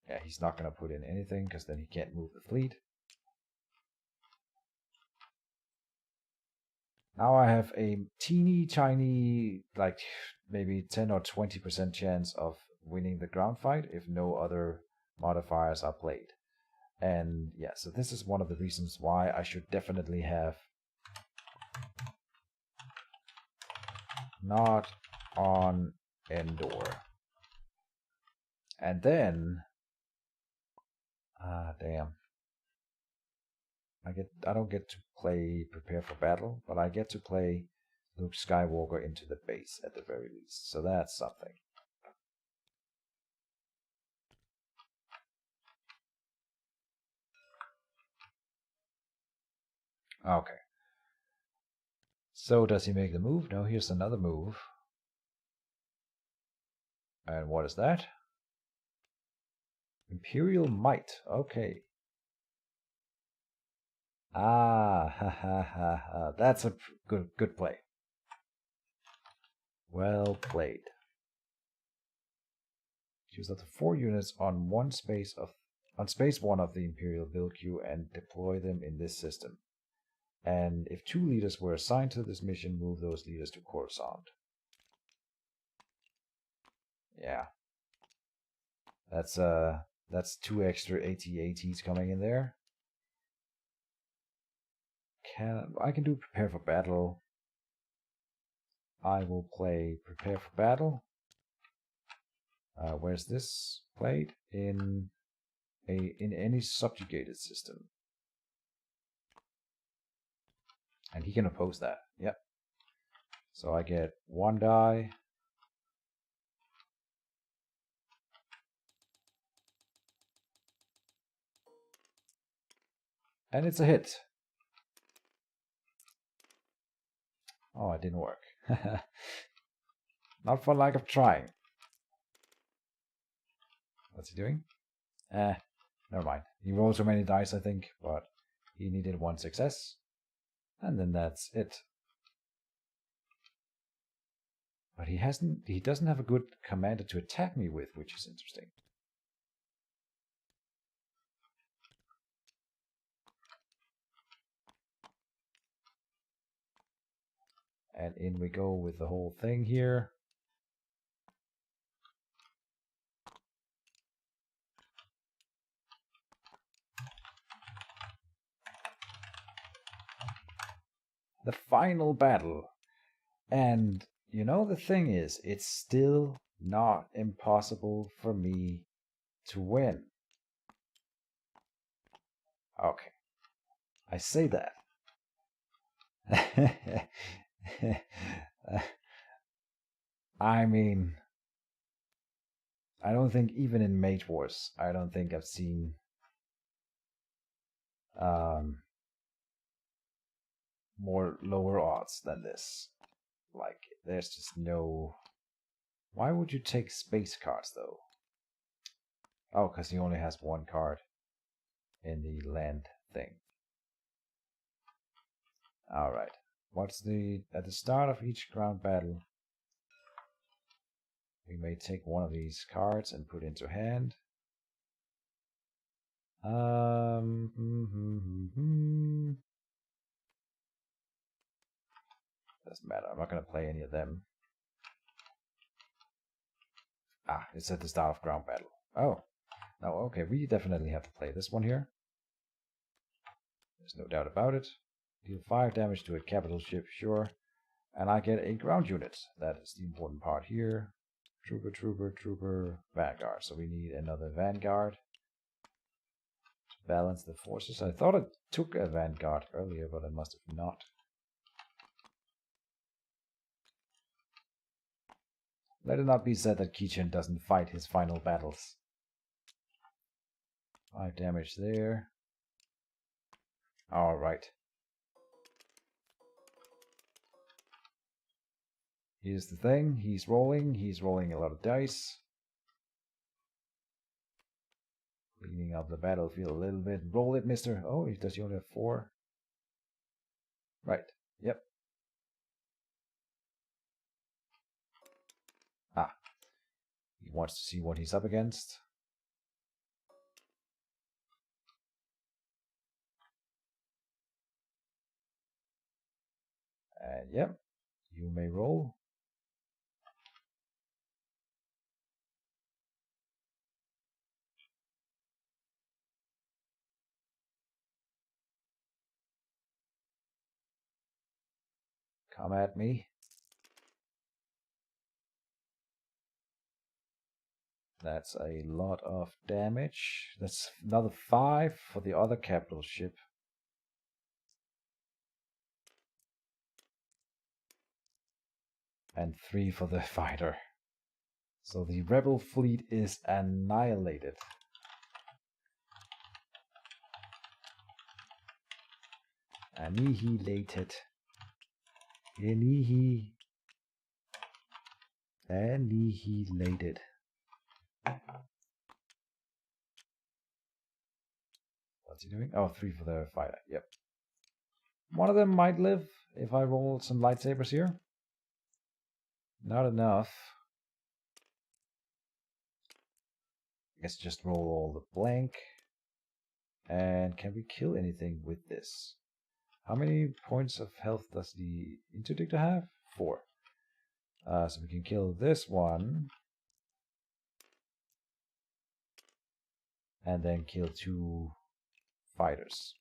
Yeah, he's not gonna put in anything because then he can't move the fleet. Now I have a teeny tiny, like maybe 10 or 20% chance of winning the ground fight if no other modifiers are played. And yeah, so this is one of the reasons why I should definitely have not on Endor. And then, damn. I don't get to play Prepare for Battle, but I get to play Luke Skywalker into the base at the very least. So that's something. Okay. So does he make the move? No, here's another move. And what is that? Imperial Might. Okay. Ah, ha ha ha ha. That's a good play. Well played. Choose up to 4 units on space 1 of the Imperial build queue and deploy them in this system. And if 2 leaders were assigned to this mission, move those leaders to Coruscant. Yeah. That's 2 extra AT-ATs coming in there. I can do Prepare for Battle. I will play Prepare for Battle. Where's this played? In any subjugated system. And he can oppose that. Yep. So I get 1 die. And it's a hit. Oh, it didn't work. Not for lack of trying. What's he doing? Never mind. He rolled so many dice, I think, but he needed 1 success. And then that's it. But he doesn't have a good commander to attack me with, which is interesting. And in we go with the whole thing here. The final battle. And you know, the thing is, it's still not impossible for me to win. Okay. I say that. I mean, I don't think even in Mage Wars, I don't think I've seen more lower odds than this. Like, there's just no... Why would you take space cards, though? Oh, because he only has 1 card in the land thing. Alright. At the start of each ground battle, we may take one of these cards and put into hand. Doesn't matter. I'm not going to play any of them. Ah, it's at the start of ground battle. Oh, no, okay. We definitely have to play this one here. There's no doubt about it. Deal 5 damage to a capital ship, sure. And I get a ground unit. That is the important part here. Trooper, Vanguard. So we need another Vanguard to balance the forces. I thought it took a Vanguard earlier, but I must have not. Let it not be said that Keejchen doesn't fight his final battles. 5 damage there. Alright. Here's the thing. He's rolling a lot of dice. Cleaning up the battlefield a little bit. Roll it, mister. Oh, does he only have 4? Right. Yep. Ah. He wants to see what he's up against. And yep. You may roll. Come at me. That's a lot of damage. That's another 5 for the other capital ship. And 3 for the fighter. So the rebel fleet is annihilated. Annihilated. Annihilated. What's he doing? Oh, 3 for the fighter. Yep. One of them might live if I roll some lightsabers here. Not enough. I guess just roll all the blank. And can we kill anything with this? How many points of health does the interdictor have? 4. So we can kill this one. And then kill 2 fighters.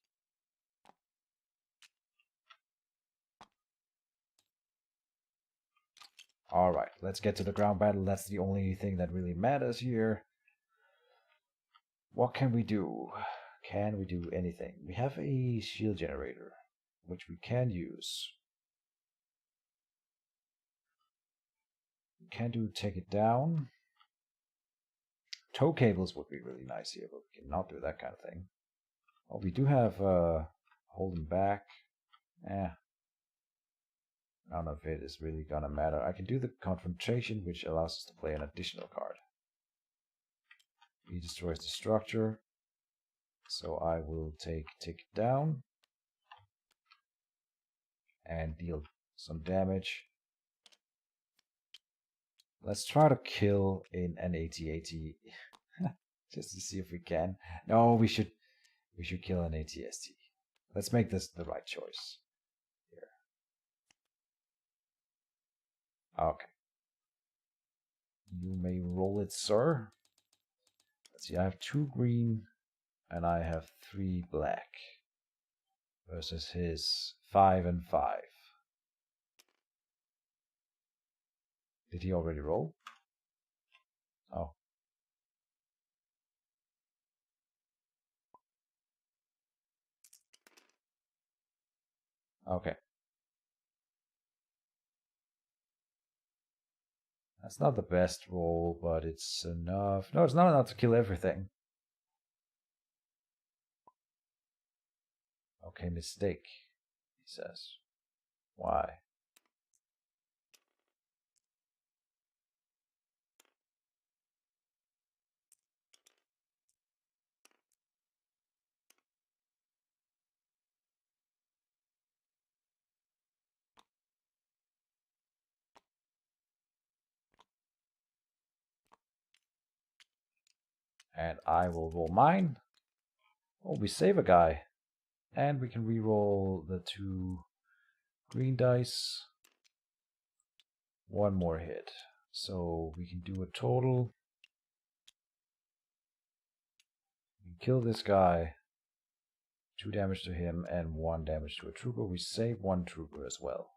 Alright, let's get to the ground battle. That's the only thing that really matters here. What can we do? Can we do anything? We have a shield generator, which we can use. We can do take it down. Tow cables would be really nice here, but we cannot do that kind of thing. Oh, we do have hold them back. None of it is really gonna matter. I can do the confrontation, which allows us to play an additional card. He destroys the structure. So I will take it down and deal some damage. Let's try to kill in an AT-AT just to see if we can. No, we should kill an AT-ST. Let's make this the right choice. Here. Okay. You may roll it, sir. Let's see, I have 2 green and I have 3 black versus his 5 and 5. Did he already roll? Oh. Okay. That's not the best roll, but it's enough. No, it's not enough to kill everything. Okay, mistake, he says. Why? And I will roll mine. Oh, we save a guy. And we can re-roll the 2 green dice. 1 more hit. So we can do a total. We kill this guy. 2 damage to him and 1 damage to a trooper. We save 1 trooper as well.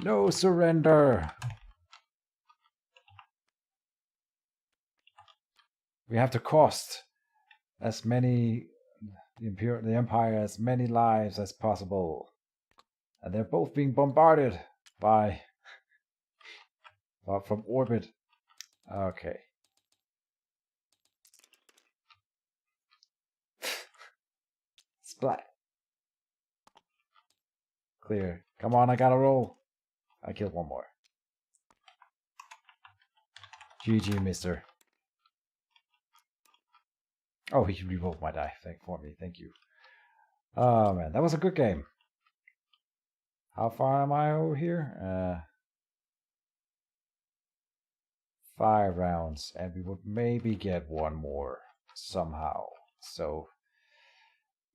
No surrender! We have to cost as many the Empire as many lives as possible. And they're both being bombarded by from orbit. Okay. Splat. Clear. Come on, I gotta roll. I killed one more. GG, mister. Oh, he re-rolled my die for me. Thank you. Oh, man. That was a good game. How far am I over here? 5 rounds. And we would maybe get one more somehow. So,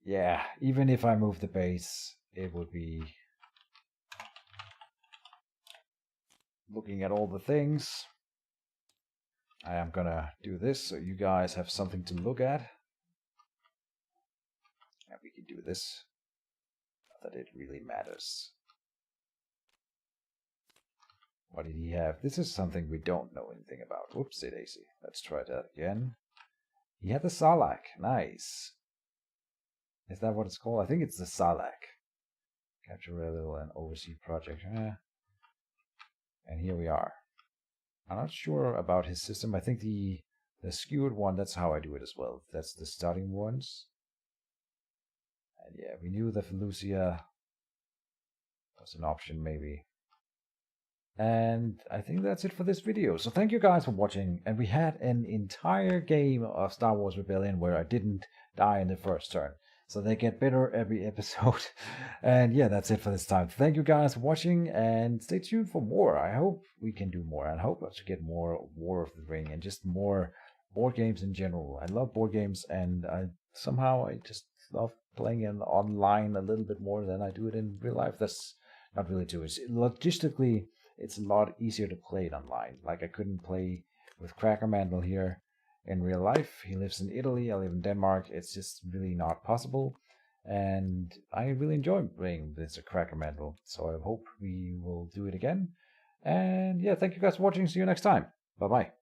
yeah. Even if I move the base, it would be... looking at all the things. I am gonna do this so you guys have something to look at. And we can do this. Not that it really matters. What did he have? This is something we don't know anything about. Whoopsie daisy. Let's try that again. He had the Salak. Nice. Is that what it's called? I think it's the Salak. Capture Rebel and Oversee Project. And here we are. I'm not sure about his system. I think the skewered one, that's how I do it as well. That's the starting ones. And yeah, we knew the Felucia was an option maybe. And I think that's it for this video. So thank you guys for watching. And we had an entire game of Star Wars Rebellion where I didn't die in the first turn. So they get better every episode. And yeah, that's it for this time. Thank you guys for watching and stay tuned for more. I hope we can do more. I hope to get more War of the Ring and just more board games in general. I love board games and I just love playing it online a little bit more than I do it in real life. That's not really true. It's logistically, it's a lot easier to play it online. Like I couldn't play with Cracker Mandel here in real life. He lives in Italy, I live in Denmark. It's just really not possible. And I really enjoy playing this Cracker Mandel. So I hope we will do it again. And yeah, thank you guys for watching. See you next time. Bye bye.